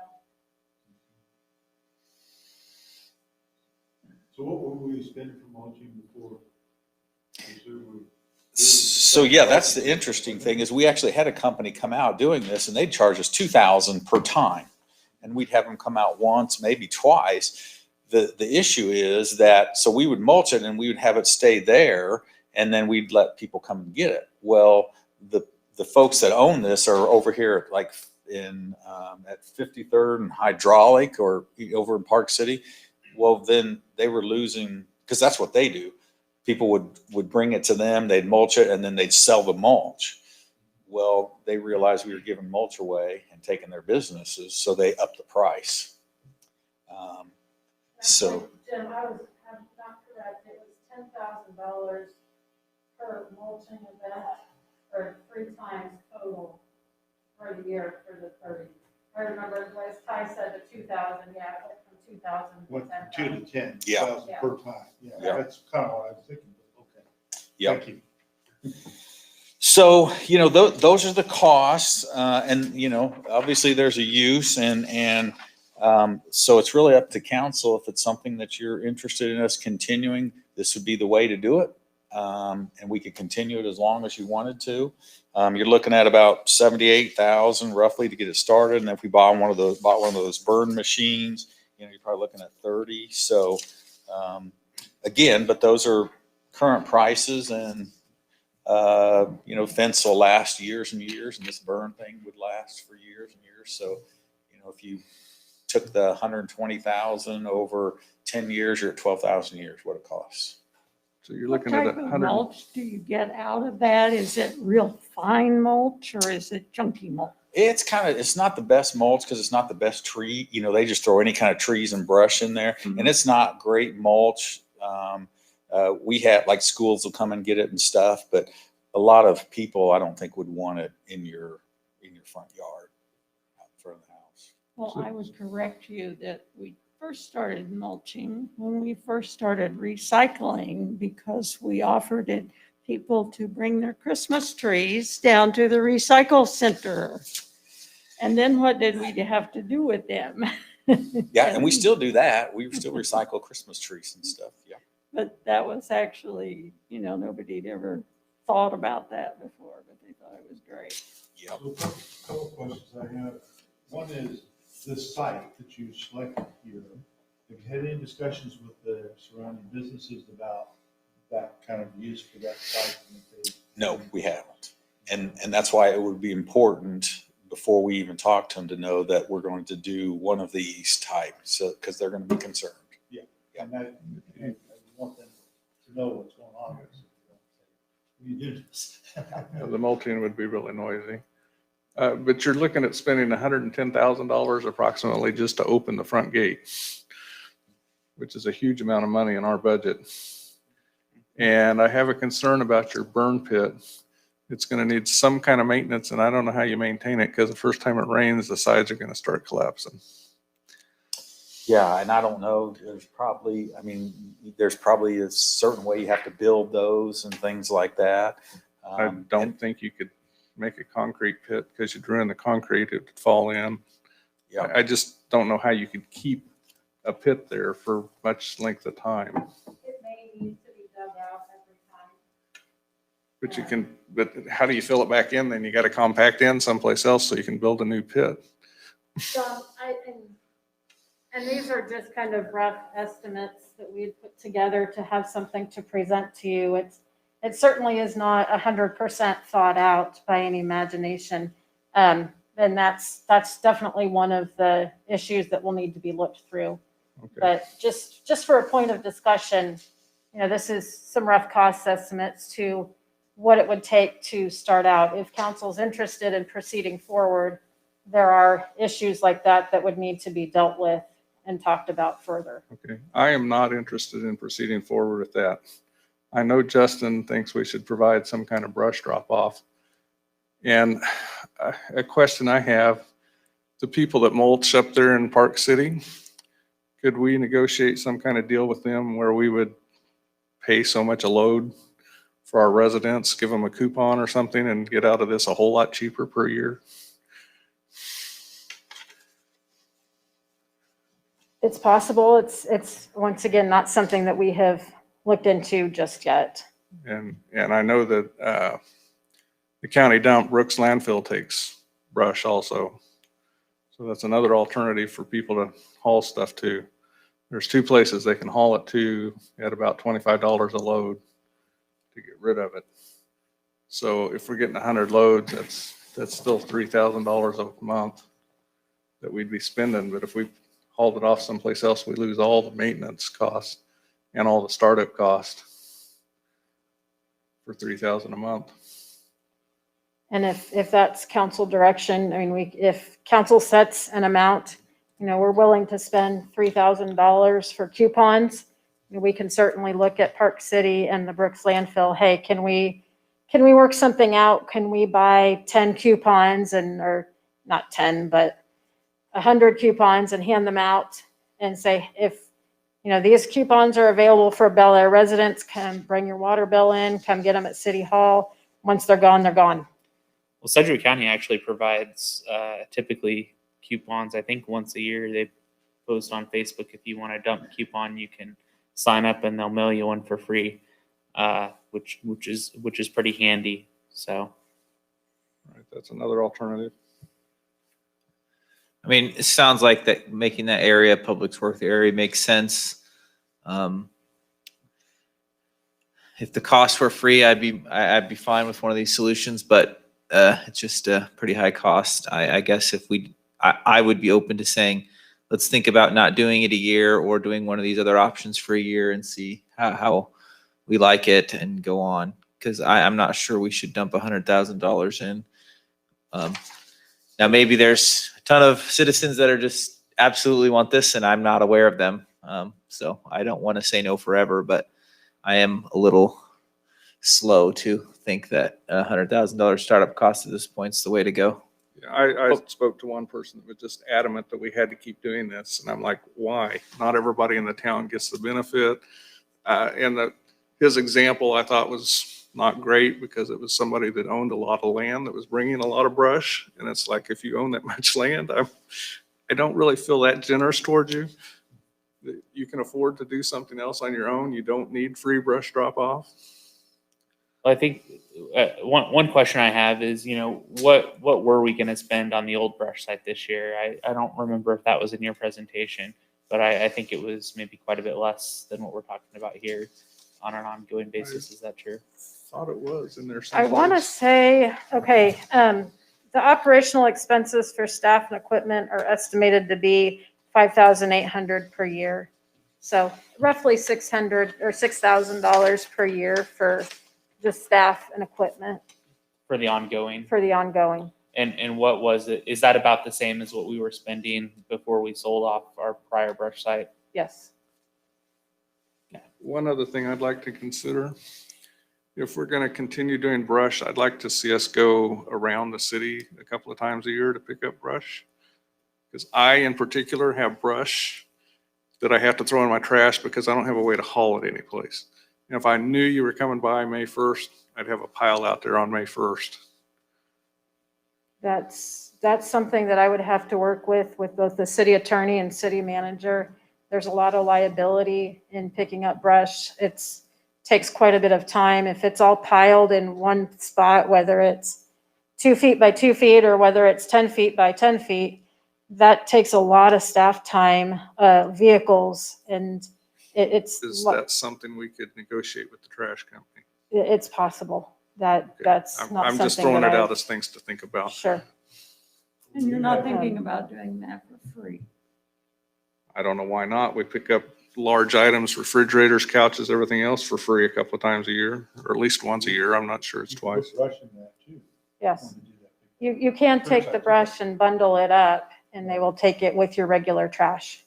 So what were we spending for mulching before? So yeah, that's the interesting thing is we actually had a company come out doing this, and they'd charge us $2,000 per time, and we'd have them come out once, maybe twice. The issue is that, so we would mulch it and we would have it stay there, and then we'd let people come and get it. Well, the folks that own this are over here, like at 53rd and Hydraulic, or over in Park City. Well, then they were losing, because that's what they do. People would bring it to them, they'd mulch it, and then they'd sell the mulch. Well, they realized we were giving mulch away and taking their businesses, so they upped the price. Jim, I'm not correct. It was $10,000 per mulching event, or 3 times total for the year for the 30. I remember, as Ty said, the 2,000, yeah, it went from 2,000 to Went 10,000. from 2 to 10. Yeah. 1,000 per time. Yeah. That's kind of what I was thinking, but okay. Yep. Thank you. So, those are the costs, and, obviously there's a use and so it's really up to council. If it's something that you're interested in us continuing, this would be the way to do it. And we could continue it as long as you wanted to. You're looking at about 78,000 roughly to get it started. And if we bought one of those burn machines, you're probably looking at 30. So, again, but those are current prices, and fence will last years and years, and this burn thing would last for years and years. So, if you took the 120,000 over 10 years, you're at 12,000 years what it costs. So you're What looking at type of 100. mulch do you get out of that? Is it real fine mulch or is it chunky mulch? It's not the best mulch because it's not the best tree. They just throw any kind of trees and brush in there, and it's not great mulch. We have, like, schools will come and get it and stuff, but a lot of people, I don't think, would want it in your front yard, out in front of the house. Well, I would correct you that we first started mulching when we first started recycling, because we offered it people to bring their Christmas trees down to the recycle center. And then what did we have to do with them? Yeah, and we still do that. We still recycle Christmas trees and stuff. Yeah. But that was actually, nobody'd ever thought about that before, but they thought it was great. Yep. So a couple of questions I have. One is this site that you selected here. Have you had any discussions with the surrounding businesses about that kind of use for that site? No, we haven't. And that's why it would be important before we even talk to them to know that we're going to do one of these types, because they're going to be concerned. And I want them to know what's going on. You do this. The mulching would be really noisy. But you're looking at spending $110,000 approximately just to open the front gate, which is a huge amount of money in our budget. And I have a concern about your burn pit. It's going to need some kind of maintenance, and I don't know how you maintain it, because the first time it rains, the sides are going to start collapsing. Yeah, and I don't know, there's probably a certain way you have to build those and things like that. I don't think you could make a concrete pit, because you'd ruin the concrete, it would fall in. Yeah. I just don't know how you could keep a pit there for much length of time. It may need to be dug out every time. But how do you fill it back in? Then you got to compact in someplace else so you can build a new pit. And these are just kind of rough estimates that we had put together to have something to present to you. It certainly is not 100% thought out by any imagination. And that's definitely one of the issues that will need to be looked through. Okay. But just for a point of discussion, this is some rough cost estimates to what it would take to start out. If council's interested in proceeding forward, there are issues like that would need to be dealt with and talked about further. Okay. I am not interested in proceeding forward with that. I know Justin thinks we should provide some kind of brush drop off. And a question I have, the people that mulch up there in Park City, could we negotiate some kind of deal with them where we would pay so much a load for our residents, give them a coupon or something, and get out of this a whole lot cheaper per year? It's possible. It's once again, not something that we have looked into just yet. And I know that the county dump, Brooks landfill, takes brush also. So that's another alternative for people to haul stuff to. There's 2 places they can haul it to at about $25 a load to get rid of it. So if we're getting 100 loads, that's still $3,000 a month that we'd be spending. But if we hauled it off someplace else, we lose all the maintenance costs and all the startup costs for $3,000 a month. And if that's council direction, if council sets an amount, we're willing to spend $3,000 for coupons. We can certainly look at Park City and the Brooks landfill. Hey, can we can we work something out? Can we buy 10 coupons or not 10, but 100 coupons and hand them out and say, if, these coupons are available for Bel Aire residents, come bring your water bill in, come get them at City Hall. Once they're gone, they're gone. Well, Sedgwick County actually provides typically coupons. I think once a year they post on Facebook, if you want to dump a coupon, you can sign up and they'll mail you one for free, which is pretty handy. So Right, that's another alternative. I mean, it sounds like that making that area, Public Works area, makes sense. If the costs were free, I'd be fine with one of these solutions, but it's just a pretty high cost. I guess if I would be open to saying, let's think about not doing it a year or doing one of these other options for a year and see how we like it and go on. Because I'm not sure we should dump $100,000 in. Now, maybe there's a ton of citizens that are just absolutely want this, and I'm not aware of them. So I don't want to say no forever, but I am a little slow to think that $100,000 startup cost at this point is the way to go. Yeah, I spoke to one person that was just adamant that we had to keep doing this, and I'm like, why? Not everybody in the town gets the benefit. His example I thought was not great because it was somebody that owned a lot of land that was bringing a lot of brush, and it's like, if you own that much land, I don't really feel that generous towards you. You can afford to do something else on your own. You don't need free brush drop off. I think one question I have is, what were we going to spend on the old brush site this year? I don't remember if that was in your presentation, but I think it was maybe quite a bit less than what we're talking about here on an ongoing basis. Is that true? Thought it was in there I someplace. want to say, okay, the operational expenses for staff and equipment are estimated to be $5,800 per year. So roughly $600 or $6,000 per year for just staff and equipment For the ongoing. for the ongoing. And what was it? Is that about the same as what we were spending before we sold off our prior brush site? Yes. One other thing I'd like to consider, if we're going to continue doing brush, I'd like to see us go around the city a couple of times a year to pick up brush. Because I, in particular, have brush that I have to throw in my trash because I don't have a way to haul it anyplace. And if I knew you were coming by May 1st, I'd have a pile out there on May 1st. That's something that I would have to work with both the city attorney and city manager. There's a lot of liability in picking up brush. Takes quite a bit of time. If it's all piled in one spot, whether it's 2 feet by 2 feet or whether it's 10 feet by 10 feet, that takes a lot of staff time, vehicles, and it's. Is that something we could negotiate with the trash company? It's possible. Okay. That's not I'm just something throwing that it I- out as things to think about. Sure. And you're not thinking about doing that for free? I don't know why not. We pick up large items, refrigerators, couches, everything else for free a couple of times a year, or at least once a year. I'm not sure it's twice. Brush in that too. Yes. You can take the brush and bundle it up and they will take it with your regular trash.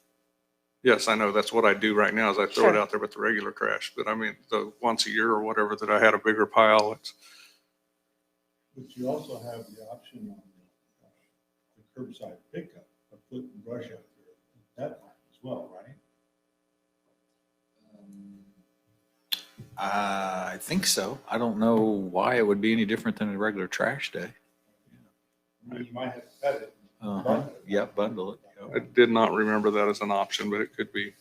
Yes, I know. That's what I do right now is I throw it Sure. out there with the regular trash. But I mean, the once a year or whatever that I had a bigger pile, it's, But you also have the option on the curbside pickup of putting brush out there at that time as well, right? I think so. I don't know why it would be any different than a regular trash day. You might have to cut it. Uh-huh. Yep, bundle it. I did not remember that as an option, but it could be.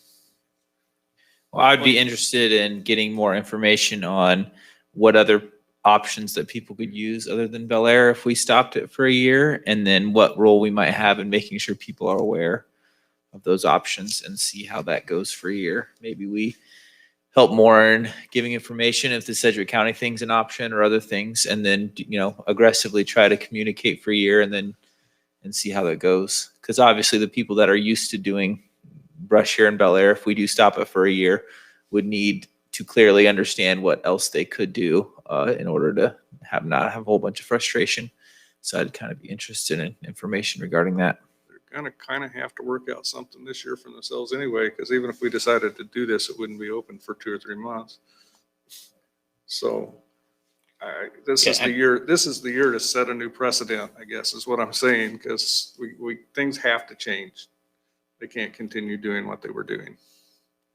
Well, I'd be interested in getting more information on what other options that people could use other than Bel Aire if we stopped it for a year, and then what role we might have in making sure people are aware of those options and see how that goes for a year. Maybe we help more in giving information if the Sedgwick County thing's an option or other things, and then, aggressively try to communicate for a year and see how that goes. Because obviously the people that are used to doing brush here in Bel Aire, if we do stop it for a year, would need to clearly understand what else they could do in order to not have a whole bunch of frustration. So I'd kind of be interested in information regarding that. They're going to kind of have to work out something this year for themselves anyway, because even if we decided to do this, it wouldn't be open for 2 or 3 months. So This is Yeah, the year to set a new precedent, I guess, is what I'm saying, because things have to change. They can't continue doing what they were doing.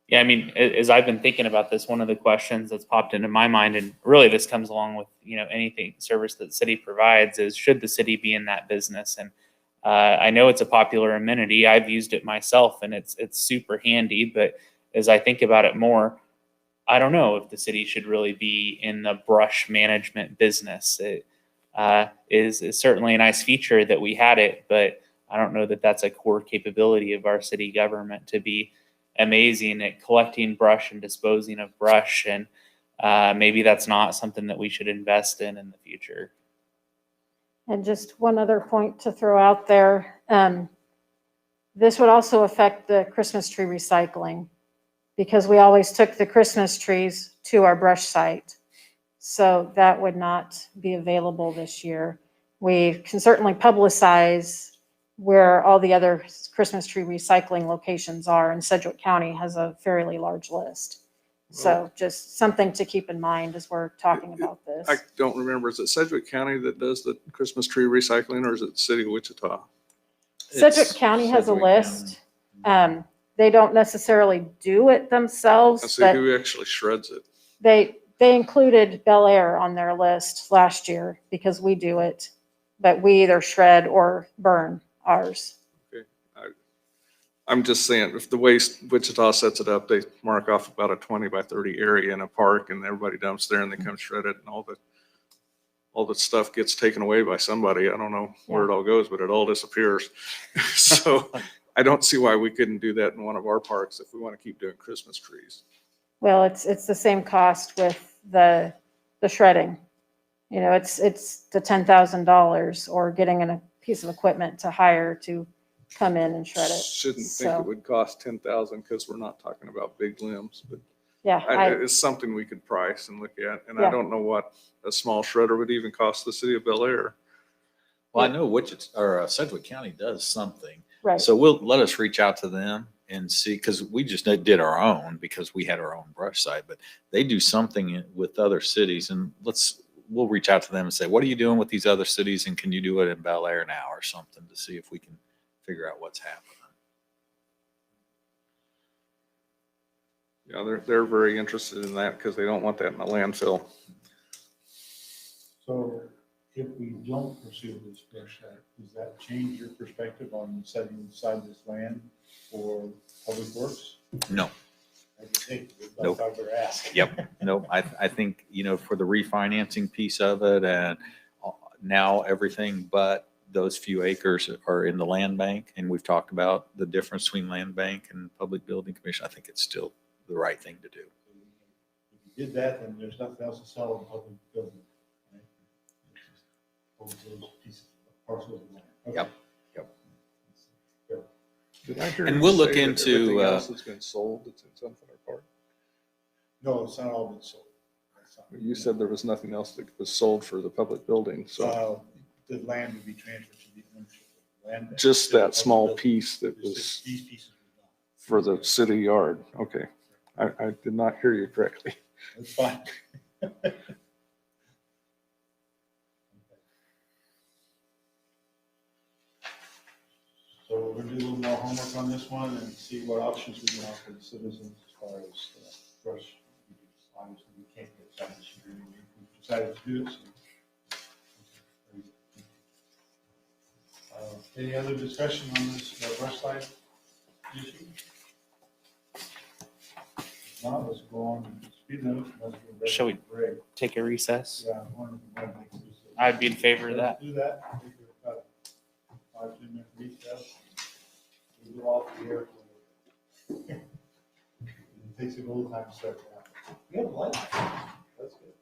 Yeah, I mean, as I've been thinking about this, one of the questions that's popped into my mind, and really this comes along with, anything service that the city provides, is should the city be in that business? And I know it's a popular amenity. I've used it myself and it's super handy, but as I think about it more, I don't know if the city should really be in the brush management business. It is certainly a nice feature that we had it, but I don't know that that's a core capability of our city government to be amazing at collecting brush and disposing of brush. And maybe that's not something that we should invest in the future. And just one other point to throw out there. This would also affect the Christmas tree recycling, because we always took the Christmas trees to our brush site. So that would not be available this year. We can certainly publicize where all the other Christmas tree recycling locations are, and Sedgwick County has a fairly large list. So just something to keep in mind as we're talking about this. I don't remember, is it Sedgwick County that does the Christmas tree recycling, or is it the city of Wichita? Sedgwick County has a Sedgwick list. They don't necessarily do it I themselves, see but who actually shreds it. they included Bel Aire on their list last year because we do it, but we either shred or burn ours. I'm just saying, if the way Wichita sets it up, they mark off about a 20 by 30 area in a park, and everybody dumps there and they come shred it, and all the stuff gets taken away by somebody. I don't know where it all goes, but it all disappears. So I don't see why we couldn't do that in one of our parks if we want to keep doing Christmas trees. Well, it's the same cost with the shredding. It's the $10,000 or getting a piece of equipment to hire to come in and shred it. Shouldn't think So, it would cost 10,000 because we're not talking about big limbs, but yeah, it's something we could price and look at. And I Yeah. don't know what a small shredder would even cost the city of Bel Aire. Well, I know Wichita or Sedgwick County does something. right. So let us reach out to them and see, because we just did our own because we had our own brush site, but they do something with other cities, and we'll reach out to them and say, what are you doing with these other cities, and can you do it in Bel Aire now or something, to see if we can figure out what's happening. Yeah, they're very interested in that because they don't want that in the landfill. So if we don't pursue this brush act, does that change your perspective on setting aside this land for public works? No. I just think that's Nope. what they're asking. Yep. No, I think, for the refinancing piece of it, and now everything but those few acres are in the land bank, and we've talked about the difference between land bank and public building commission. I think it's still the right thing to do. If you did that, then there's nothing else to sell in public building. Right? Hold those pieces of parcels of land. Okay. Yep. Did I hear And you we'll look say that into, everything else has been sold that's in Sunflower Park? No, it's not all been sold. That's not- You said there was nothing else that was sold for the public building, so The land would be transferred to the ownership of the land. just that small piece that Just was these pieces were gone. for the city yard. Okay. I did not hear you correctly. That's fine. So we're gonna do a little more homework on this one and see what options we can offer the citizens as far as brush. Obviously, we can't get that this year. We decided to do it. So. Any other discussion on this brush side issue? If not, let's go on to speed notes. Shall we- Take a recess. Yeah. one of the things is- I'd be in favor of that. Let's do that. I think we've got 5-10 minute recess. We go off here. It takes a little time to start that. We have light. That's good.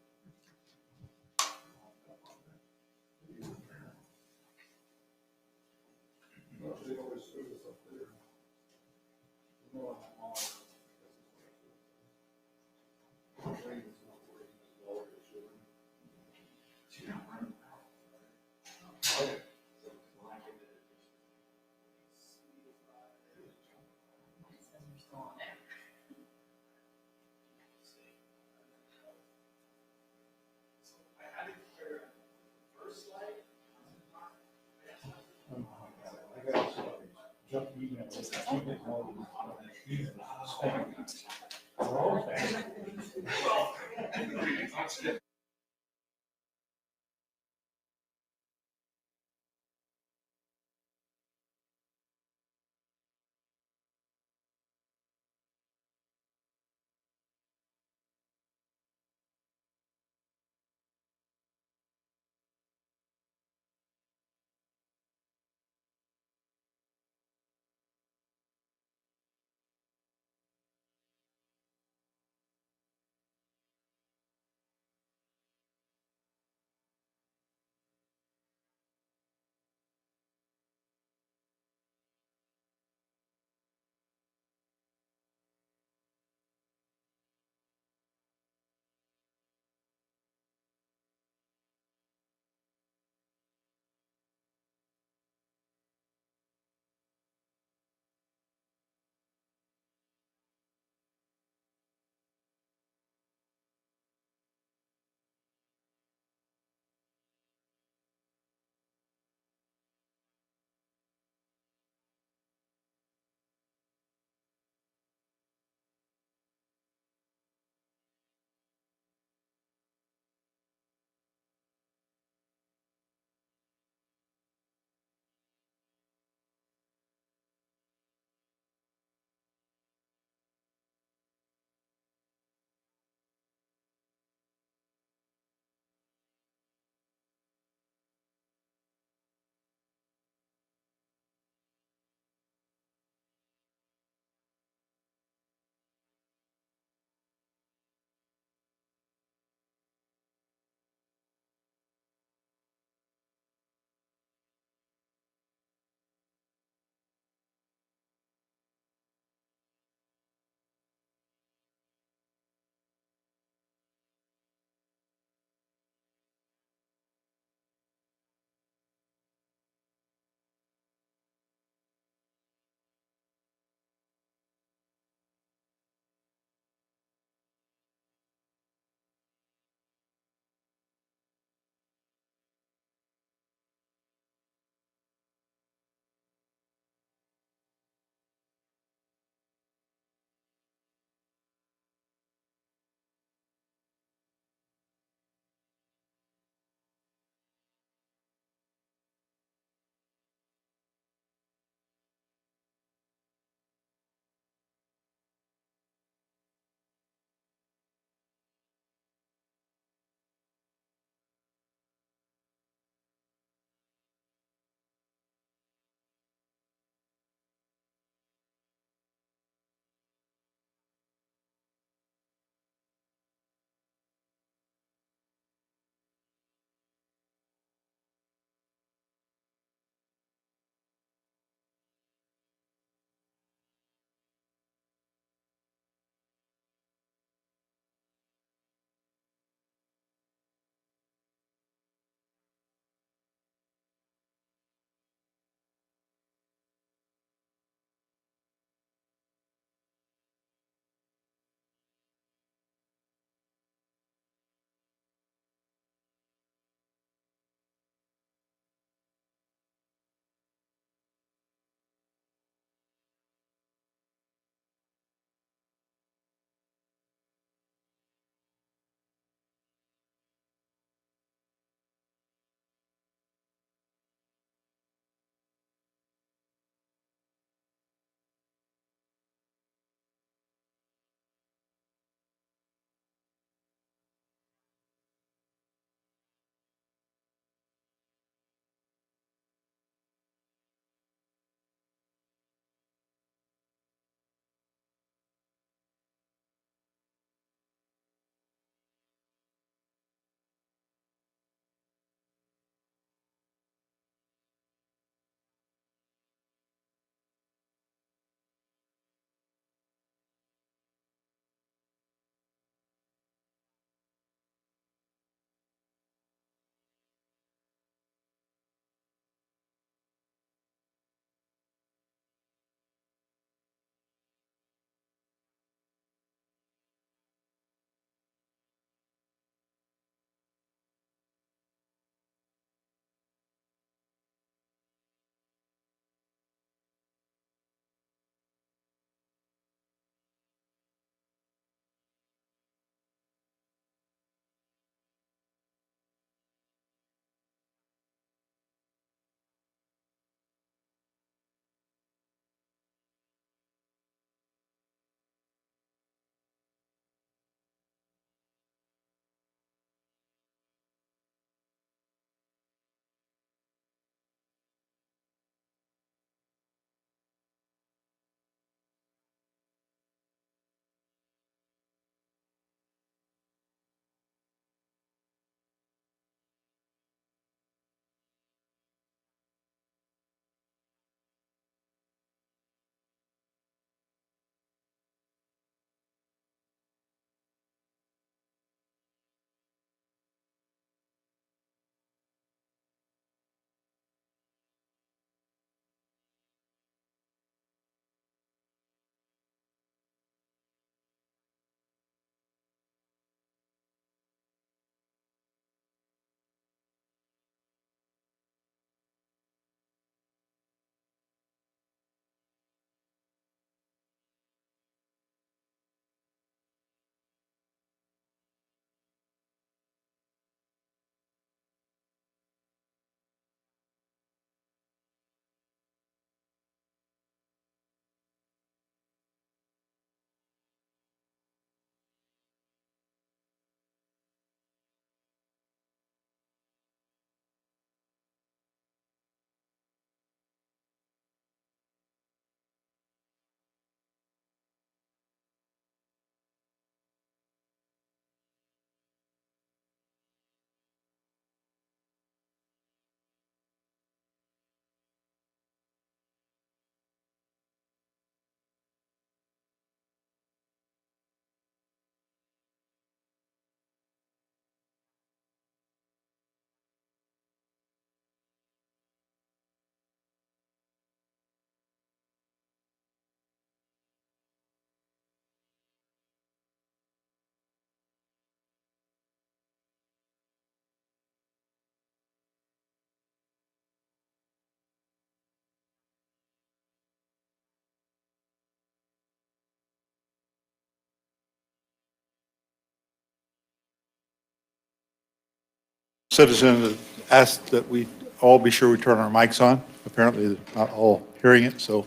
citizen asked that we all be sure we turn our mics on. Apparently, they're not all hearing it, so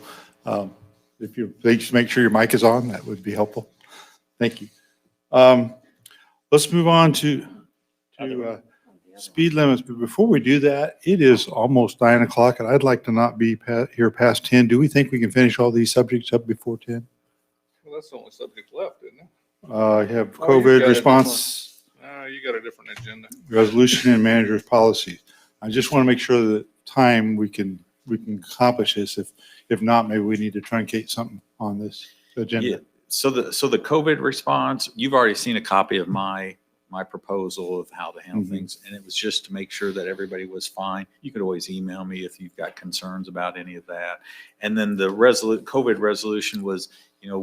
if you please make sure your mic is on, that would be helpful. Thank you. Let's move on to speed limits, but before we do that, it is almost 9 o'clock, and I'd like to not be here past 10. Do we think we can finish all these subjects up before 10? Well, that's the only subject left, isn't it? You have Oh, you've COVID got a response, You got a different agenda. resolution, and manager's policy. I just want to make sure that time we can accomplish this. If not, maybe we need to truncate something on this Yeah. agenda. So the COVID response, you've already seen a copy of my proposal of how to handle Mhm. things. And it was just to make sure that everybody was fine. You could always email me if you've got concerns about any of that. And then the COVID resolution was,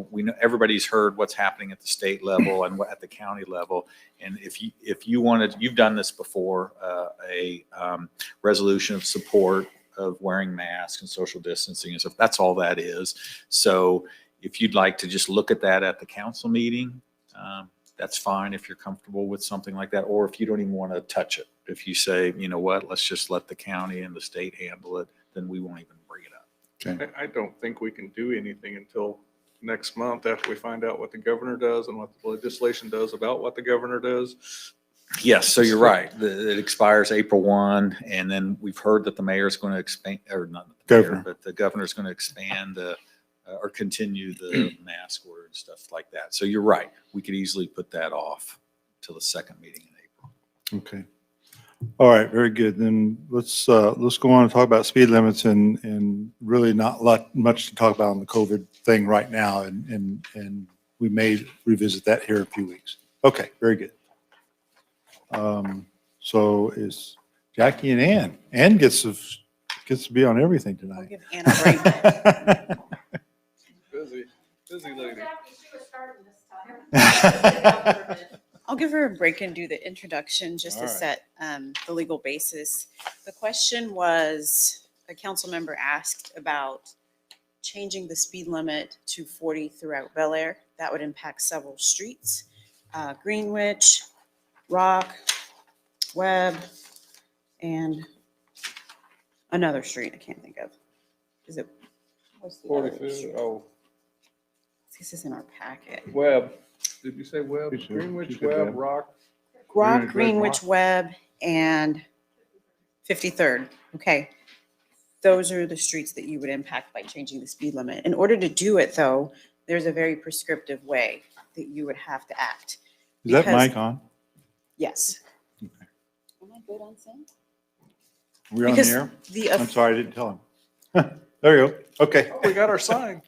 we know everybody's heard what's happening at the state level and what at the county level. And if you wanted, you've done this before, a resolution of support of wearing masks and social distancing and stuff. That's all that is. So if you'd like to just look at that at the council meeting, that's fine if you're comfortable with something like that, or if you don't even want to touch it. If you say, you know what, let's just let the county and the state handle it, then we won't even bring it up. I don't think we can do anything until next month after we find out what the governor does and what the legislation does about what the governor does. Yes, so you're right. It expires April 1, and then we've heard that the mayor's going to expand, or not the mayor, Governor. but the governor's going to expand or continue the mask order and stuff like that. So you're right. We could easily put that off till the second meeting in April. Okay. All right, very good. Then let's go on and talk about speed limits and really not much to talk about on the COVID thing right now. And we may revisit that here in a few weeks. Okay, very good. So is Jackie and Ann. Ann gets to be on everything I'll tonight. give Anna a break. Busy lady. I'll give her a break and do the introduction just to All right. set the legal basis. The question was, a council member asked about changing the speed limit to 40 throughout Bel Aire. That would impact several streets, Greenwich, Rock, Webb, and another street I can't think of. Is it? What's the other 42, street? oh, This is in our packet. Webb. Did you say Webb? You said- Greenwich, you said Webb, Webb. Rock? Rock, Greenwich, Greenwich, Webb, and 53rd. Okay. Those are the streets that you would impact by changing the speed limit. In order to do it, though, there's a very prescriptive way that you would have to act. Is that Because- mic on? Yes. Am I good on sync? We're on the Because air? the, I'm sorry, I didn't tell him. There you go. Okay. Oh, we got our sign.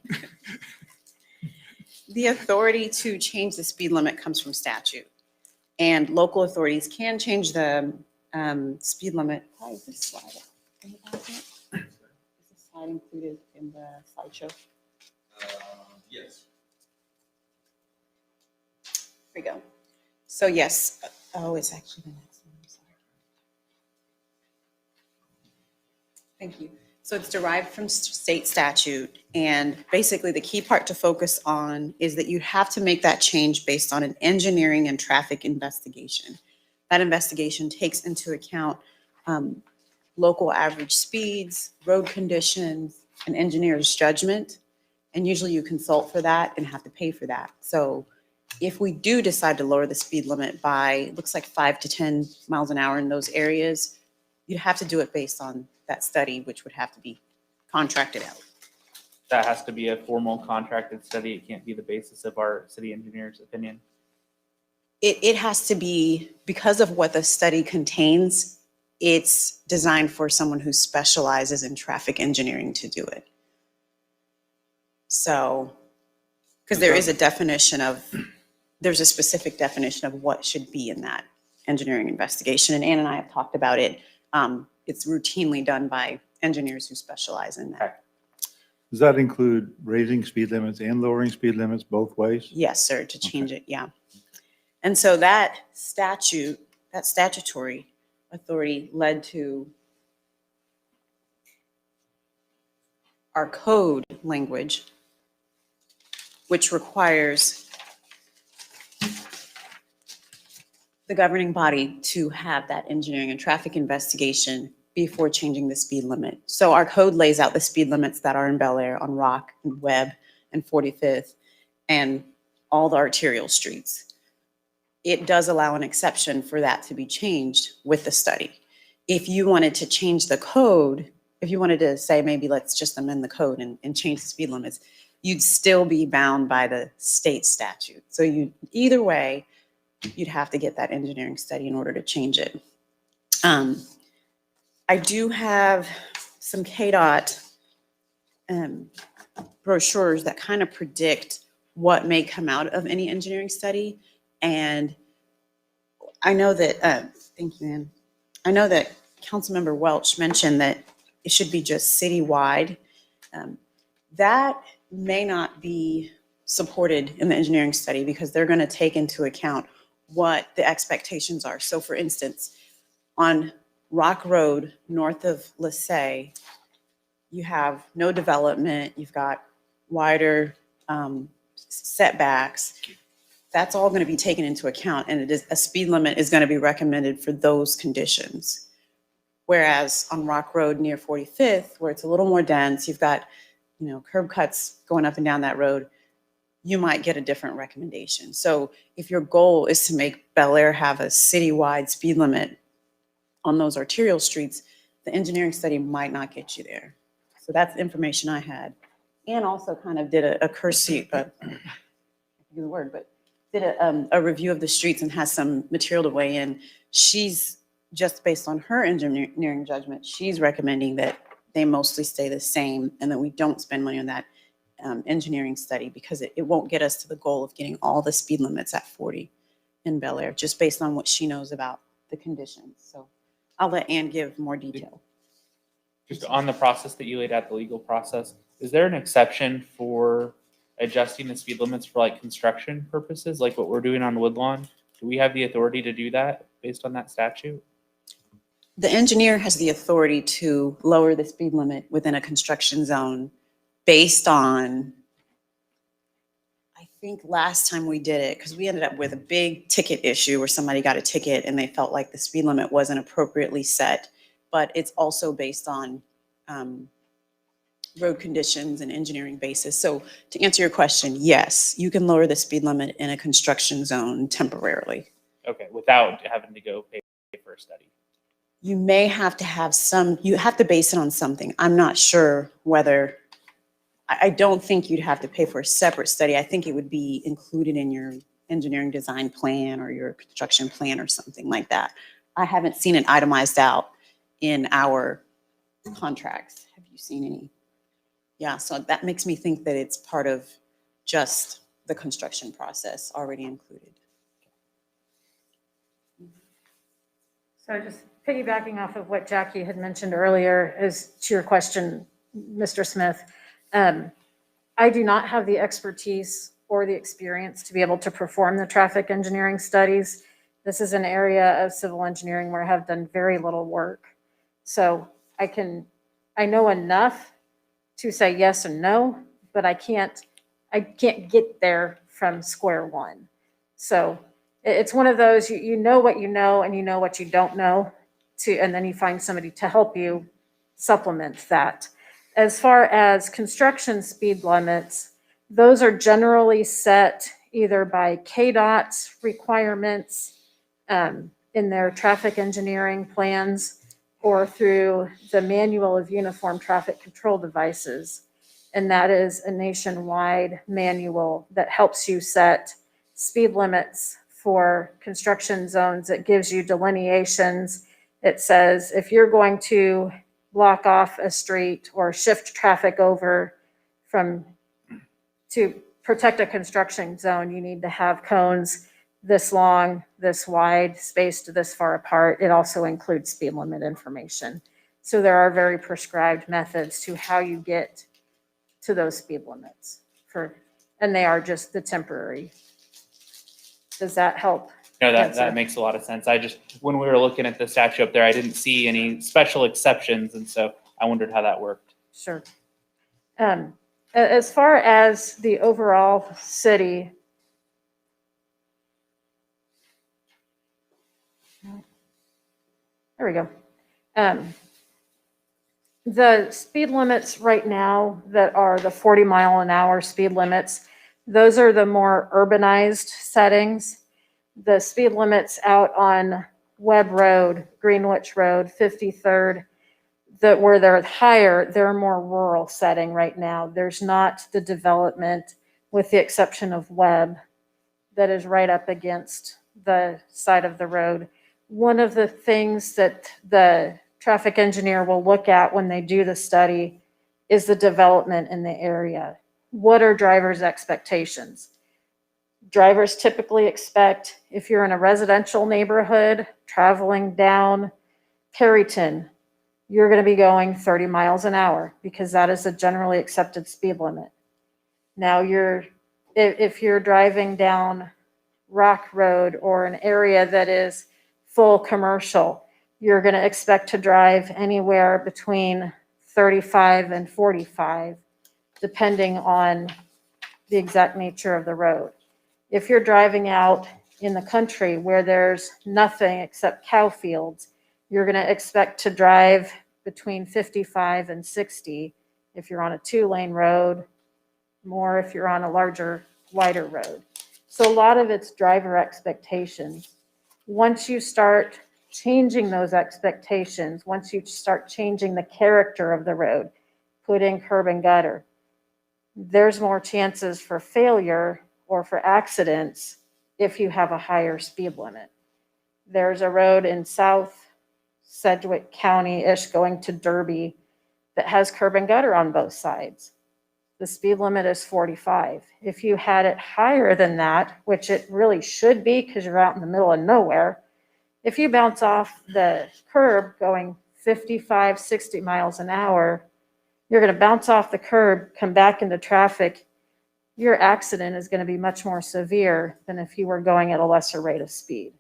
the authority to change the speed limit comes from statute. And local authorities can change the speed limit. Why is this slide in the packet? Is this slide included in the slideshow? Yes. Here we go. So yes, it's actually the next one, I'm sorry. Thank you. So it's derived from state statute, and basically the key part to focus on is that you have to make that change based on an engineering and traffic investigation. That investigation takes into account local average speeds, road conditions, an engineer's judgment, and usually you consult for that and have to pay for that. So if we do decide to lower the speed limit by, looks like 5 to 10 miles an hour in those areas, you'd have to do it based on that study, which would have to be contracted out. That has to be a formal contracted study. It can't be the basis of our city engineer's opinion. It has to be, because of what the study contains, it's designed for someone who specializes in traffic engineering to do it. So, because there is a definition of, there's a specific definition of what should be in that engineering investigation. And Ann and I have talked about it. It's routinely done by engineers who specialize in that. Does that include raising speed limits and lowering speed limits both ways? Yes, sir, to change it, yeah. And so that statute, that statutory authority led to our code language, which requires the governing body to have that engineering and traffic investigation before changing the speed limit. So our code lays out the speed limits that are in Bel Aire on Rock and Webb and 45th and all the arterial streets. It does allow an exception for that to be changed with the study. If you wanted to change the code, if you wanted to say, maybe let's just amend the code and change the speed limits, you'd still be bound by the state statute. So either way, you'd have to get that engineering study in order to change it. I do have some KDOT brochures that kind of predict what may come out of any engineering study. And I know that, thank you, Ann. I know that Councilmember Welch mentioned that it should be just citywide. That may not be supported in the engineering study because they're going to take into account what the expectations are. So for instance, on Rock Road, north of Lassay, you have no development, you've got wider setbacks. That's all going to be taken into account, and a speed limit is going to be recommended for those conditions. Whereas on Rock Road near 45th, where it's a little more dense, you've got, curb cuts going up and down that road, you might get a different recommendation. So if your goal is to make Bel Aire have a citywide speed limit on those arterial streets, the engineering study might not get you there. So that's the information I had. And also kind of did a cursory, I can't do the word, but did a review of the streets and has some material to weigh in. She's, just based on her engineering judgment, she's recommending that they mostly stay the same and that we don't spend money on that engineering study because it won't get us to the goal of getting all the speed limits at 40 in Bel Aire, just based on what she knows about the conditions. So I'll let Ann give more detail. Just on the process that you laid out, the legal process, is there an exception for adjusting the speed limits for like construction purposes, like what we're doing on Woodlawn? Do we have the authority to do that based on that statute? The engineer has the authority to lower the speed limit within a construction zone based on, I think last time we did it, because we ended up with a big ticket issue where somebody got a ticket and they felt like the speed limit wasn't appropriately set, but it's also based on road conditions and engineering basis. So to answer your question, yes, you can lower the speed limit in a construction zone temporarily. Okay, without having to go pay for a study. You may have to have you have to base it on something. I'm not sure whether, I don't think you'd have to pay for a separate study. I think it would be included in your engineering design plan or your construction plan or something like that. I haven't seen it itemized out in our contracts. Have you seen any? Yeah, so that makes me think that it's part of just the construction process already included. So just piggybacking off of what Jackie had mentioned earlier is to your question, Mr. Smith. I do not have the expertise or the experience to be able to perform the traffic engineering studies. This is an area of civil engineering where I have done very little work. So I know enough to say yes and no, but I can't get there from square one. So it's one of those, you know what you know and you know what you don't know, and then you find somebody to help you supplement that. As far as construction speed limits, those are generally set either by KDOT's requirements in their traffic engineering plans or through the Manual of Uniform Traffic Control Devices. And that is a nationwide manual that helps you set speed limits for construction zones. It gives you delineations. It says if you're going to block off a street or shift traffic over to protect a construction zone, you need to have cones this long, this wide, spaced this far apart. It also includes speed limit information. So there are very prescribed methods to how you get to those speed limits and they are just the temporary. Does that help? No, answer? that makes a lot of sense. When we were looking at the statute up there, I didn't see any special exceptions, and so I wondered how that worked. Sure. As far as the overall city, There we go. The speed limits right now that are the 40-mile-an-hour speed limits, those are the more urbanized settings. The speed limits out on Webb Road, Greenwich Road, 53rd, that where they're higher, they're a more rural setting right now. There's not the development, with the exception of Webb, that is right up against the side of the road. One of the things that the traffic engineer will look at when they do the study is the development in the area. What are drivers' expectations? Drivers typically expect, if you're in a residential neighborhood traveling down Perryton, you're going to be going 30 miles an hour because that is a generally accepted speed limit. Now if you're driving down Rock Road or an area that is full commercial, you're going to expect to drive anywhere between 35 and 45, depending on the exact nature of the road. If you're driving out in the country where there's nothing except cow fields, you're going to expect to drive between 55 and 60 if you're on a 2-lane road, more if you're on a larger, wider road. So a lot of it's driver expectations. Once you start changing those expectations, once you start changing the character of the road, put in curb and gutter, there's more chances for failure or for accidents if you have a higher speed limit. There's a road in South Sedgwick County-ish going to Derby that has curb and gutter on both sides. The speed limit is 45. If you had it higher than that, which it really should be because you're out in the middle of nowhere, if you bounce off the curb going 55, 60 miles an hour, you're going to bounce off the curb, come back into traffic. Your accident is going to be much more severe than if you were going at a lesser rate of speed.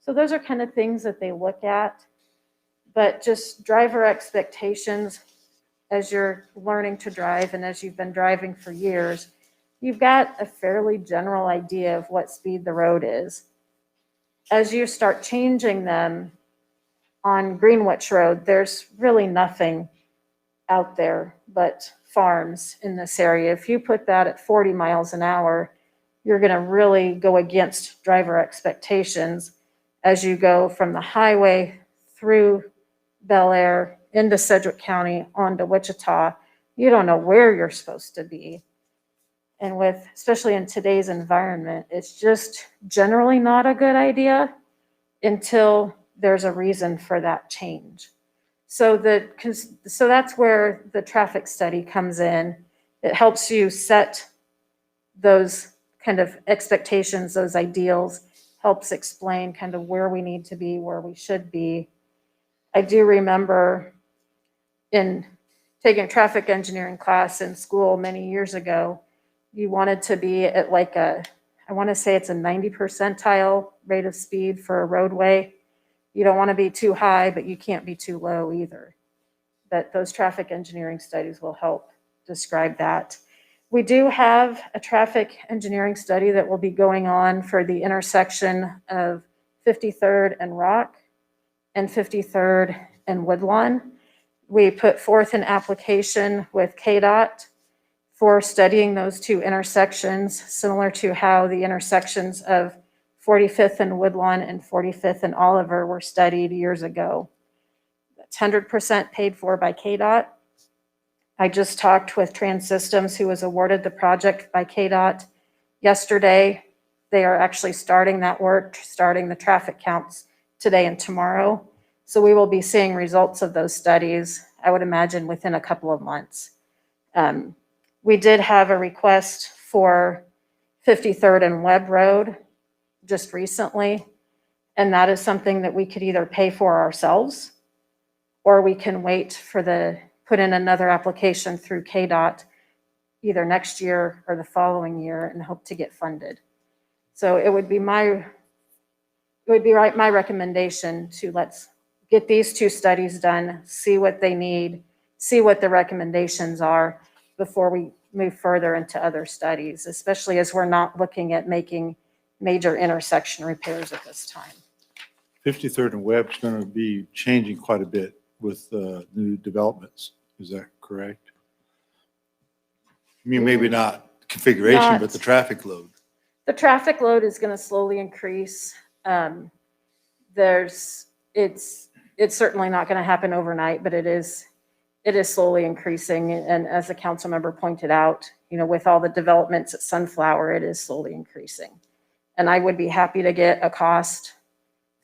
So those are kind of things that they look at. But just driver expectations, as you're learning to drive and as you've been driving for years, you've got a fairly general idea of what speed the road is. As you start changing them on Greenwich Road, there's really nothing out there but farms in this area. If you put that at 40 miles an hour, you're going to really go against driver expectations as you go from the highway through Bel Aire into Sedgwick County onto Wichita. You don't know where you're supposed to be. And especially in today's environment, it's just generally not a good idea until there's a reason for that change. So that's where the traffic study comes in. It helps you set those kind of expectations, those ideals, helps explain kind of where we need to be, where we should be. I do remember in taking a traffic engineering class in school many years ago, you wanted to be at like I want to say it's a 90 percentile rate of speed for a roadway. You don't want to be too high, but you can't be too low either. But those traffic engineering studies will help describe that. We do have a traffic engineering study that will be going on for the intersection of 53rd and Rock and 53rd and Woodlawn. We put forth an application with KDOT for studying those two intersections, similar to how the intersections of 45th and Woodlawn and 45th and Oliver were studied years ago. That's 100% paid for by KDOT. I just talked with Trans Systems, who was awarded the project by KDOT yesterday. They are actually starting that work, starting the traffic counts today and tomorrow. So we will be seeing results of those studies, I would imagine, within a couple of months. We did have a request for 53rd and Webb Road just recently, and that is something that we could either pay for ourselves or we can wait put in another application through KDOT either next year or the following year and hope to get funded. So it would be my recommendation to let's get these two studies done, see what they need, see what the recommendations are before we move further into other studies, especially as we're not looking at making major intersection repairs at this time. 53rd and Webb's going to be changing quite a bit with new developments. Is that correct? I mean, maybe not configuration, but Not- the traffic load. The traffic load is going to slowly increase. It's certainly not going to happen overnight, but it is slowly increasing. And as the council member pointed out, with all the developments at Sunflower, it is slowly increasing. And I would be happy to get a cost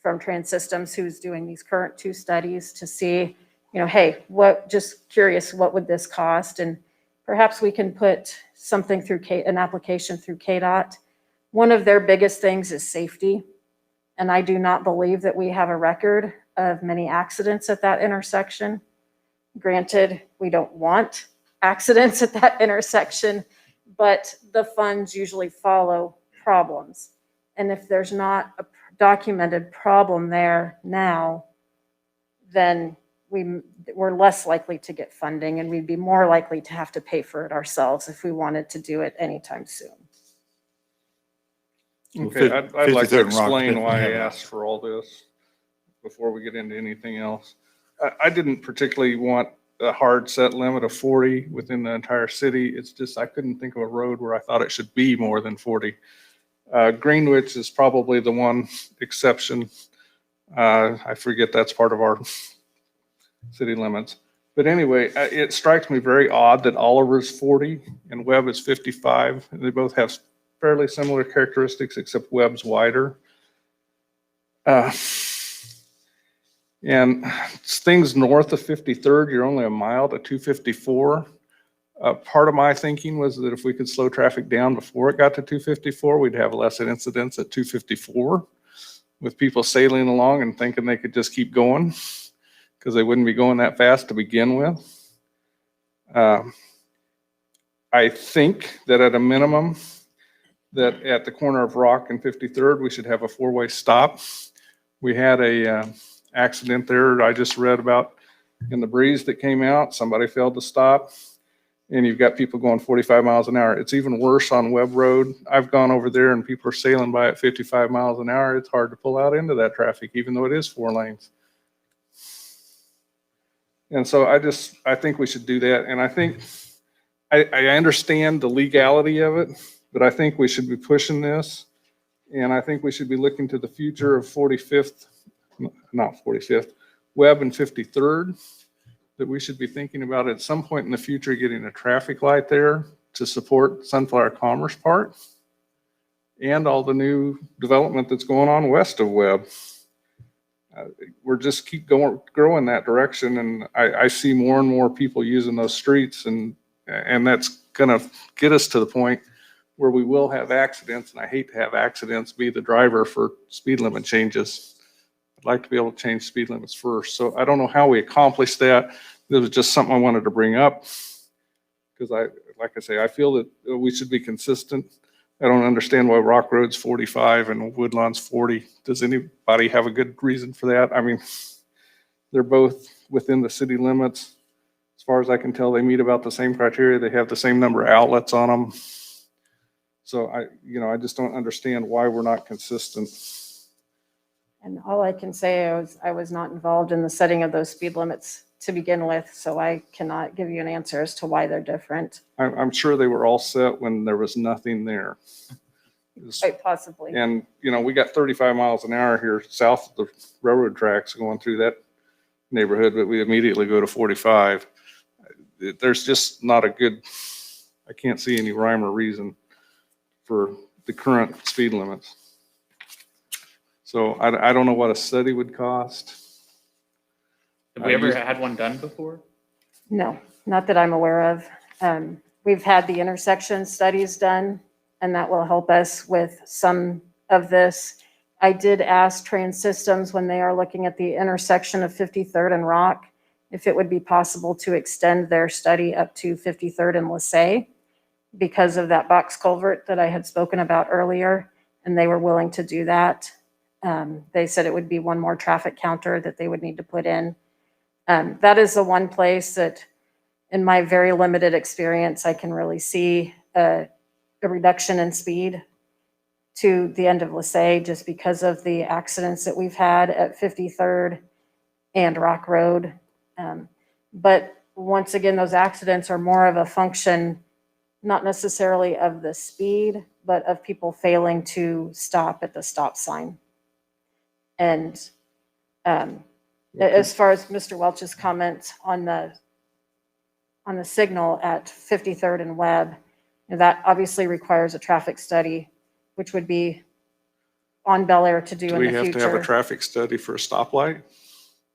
from Trans Systems, who's doing these current 2 studies, to see, hey, just curious, what would this cost? And perhaps we can put something through an application through KDOT. One of their biggest things is safety. And I do not believe that we have a record of many accidents at that intersection. Granted, we don't want accidents at that intersection, but the funds usually follow problems. And if there's not a documented problem there now, then we're less likely to get funding, and we'd be more likely to have to pay for it ourselves if we wanted to do it anytime soon. Okay, I'd like to 53rd and Rock explain didn't why I have that. asked for all this before we get into anything else. I didn't particularly want a hard set limit of 40 within the entire city. It's just, I couldn't think of a road where I thought it should be more than 40. Greenwich is probably the one exception. I forget that's part of our city limits. But anyway, it strikes me very odd that Oliver's 40 and Webb is 55. They both have fairly similar characteristics, except Webb's wider. And things north of 53rd, you're only a mile to 254. Part of my thinking was that if we could slow traffic down before it got to 254, we'd have less incidents at 254, with people sailing along and thinking they could just keep going because they wouldn't be going that fast to begin with. I think that at a minimum, that at the corner of Rock and 53rd, we should have a 4-way stop. We had a accident there I just read about in the breeze that came out. Somebody failed to stop, and you've got people going 45 miles an hour. It's even worse on Webb Road. I've gone over there and people are sailing by at 55 miles an hour. It's hard to pull out into that traffic, even though it is 4 lanes. And so I think we should do that. And I think, I understand the legality of it, but I think we should be pushing this. And I think we should be looking to the future of 45th, not 45th, Webb and 53rd, that we should be thinking about at some point in the future getting a traffic light there to support Sunflower Commerce Park and all the new development that's going on west of Webb. We're just keep growing that direction, and I see more and more people using those streets, and that's gonna get us to the point where we will have accidents, and I hate to have accidents be the driver for speed limit changes. I'd like to be able to change speed limits first. So I don't know how we accomplish that. This was just something I wanted to bring up because like I say, I feel that we should be consistent. I don't understand why Rock Road's 45 and Woodlawn's 40. Does anybody have a good reason for that? I mean, they're both within the city limits. As far as I can tell, they meet about the same criteria. They have the same number of outlets on them. So I just don't understand why we're not consistent. And all I can say is I was not involved in the setting of those speed limits to begin with, so I cannot give you an answer as to why they're different. I'm sure they were all set when there was nothing there. Quite possibly. And, we got 35 miles an hour here south of the railroad tracks going through that neighborhood, but we immediately go to 45. There's just not I can't see any rhyme or reason for the current speed limits. So I don't know what a study would cost. Have we ever had one done before? No, not that I'm aware of. We've had the intersection studies done, and that will help us with some of this. I did ask Trans Systems when they are looking at the intersection of 53rd and Rock, if it would be possible to extend their study up to 53rd and LaSalle because of that box culvert that I had spoken about earlier, and they were willing to do that. They said it would be one more traffic counter that they would need to put in. That is the one place that, in my very limited experience, I can really see a reduction in speed. to the end of Lesay just because of the accidents that we've had at 53rd and Rock Road. But once again, those accidents are more of a function, not necessarily of the speed, but of people failing to stop at the stop sign. And as far as Mr. Welch's comments on the signal at 53rd and Webb, that obviously requires a traffic study, which would be on Bel Aire to do Do in we the have to have a future. traffic study for a stoplight?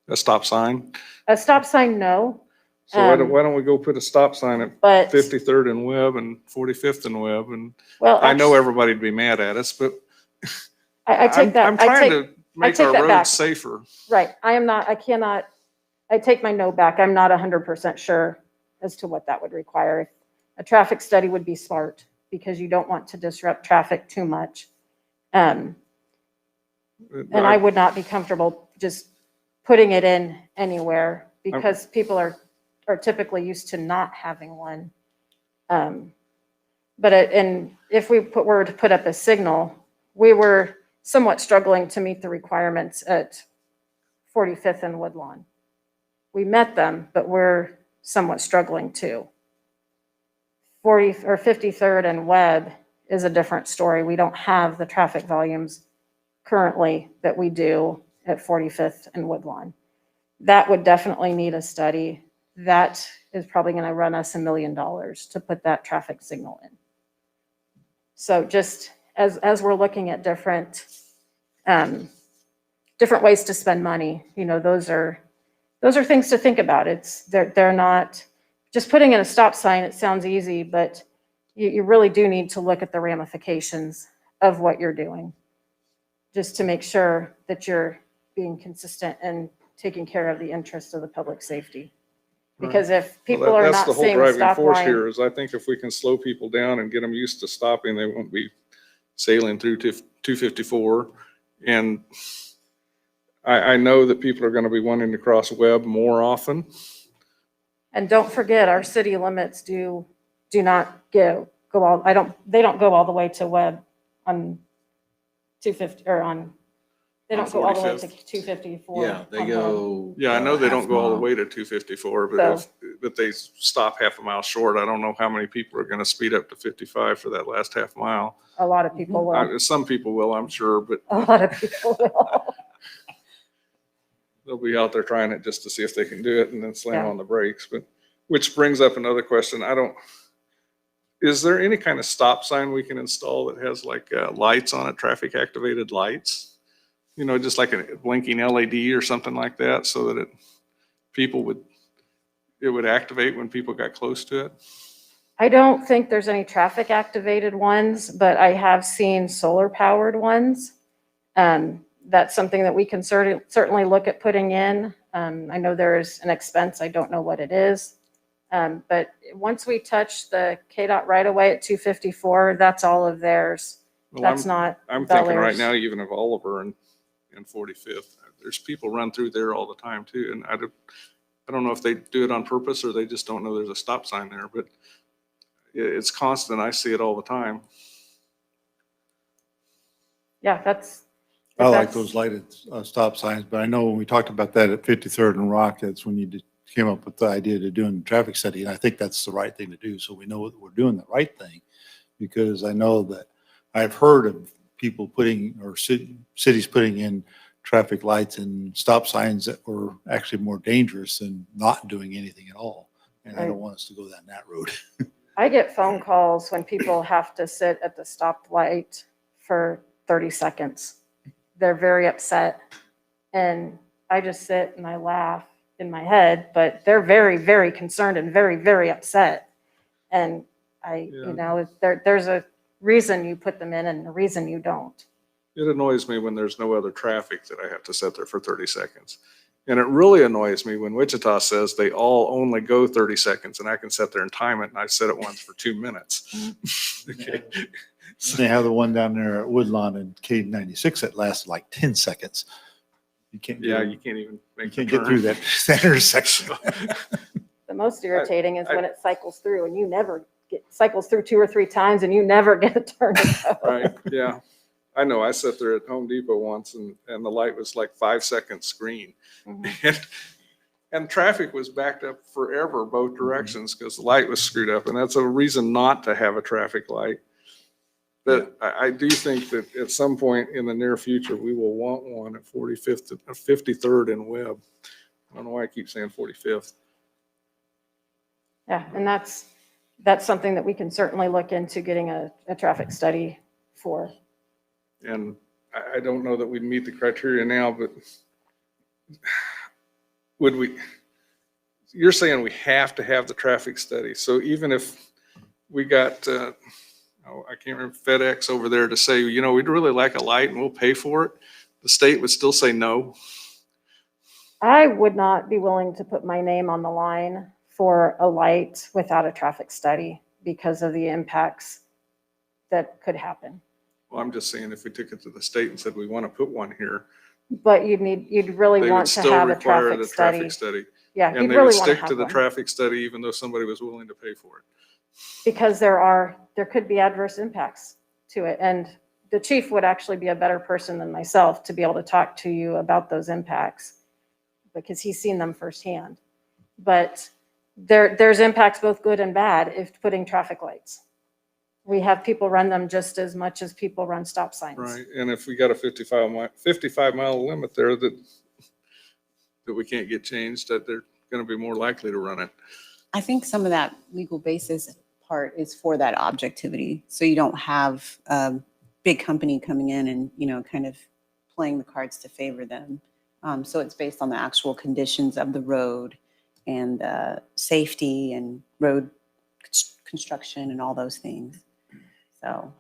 A stop sign? A stop sign, no, So why don't we go put a stop sign at but, 53rd and Webb and 45th and Webb? And well, I know actually, everybody'd be mad at us, but I take that. I'm I trying take- to make take our that back. roads safer. Right, I take my no back. I'm not 100% sure as to what that would require. A traffic study would be smart because you don't want to disrupt traffic too much. And I would not be comfortable just putting it in anywhere because people are typically used to not having one. And if we were to put up a signal, we were somewhat struggling to meet the requirements at 45th and Woodlawn. We met them, but we're somewhat struggling too. 53rd and Webb is a different story. We don't have the traffic volumes currently that we do at 45th and Woodlawn. That would definitely need a study. That is probably going to run us $1 million to put that traffic signal in. So just as we're looking at different ways to spend money, those are things to think about. They're not just putting in a stop sign. It sounds easy, but you really do need to look at the ramifications of what you're doing, just to make sure that you're being consistent and taking care of the interest of the public safety. Because if people are not seeing a That's the whole stop driving force line, here is I think if we can slow people down and get them used to stopping, they won't be sailing through 254. And I know that people are going to be wanting to cross Webb more often. and don't forget, our city limits do not go all, they don't go all the way to Webb on 250, or on, they On don't go all the way to 45th. 254. Yeah, they on Webb. go. Yeah, I know they don't half go all the mile. way to 254, So- but they stop half a mile short. I don't know how many people are going to speed up to 55 for that last half mile. A lot of people will. Some people will, I'm sure, but A lot of people will. they'll be out there trying it just to see if they can do it and then slam Yeah. on the brakes. But, which brings up another question. Is there any kind of stop sign we can install that has like lights on it, traffic activated lights? Just like a blinking LED or something like that, so that it would activate when people got close to it? I don't think there's any traffic activated ones, but I have seen solar powered ones. That's something that we can certainly look at putting in. I know there's an expense. I don't know what it is. But once we touch the KDOT right away at 254, that's all of theirs. Well, That's not I'm Bel thinking right Aire's. now, even of Oliver and 45th, there's people run through there all the time too. And I don't know if they do it on purpose or they just don't know there's a stop sign there, but it's constant. I see it all the time. Yeah, that's. I like that's- those lighted stop signs, but I know when we talked about that at 53rd and Rock, that's when you came up with the idea to doing the traffic study. And I think that's the right thing to do. So we know that we're doing the right thing, because I know that I've heard of people putting, or cities putting in traffic lights and stop signs that were actually more dangerous than not doing anything at all. And I don't want us to go down that road. I get phone calls when people have to sit at the stoplight for 30 seconds. They're very upset. And I just sit and I laugh in my head, but they're very, very concerned and very, very upset. And there's a reason you put them in and a reason you don't. It annoys me when there's no other traffic that I have to sit there for 30 seconds. And it really annoys me when Wichita says they all only go 30 seconds and I can sit there and time it, and I set it once for 2 minutes. Okay. They have the one down there at Woodlawn and K96 that lasts like 10 seconds. You can't Yeah, get, you can't even you make the can't get through turn. that intersection. The most irritating is when it cycles through and you never cycles through 2 or 3 times and you never get a turn to go. Right, yeah. I know, I sat there at Home Depot once and the light was like 5 second screen. Mhm. And traffic was backed up forever both directions because the light was screwed up. And that's a reason not to have a traffic light. But I do think that at some point in the near future, we will want one at 45th, 53rd and Webb. I don't know why I keep saying 45th. Yeah, and that's something that we can certainly look into getting a traffic study for. And I don't know that we'd meet the criteria now, but would we, you're saying we have to have the traffic study. So even if we got, I can't remember, FedEx over there to say, you know, we'd really like a light and we'll pay for it, the state would still say no. I would not be willing to put my name on the line for a light without a traffic study because of the impacts that could happen. Well, I'm just saying if we took it to the state and said, we want to put one here, But you'd really they want would to still have a require traffic the study. traffic study. Yeah, And you'd they really would want to stick to have the one. traffic study even though somebody was willing to pay for it. Because there could be adverse impacts to it. And the chief would actually be a better person than myself to be able to talk to you about those impacts because he's seen them firsthand. But there's impacts both good and bad if putting traffic lights. We have people run them just as much as people run stop signs. Right. And if we got a 55-mile limit there that we can't get changed, that they're going to be more likely to run it. I think some of that legal basis part is for that objectivity. So you don't have a big company coming in and, you know, kind of playing the cards to favor them. So it's based on the actual conditions of the road and safety and road construction and all those things. So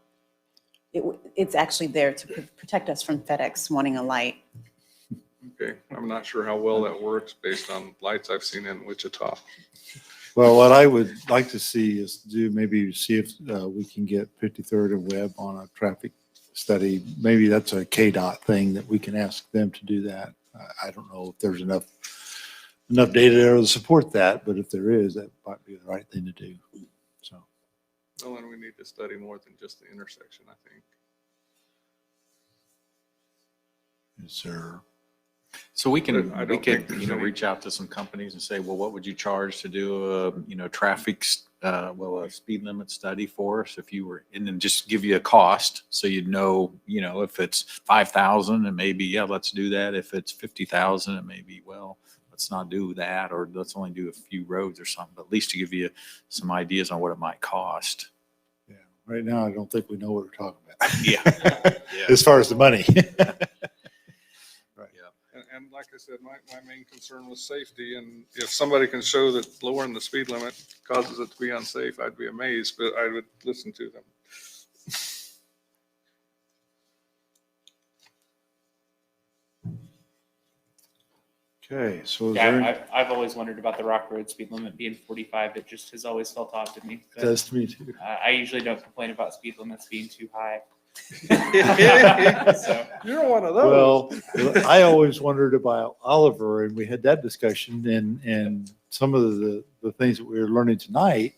it's actually there to protect us from FedEx wanting a light. Okay. I'm not sure how well that works based on lights I've seen in Wichita. Well, what I would like to see is maybe see if we can get 53rd and Webb on a traffic study. Maybe that's a KDOT thing that we can ask them to do that. I don't know if there's enough data there to support that, but if there is, that might be the right thing to do. So, Well, then we need to study more than just the intersection, I think. is there? So we But I can, don't we think could, there's you know, any- reach out to some companies and say, well, what would you charge to do a, you know, traffic, a speed limit study for us if you were, and then just give you a cost. So you'd know, you know, if it's 5,000 and maybe, yeah, let's do that. If it's 50,000 and maybe, well, let's not do that, or let's only do a few roads or something, but at least to give you some ideas on what it might cost. Yeah, right now, I don't think we know what we're talking about. Yeah. As far as the money. And like I said, my main concern was safety. And if somebody can show that lowering the speed limit causes it to be unsafe, I'd be amazed, but I would listen to them. Okay, so is there? Yeah, I've always wondered about the Rock Road speed limit being 45. It just has always felt odd to me. But, That's me too. I usually don't complain about speed limits being too high. So, You're one of those. Well, I always wondered about Oliver, and we had that discussion, and some of the things that we were learning tonight,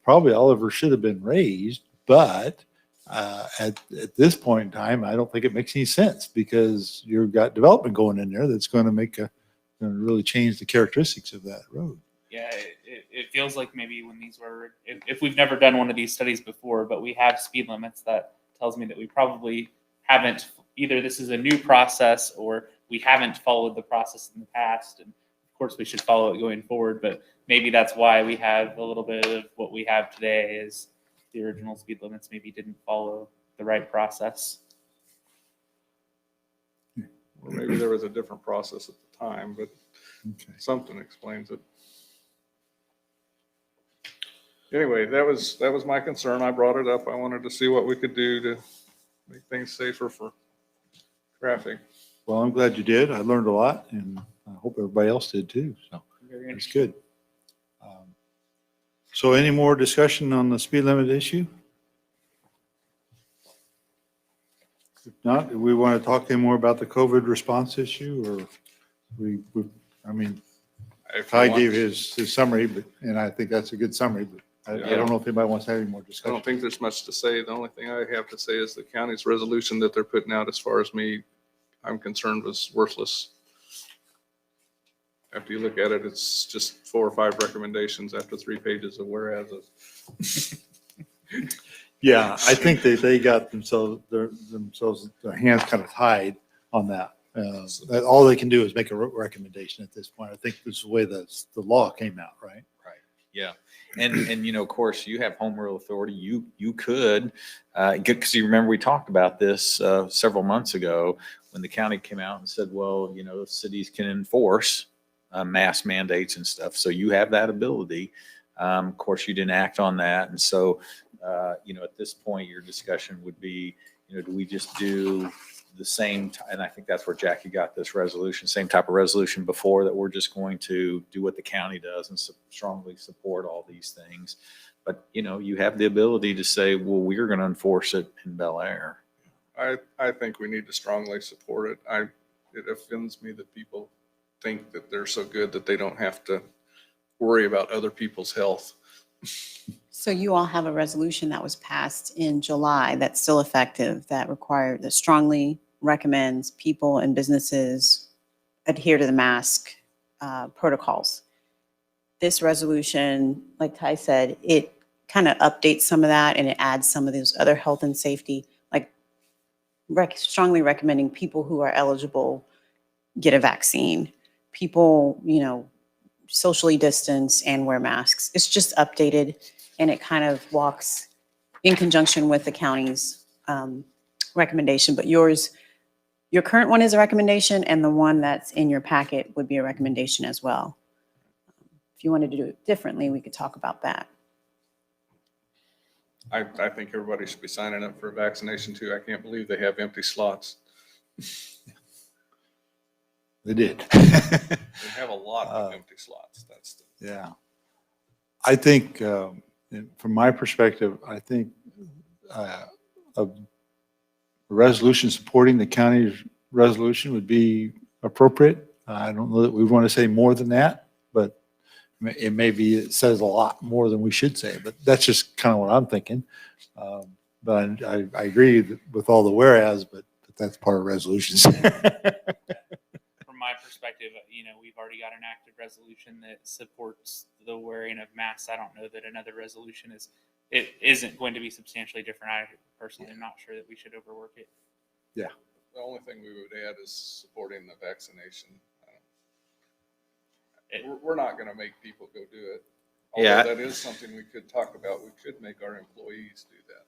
probably Oliver should have been raised, but at this point in time, I don't think it makes any sense because you've got development going in there that's going to going to really change the characteristics of that road. yeah, it feels like maybe when these were, if we've never done one of these studies before, but we have speed limits, that tells me that we probably haven't, either this is a new process or we haven't followed the process in the past. And of course we should follow it going forward, but maybe that's why we have a little bit of what we have today is the original speed limits maybe didn't follow the right process. Or maybe there was a different process at the time, but Okay. something explains it. Anyway, that was my concern. I brought it up. I wanted to see what we could do to make things safer for traffic. Well, I'm glad you did. I learned a lot, and I hope everybody else did too. So Very it's interesting. good. So any more discussion on the speed limit issue? If not, do we want to talk any more about the COVID response issue, or I mean, If you Ty want- gave his summary, and I think that's a good summary, but I don't know if anybody wants to have any more I discussion. don't think there's much to say. The only thing I have to say is the county's resolution that they're putting out, as far as I'm concerned, was worthless. After you look at it, it's just 4 or 5 recommendations after 3 pages of whereases. Yeah, I think they got themselves, their hands kind of tied on that. That all they can do is make a recommendation at this point. I think this is the way the law came out, right? Yeah. And, you know, of course, you have home rule authority. You could, because you remember we talked about this several months ago when the county came out and said, well, you know, cities can enforce mask mandates and stuff. So you have that ability. Of course, you didn't act on that. And so, you know, at this point, your discussion would be, you know, do we just do the same, and I think that's where Jackie got this resolution, same type of resolution before, that we're just going to do what the county does and strongly support all these things. But, you know, you have the ability to say, well, we're going to enforce it in Bel Aire. I think we need to strongly support it. It offends me that people think that they're so good that they don't have to worry about other people's health. So you all have a resolution that was passed in July that's still effective, that strongly recommends people and businesses adhere to the mask protocols. This resolution, like Ty said, it kind of updates some of that, and it adds some of those other health and safety, like strongly recommending people who are eligible get a vaccine. People, you know, socially distance and wear masks. It's just updated, and it kind of walks in conjunction with the county's recommendation. But your current one is a recommendation, and the one that's in your packet would be a recommendation as well. If you wanted to do it differently, we could talk about that. I think everybody should be signing up for a vaccination too. I can't believe they have empty slots. They did. They have a lot of empty slots. Yeah. I think, from my perspective, I think a resolution supporting the county's resolution would be appropriate. I don't know that we want to say more than that, but it says a lot more than we should say, but that's just kind of what I'm thinking. But I agree with all the whereas, but that's part of resolutions. From my perspective, you know, we've already got an active resolution that supports the wearing of masks. I don't know that another resolution isn't going to be substantially different. I personally am not sure that we should overwork it. The only thing we would add is supporting the vaccination. We're not going to make people go do it. Yeah. Although that is something we could talk about. We could make our employees do that.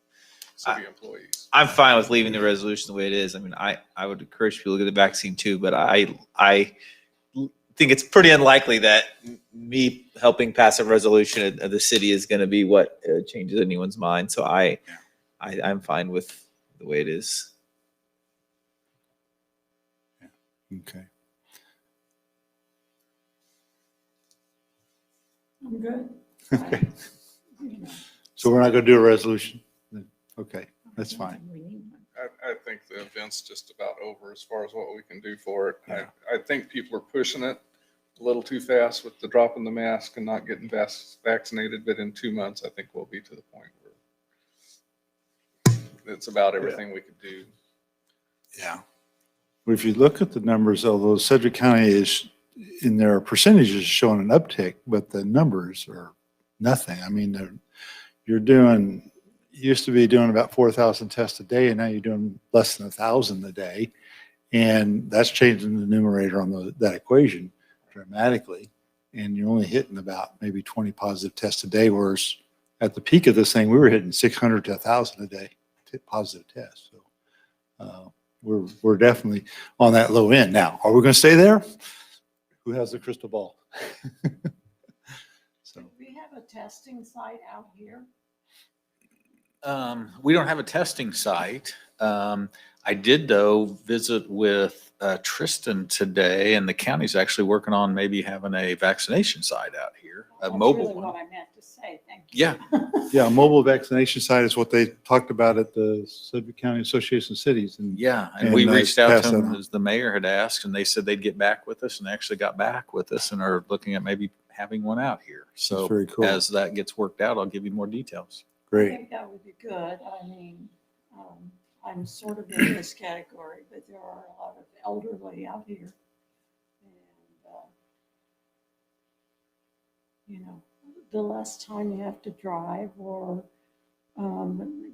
City employees. I'm fine with leaving the resolution the way it is. I mean, I would encourage people to get the vaccine too, but I think it's pretty unlikely that me helping pass a resolution of the city is going to be what changes anyone's mind. So I'm fine with the way it is. Okay. I'm good. Okay. You know, So we're not going to do a resolution? Okay, that's fine. we need one. I think the event's just about over as far as what we can do for it. Yeah. I think people are pushing it a little too fast with the dropping the mask and not getting vaccinated. But in 2 months, I think we'll be to the point where it's about everything we could do. Yeah. But if you look at the numbers, although Sedgwick County is in their percentages showing an uptick, but the numbers are nothing. I mean, you used to be doing about 4,000 tests a day, and now you're doing less than 1,000 a day. And that's changing the numerator on that equation dramatically. And you're only hitting about maybe 20 positive tests a day, whereas at the peak of this thing, we were hitting 600 to 1,000 a day positive tests. So we're definitely on that low end. Now, are we going to stay there? Who has the crystal ball? So Do we have a testing site out here? We don't have a testing site. I did, though, visit with Tristan today, and the county's actually working on maybe having a vaccination site out here, a That's mobile really one. what I meant to say. Thank you. Yeah, yeah, a mobile vaccination site is what they talked about at the Sedgwick County Association of Cities. And yeah. And And we I reached out passed to that them on. as the mayor had asked, and they said they'd get back with us, and they actually got back with us and are looking at maybe having one out here. So That's very cool. as that gets worked out, I'll give you more details. I Great. think that would be good. I mean, I'm sort of in this category, but there are a lot of elderly out here. And, you know, the less time you have to drive or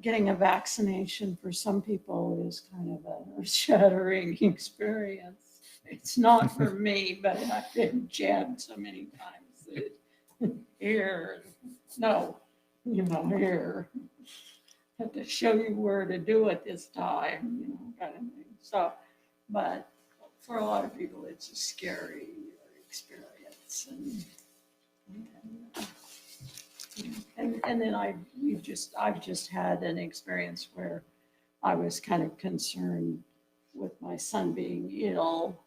getting a vaccination for some people is kind of a shattering experience. It's not for me, but I've been jabbed so many times that here, no, you know, here. Have to show you where to do it this time, you know, kind of thing. So, but for a lot of people, it's a scary experience. And then I've just had an experience where I was kind of concerned with my son being ill.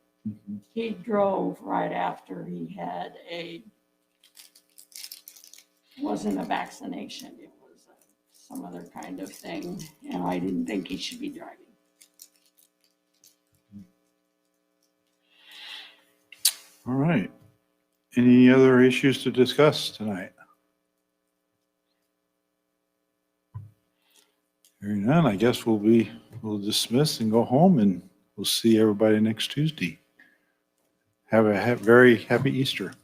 He drove right after he had wasn't a vaccination, it was some other kind of thing, and I didn't think he should be driving. All right. Any other issues to discuss tonight? Hearing none, I guess we'll dismiss and go home, and we'll see everybody next Tuesday. Have a very happy Easter.